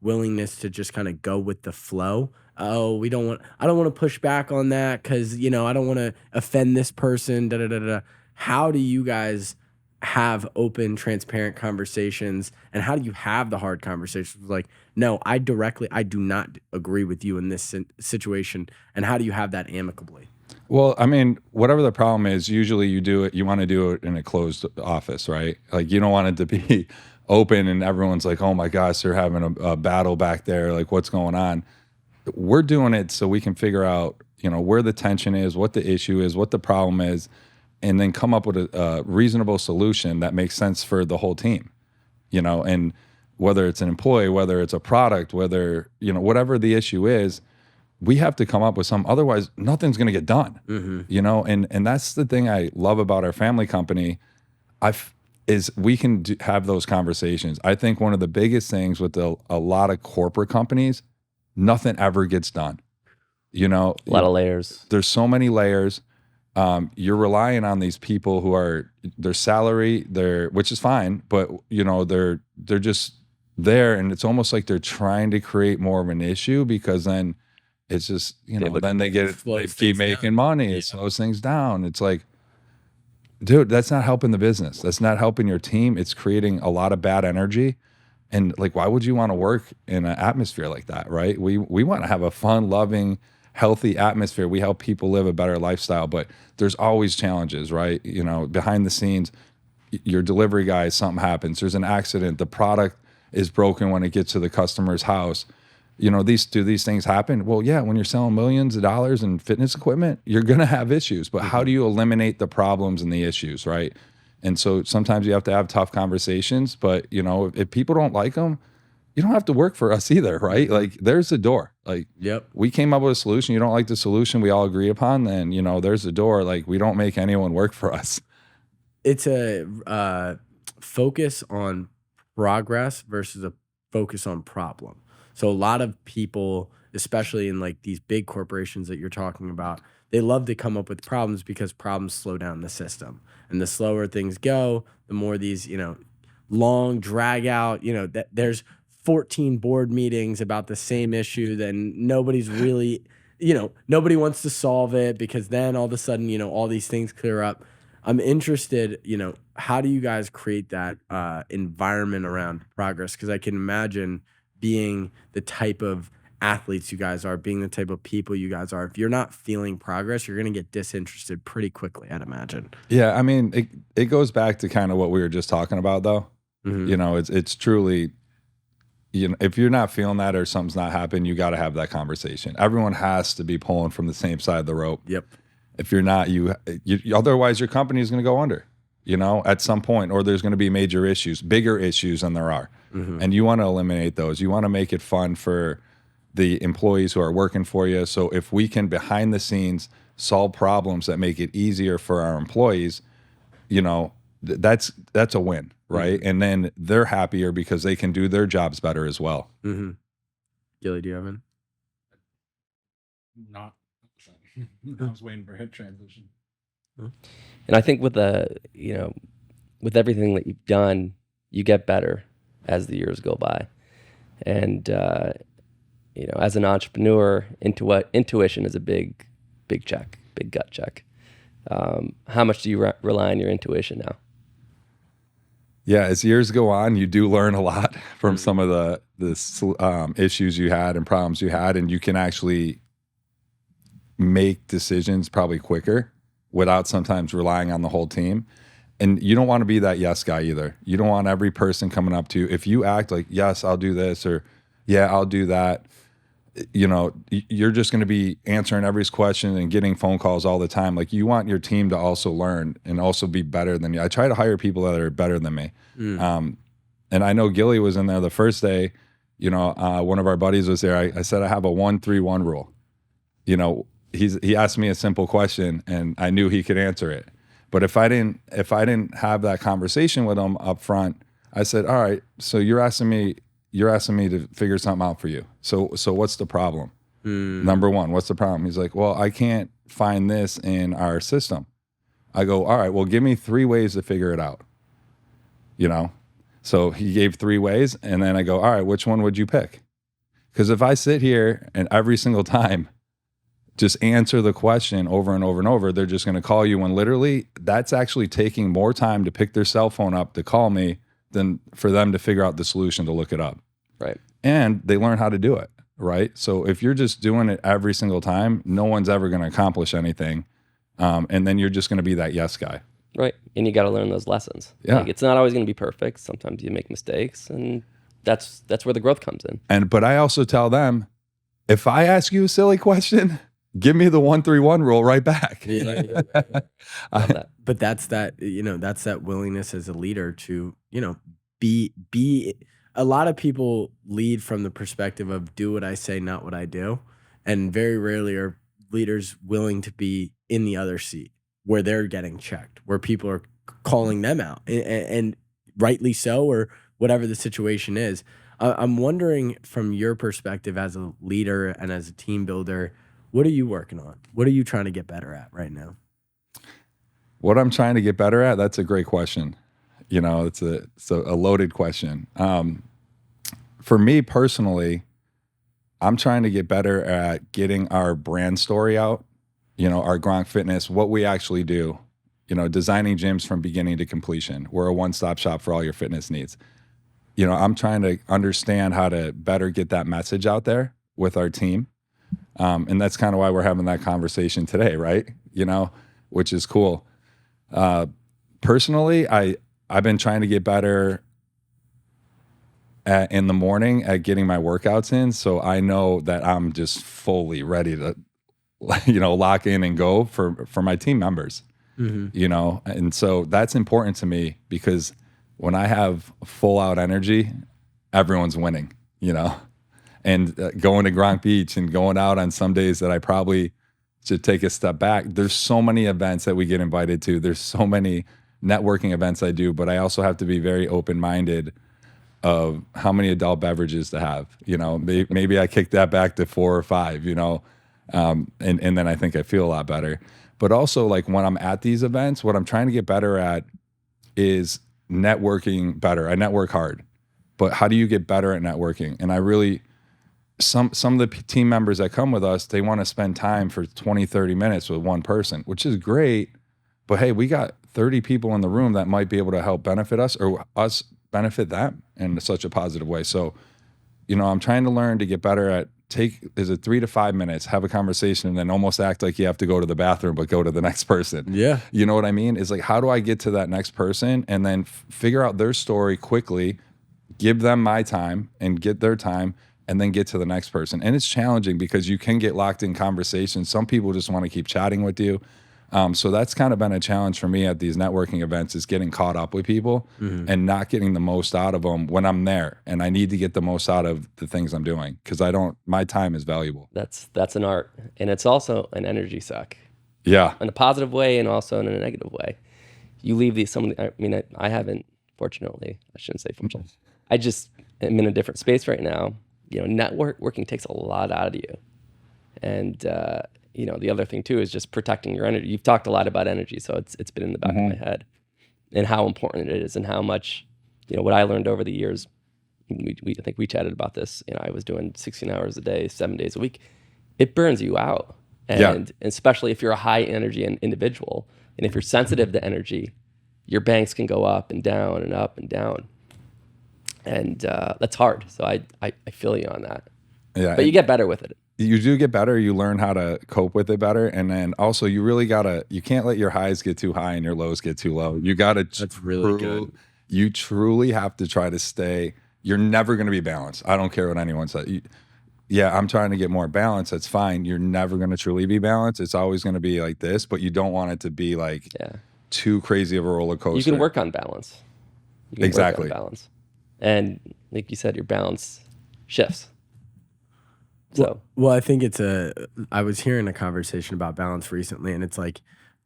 willingness to just kind of go with the flow oh, I don't want to push back on that because, I don't want to offend this person, da da da da. How do you guys have open, transparent conversations, and how do you have the hard conversations? Like, no, I do not agree with you in this situation, and how do you have that amicably? Well, I mean, whatever the problem is, usually you want to do it in a closed office, right? Like you don't want it to be open and everyone's like, oh my gosh, they're having a battle back there. Like what's going on? We're doing it so we can figure out, where the tension is, what the issue is, what the problem is, and then come up with a reasonable solution that makes sense for the whole team, and whether it's an employee, whether it's a product, whether, whatever the issue is, we have to come up with some, otherwise nothing's going to get done, and that's the thing I love about our family company is we can have those conversations. I think one of the biggest things with a lot of corporate companies, nothing ever gets done. A lot of layers. There's so many layers. You're relying on these people who are their salary, which is fine, but they're just there, and it's almost like they're trying to create more of an issue because then it's just then they keep making money. It slows things down. It's like, dude, that's not helping the business. That's not helping your team. It's creating a lot of bad energy. And like, why would you want to work in an atmosphere like that, right? We want to have a fun, loving, healthy atmosphere. We help people live a better lifestyle, but there's always challenges, right? Behind the scenes, your delivery guy, something happens. There's an accident. The product is broken when it gets to the customer's house. Do these things happen? Well, yeah, when you're selling millions of dollars in fitness equipment, you're going to have issues, but how do you eliminate the problems and the issues, right? And so sometimes you have to have tough conversations, but if people don't like them, you don't have to work for us either, right? Like there's the door. Like, yep, we came up with a solution. You don't like the solution we all agree upon, then, there's the door. Like we don't make anyone work for us. It's a focus on progress versus a focus on problem. So a lot of people, especially in like these big corporations that you're talking about, they love to come up with problems because problems slow down the system. And the slower things go, the more these, long drag out, that there's 14 board meetings about the same issue, then nobody's really, nobody wants to solve it because then all of a sudden, all these things clear up. I'm interested, how do you guys create that environment around progress? Because I can imagine being the type of athletes you guys are, being the type of people you guys are, if you're not feeling progress, you're going to get disinterested pretty quickly, I'd imagine. Yeah, I mean, it goes back to kind of what we were just talking about, though. It's truly, if you're not feeling that or something's not happening, you got to have that conversation. Everyone has to be pulling from the same side of the rope. Yep. If you're not, you otherwise your company is going to go under, at some point, or there's going to be major issues, bigger issues than there are. And you want to eliminate those. You want to make it fun for the employees who are working for you. So if we can, behind the scenes, solve problems that make it easier for our employees, that's a win, right? And then they're happier because they can do their jobs better as well. Gilly, do you have any? Not. I was waiting for a hit transition. And I think with with everything that you've done, you get better as the years go by. And as an entrepreneur, intuition is a big check, big gut check. How much do you rely on your intuition now? Yeah, as years go on, you do learn a lot from some of the issues you had and problems you had, and you can actually make decisions probably quicker without sometimes relying on the whole team. And you don't want to be that yes guy either. You don't want every person coming up to you. If you act like, yes, I'll do this, or yeah, I'll do that, you're just going to be answering every question and getting phone calls all the time. Like, you want your team to also learn and also be better than you. I try to hire people that are better than me. And I know Gilly was in there the first day. One of our buddies was there. I said, I have a 1-3-1 rule. He asked me a simple question and I knew he could answer it. But if I didn't have that conversation with him up front, I said, all right, so you're asking me to figure something out for you. So what's the problem? Number one, what's the problem? He's like, well, I can't find this in our system. I go, all right, well, give me 3 ways to figure it out. So he gave 3 ways, and then I go, all right, which one would you pick? Because if I sit here and every single time just answer the question over and over and over, they're just going to call you, when literally that's actually taking more time to pick their cell phone up to call me than for them to figure out the solution to look it up. Right. And they learn how to do it, right? So if you're just doing it every single time, no one's ever going to accomplish anything. And then you're just going to be that yes guy. Right. And you got to learn those lessons. Yeah. Like, it's not always going to be perfect. Sometimes you make mistakes, and that's where the growth comes in. But I also tell them, if I ask you a silly question, give me the 1-3-1 rule right back. Love that. But that's that, that's that willingness as a leader to, be a lot of people lead from the perspective of do what I say, not what I do. And very rarely are leaders willing to be in the other seat where they're getting checked, where people are calling them out, and rightly so, or whatever the situation is. I'm wondering, from your perspective as a leader and as a team builder, what are you working on? What are you trying to get better at right now? What I'm trying to get better at, that's a great question. It's a loaded question. For me personally, I'm trying to get better at getting our brand story out, our Gronk Fitness, what we actually do, designing gyms from beginning to completion. We're a one-stop shop for all your fitness needs. I'm trying to understand how to better get that message out there with our team. And that's kind of why we're having that conversation today, right? Which is cool. Personally, I've been trying to get better in the morning at getting my workouts in. So I know that I'm just fully ready to, lock in and go for my team members, and so that's important to me, because when I have full out energy, everyone's winning, and going to Gronk Beach and going out on some days that I probably should take a step back. There's so many events that we get invited to. There's so many networking events I do, but I also have to be very open-minded of how many adult beverages to have. Maybe I kick that back to 4 or 5, and then I think I feel a lot better. But also, like, when I'm at these events, what I'm trying to get better at is networking better. I network hard, but how do you get better at networking? And I really, some of the team members that come with us, they want to spend time for 20, 30 minutes with one person, which is great. But hey, we got 30 people in the room that might be able to help benefit us, or us benefit them in such a positive way. So, I'm trying to learn to get better at is it 3 to 5 minutes, have a conversation, and then almost act like you have to go to the bathroom, but go to the next person. Yeah. You know what I mean? It's like, how do I get to that next person and then figure out their story quickly, give them my time and get their time, and then get to the next person. And it's challenging because you can get locked in conversations. Some people just want to keep chatting with you. So that's kind of been a challenge for me at these networking events, is getting caught up with people and not getting the most out of them when I'm there. And I need to get the most out of the things I'm doing, because my time is valuable. That's an art. And it's also an energy suck. Yeah. In a positive way and also in a negative way. You leave I haven't, fortunately, I shouldn't say fortunately. I just am in a different space right now. Networking takes a lot out of you. And, the other thing too is just protecting your energy. You've talked a lot about energy, so it's been in the back of my head, and how important it is, and how much, what I learned over the years. I think we chatted about this. I was doing 16 hours a day, 7 days a week. It burns you out, and especially if you're a high energy individual, and if you're sensitive to energy, your banks can go up and down and up and down, and that's hard. So I feel you on that. Yeah, but you get better with it. You do get better. You learn how to cope with it better. And then also, you really you can't let your highs get too high and your lows get too low. You got to, that's really good. You truly have to try to stay. You're never going to be balanced. I don't care what anyone says. I'm trying to get more balance. That's fine. You're never going to truly be balanced. It's always going to be like this, but you don't want it to be like too crazy of a roller coaster. You can work on balance. Exactly. Work on balance. And like you said, your balance shifts. So well, I think I was hearing a conversation about balance recently, and it's like,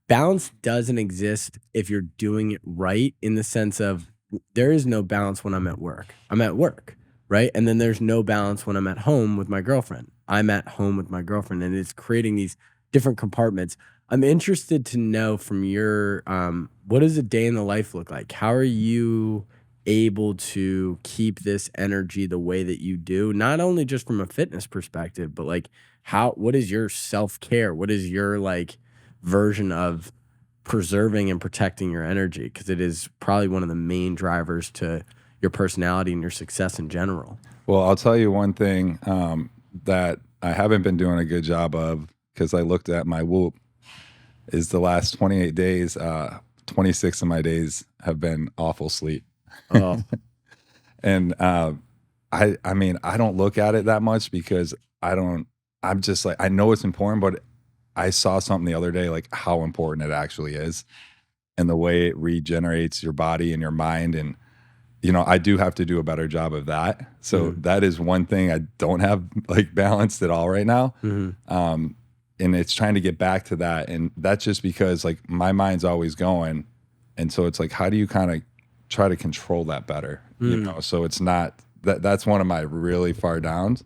balance doesn't exist if you're doing it right, in the sense of there is no balance when I'm at work. I'm at work, right? And then there's no balance when I'm at home with my girlfriend. I'm at home with my girlfriend, and it's creating these different compartments. I'm interested to know from your, what does a day in the life look like? How are you able to keep this energy the way that you do, not only just from a fitness perspective, but like what is your self-care? What is your like version of preserving and protecting your energy? Because it is probably one of the main drivers to your personality and your success in general. Well, I'll tell you one thing that I haven't been doing a good job of, because I looked at my Whoop, is the last 28 days, 26 of my days have been awful sleep. Oh, And I mean, I don't look at it that much because I'm just like, I know it's important, but I saw something the other day, like how important it actually is and the way it regenerates your body and your mind. And, you know, I do have to do a better job of that. So that is one thing I don't have like balanced at all right now. And it's trying to get back to that. And that's just because like my mind's always going. And so it's like, how do you kind of try to control that better? You know, so it's not that's one of my really far downs.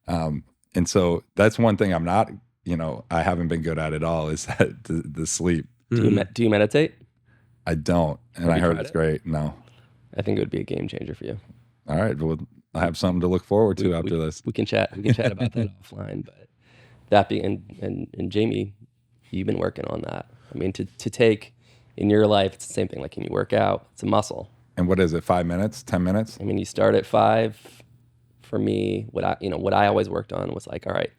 And so that's one thing I'm not, you know, I haven't been good at all is that the sleep. Do you meditate? I don't. And I heard it's great. No. I think it would be a game changer for you. All right. Well, I have something to look forward to after this. We can chat. We can chat about that offline. But that being and Jamie, you've been working on that. I mean, to take in your life, it's the same thing. Like, can you work out? It's a muscle. And what is it? 5 minutes? 10 minutes? I mean, you start at 5. For me, what I always worked on was like, all right,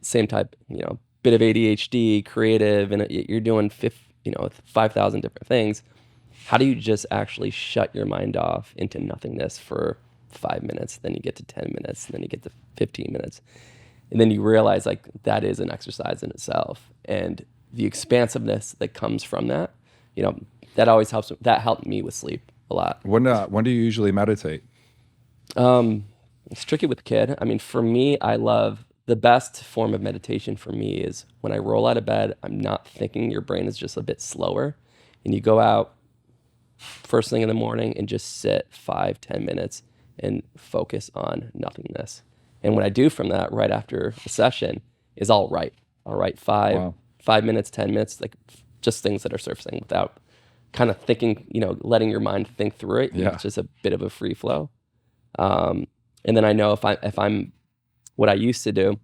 same type, you know, bit of ADHD, creative, and you're doing 5,000 different things. How do you just actually shut your mind off into nothingness for 5 minutes? Then you get to 10 minutes, and then you get to 15 minutes. And then you realize like that is an exercise in itself. And the expansiveness that comes from that, you know, that always helps. That helped me with sleep a lot. When do you usually meditate? It's tricky with the kid. I mean, for me, I love the best form of meditation for me is when I roll out of bed, I'm not thinking, your brain is just a bit slower. And you go out first thing in the morning and just sit 5-10 minutes and focus on nothingness. And what I do from that right after the session is I'll write 5 minutes, 10 minutes, like just things that are surfacing without kind of thinking, you know, letting your mind think through it. Yeah. It's just a bit of a free flow. And then I know if I'm what I used to do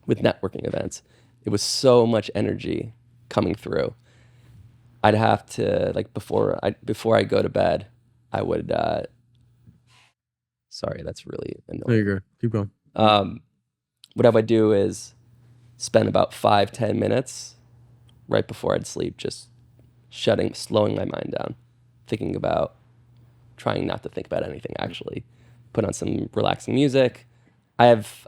with networking events, it was so much energy coming through. I'd have to like before I go to bed, I would. Sorry, that's really annoying. there you go. Keep going. What I would do is spend about 5-10 minutes right before I'd sleep, just slowing my mind down, trying not to think about anything actually. Put on some relaxing music. I have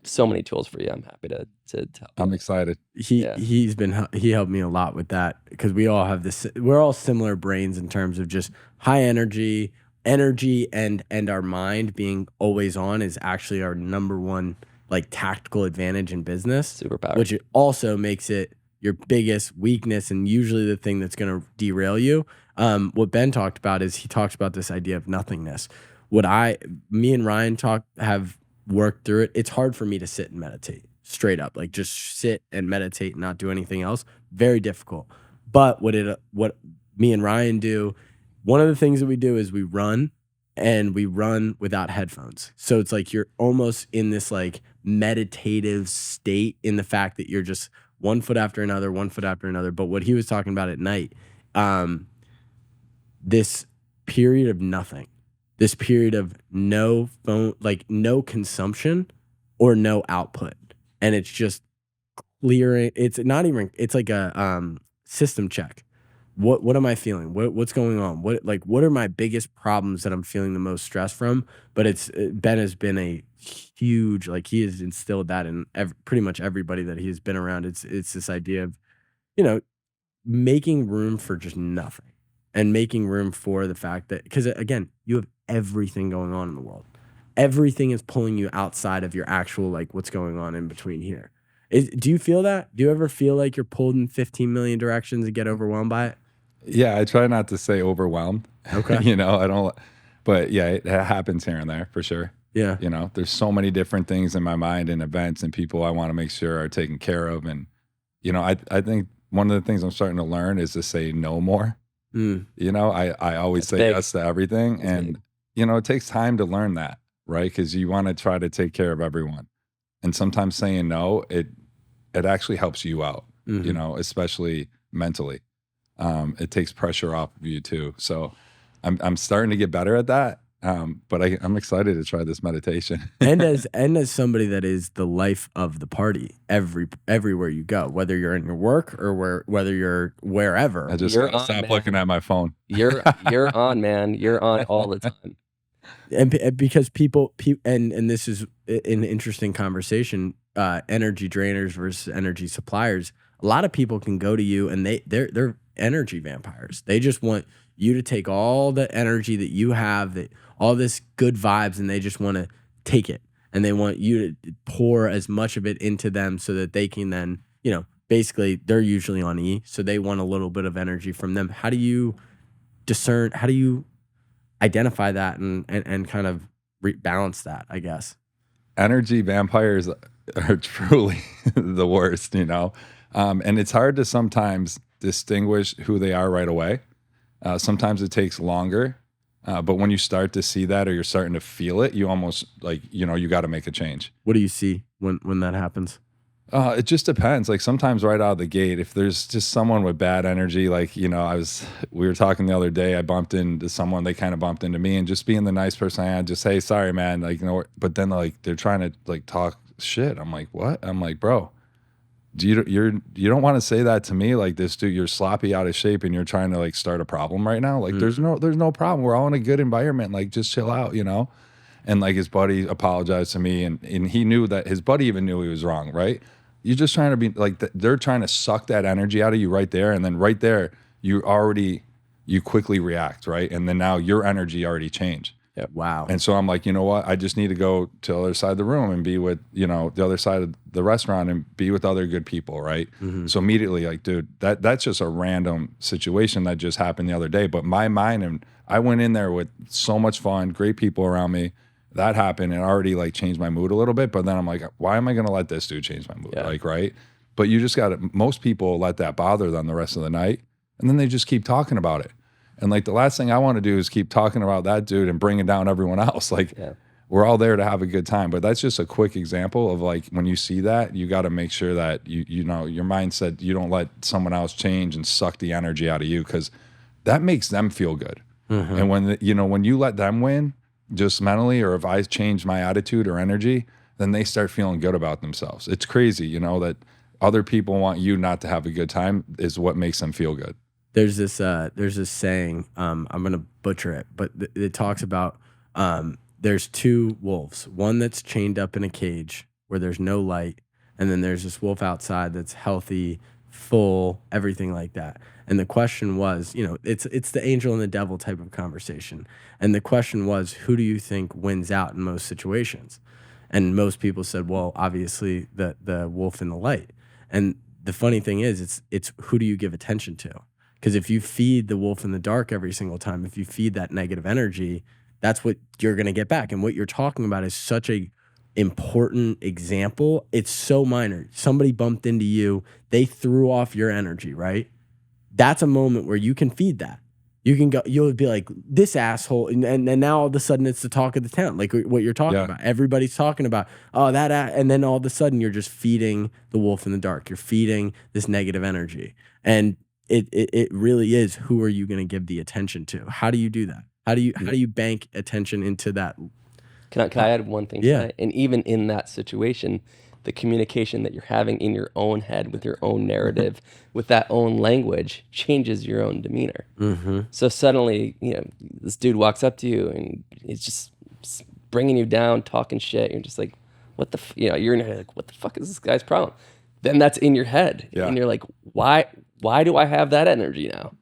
so many tools for you. I'm happy to help. I'm excited. He helped me a lot with that because we all have this. We're all similar brains in terms of just high energy, and our mind being always on is actually our number one like tactical advantage in business. Superpower. Which it also makes it your biggest weakness and usually the thing that's going to derail you. What Ben talked about is he talks about this idea of nothingness. Me and Ryan have worked through it. It's hard for me to sit and meditate straight up, like just sit and meditate and not do anything else. Very difficult. But what me and Ryan do, one of the things that we do is we run without headphones. So it's like you're almost in this like meditative state in the fact that you're just one foot after another. But what he was talking about at night, this period of nothing. This period of no phone, like no consumption or no output. And it's just clearing. It's not even, it's like a system check. What am I feeling? What's going on? What are my biggest problems that I'm feeling the most stress from? But Ben has been a huge, like he has instilled that in pretty much everybody that he has been around. It's this idea of, you know, making room for just nothing. And making room for the fact that, because again, you have everything going on in the world. Everything is pulling you outside of your actual, like, what's going on in between here. Do you feel that? Do you ever feel like you're pulled in 15 million directions and get overwhelmed by it? Yeah, I try not to say overwhelmed. Okay. You know, I don't, but yeah, it happens here and there for sure. Yeah. You know, there's so many different things in my mind and events and people I want to make sure are taken care of. And, you know, I think one of the things I'm starting to learn is to say no more. Mm. You know, I always That's say big. yes to everything. That's And, big. you know, it takes time to learn that, right? Because you want to try to take care of everyone. And sometimes saying no, it actually helps you out, you Mhm. know, especially mentally. It takes pressure off of you too. So I'm starting to get better at that. But I'm excited to try this meditation. And as somebody that is the life of the party everywhere you go, whether you're in your work or whether you're wherever. I just You're gotta on, stop man. looking at my phone. You're on, man. You're on all the time. And because people and this is an interesting conversation, energy drainers versus energy suppliers. A lot of people can go to you and they're energy vampires. They just want you to take all the energy that you have, that all this good vibes, and they just want to take it. And they want you to pour as much of it into them so that they can then, you know, basically they're usually on E, so they want a little bit of energy from them. How do you discern, how do you identify that and kind of balance that, I guess? Energy vampires are truly the worst, you know? And it's hard to sometimes distinguish who they are right away. Sometimes it takes longer. But when you start to see that or you're starting to feel it, you almost like, you know, you got to make a change. What do you see when that happens? It just depends. Like sometimes right out of the gate, if there's just someone with bad energy, like, you know, we were talking the other day, I bumped into someone, they kind of bumped into me, and just being the nice person I am, just, hey, sorry, man. Like, you know, but then like they're trying to like talk shit. I'm like, what? I'm like, bro, you don't want to say that to me, like this dude, you're sloppy, out of shape, and you're trying to like start a problem right now. Like there's no problem. We're all in a good environment. Like just chill out, you know? And like his buddy apologized to me, and he knew that his buddy even knew he was wrong, right? You're just trying to be like, they're trying to suck that energy out of you right there. And then right there, you quickly react, right? And then now your energy already changed. Yeah. Wow. And so I'm like, you know what? I just need to go to the other side of the room and be with, you know, the other side of the restaurant and be with other good people, right? Mhm. So immediately, like, dude, that's just a random situation that just happened the other day. But my mind, and I went in there with so much fun, great people around me. That happened and already like changed my mood a little bit. But then I'm like, why am I going to let this dude change my mood? Yeah. Like, right? But you just got to, most people let that bother them the rest of the night. And then they just keep talking about it. And like the last thing I want to do is keep talking about that dude and bringing down everyone else. Like we're all there to have a good time. But that's just a quick example of like, when you see that, you got to make sure that you know, your mindset, you don't let someone else change and suck the energy out of you, because that makes them feel good. Mhm. And when, you know, when you let them win just mentally, or if I change my attitude or energy, then they start feeling good about themselves. It's crazy, you know, that other people want you not to have a good time is what makes them feel good. There's this saying, I'm gonna butcher it, but it talks about there's two wolves, one that's chained up in a cage where there's no light, and then there's this wolf outside that's healthy, full, everything like that. And the question was, you know, it's the angel and the devil type of conversation. And the question was, who do you think wins out in most situations? And most people said, well, obviously the wolf in the light. And the funny thing is, it's who do you give attention to? Because if you feed the wolf in the dark every single time, if you feed that negative energy, that's what you're going to get back. And what you're talking about is such a important example. It's so minor. Somebody bumped into you. They threw off your energy, right? That's a moment where you can feed that. You can go, you'll be like, this asshole. And now all of a sudden it's the talk of the town. Like what you're talking about. Everybody's talking about, oh, and then all of a sudden you're just feeding the wolf in the dark. You're feeding this negative energy. And it really is, who are you going to give the attention to? How do you do that? How do you bank attention into that? Can I add one thing? Yeah. And even in that situation, the communication that you're having in your own head with your own narrative, with that own language, changes your own demeanor. Mm-hmm. So suddenly, you know, this dude walks up to you and he's just bringing you down, talking shit. You're just like, what the, you know, you're in your head like, what the fuck is this guy's problem? Then that's in your head. Yeah. And you're like, why do I have that energy now?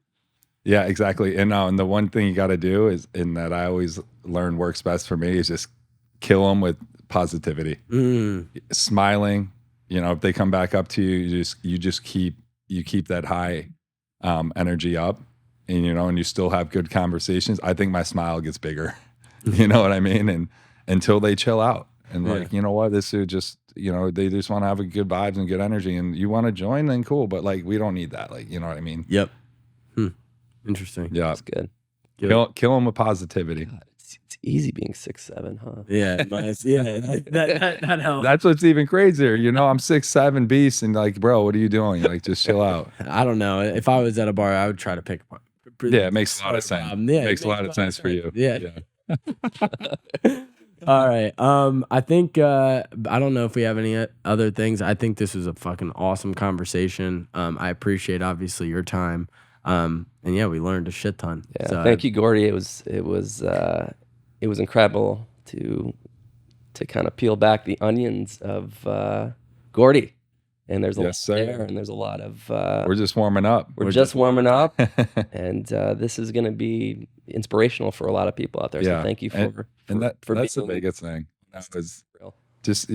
Yeah, exactly. And the one thing you got to do is, in that I always learn works best for me, is just kill them with positivity. Smiling. You know, if they come back up to you, you just keep that high energy up, and you know, and you still have good conversations. I think my smile gets bigger. You know what I mean? And until they chill out and like, you know what, this dude just, you know, they just want to have a good vibes and good energy, and you want to join, then cool. But like, we don't need that. Like, you know what I mean? Yep. Interesting. Yeah. That's good. Kill him with positivity. God, it's easy being 6'7", huh? Yeah, nice. Yeah, that helps. That's what's even crazier. You know, I'm 6'7" beast, and like, bro, what are you doing? Like, just chill out. I don't know. If I was at a bar, I would try to pick one. Yeah, it makes a lot of sense. Yeah, it makes a lot of sense for you. Yeah. All right. I think I don't know if we have any other things. I think this was a fucking awesome conversation. I appreciate obviously your time. And yeah, we learned a shit ton. Yeah. So, Thank you, Gordie. It was incredible to kind of peel back the onions of Gordie. And there's a lot there, and there's a lot of we're just warming up. We're just warming up, and this is going to be inspirational for a lot of people out there. So thank you for that's the biggest thing. That was just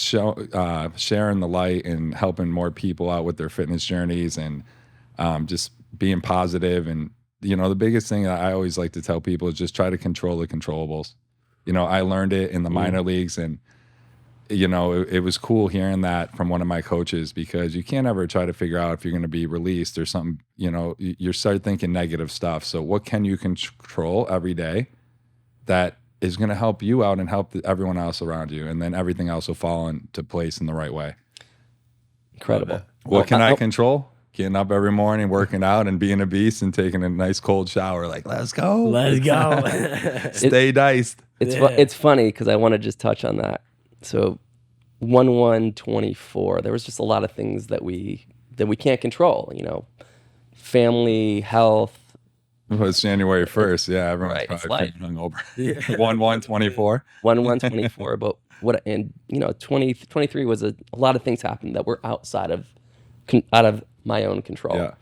sharing the light and helping more people out with their fitness journeys, and just being positive. And the biggest thing that I always like to tell people is just try to control the controllables. I learned it in the minor leagues, and it was cool hearing that from one of my coaches, because you can't ever try to figure out if you're going to be released or something. You start thinking negative stuff. So what can you control every day that is going to help you out and help everyone else around you? And then everything else will fall into place in the right way. Incredible. What can I control? Getting up every morning, working out, and being a beast, and taking a nice cold shower. Like, let's go. Let's go. Stay diced. It's funny because I want to just touch on that. So 1/1/24, there was just a lot of things that we can't control, family, health. It was January 1st. Yeah, everyone's probably hungover. 1/1/24. 1/1/24. But 2023 was a lot of things happened that were outside of my own control. Yeah.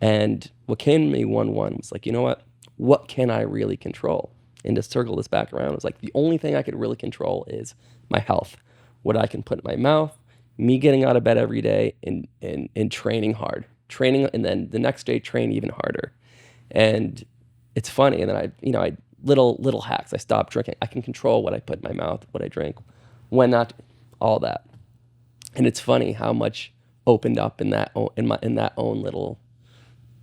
And what came to me 1/1 was like, you know what can I really control? And to circle this back around, it was like the only thing I could really control is my health, what I can put in my mouth, me getting out of bed every day and training hard, and then the next day train even harder. And it's funny. And then I little hacks. I stopped drinking. I can control what I put in my mouth, what I drink, when not, all that. And it's funny how much opened up in that own little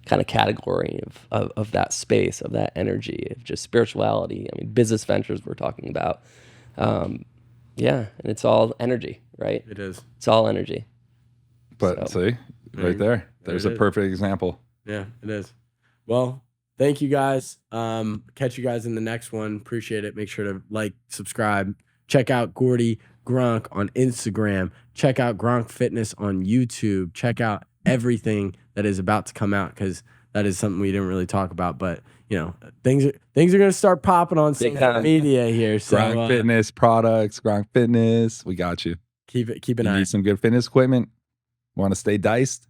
kind of category of that space, of that energy, of just spirituality. I mean, business ventures we're talking about. And it's all energy, right? It is. It's all energy. But see, right there's a perfect example. Yeah, it is. Well, thank you guys. Catch you guys in the next one. Appreciate it. Make sure to like, subscribe. Check out Gordie Gronk on Instagram. Check out Gronk Fitness on YouTube. Check out everything that is about to come out, because that is something we didn't really talk about. But things are going to start popping on social media here. So Gronk Fitness products, Gronk Fitness, we got you. Keep an eye. Need some good fitness equipment? Want to stay diced?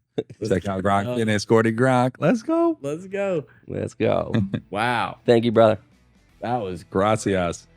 Check out Gronk Fitness, Gordie Gronk. Let's go. Let's go. Let's go. Wow. Thank you, brother. That was Gracias.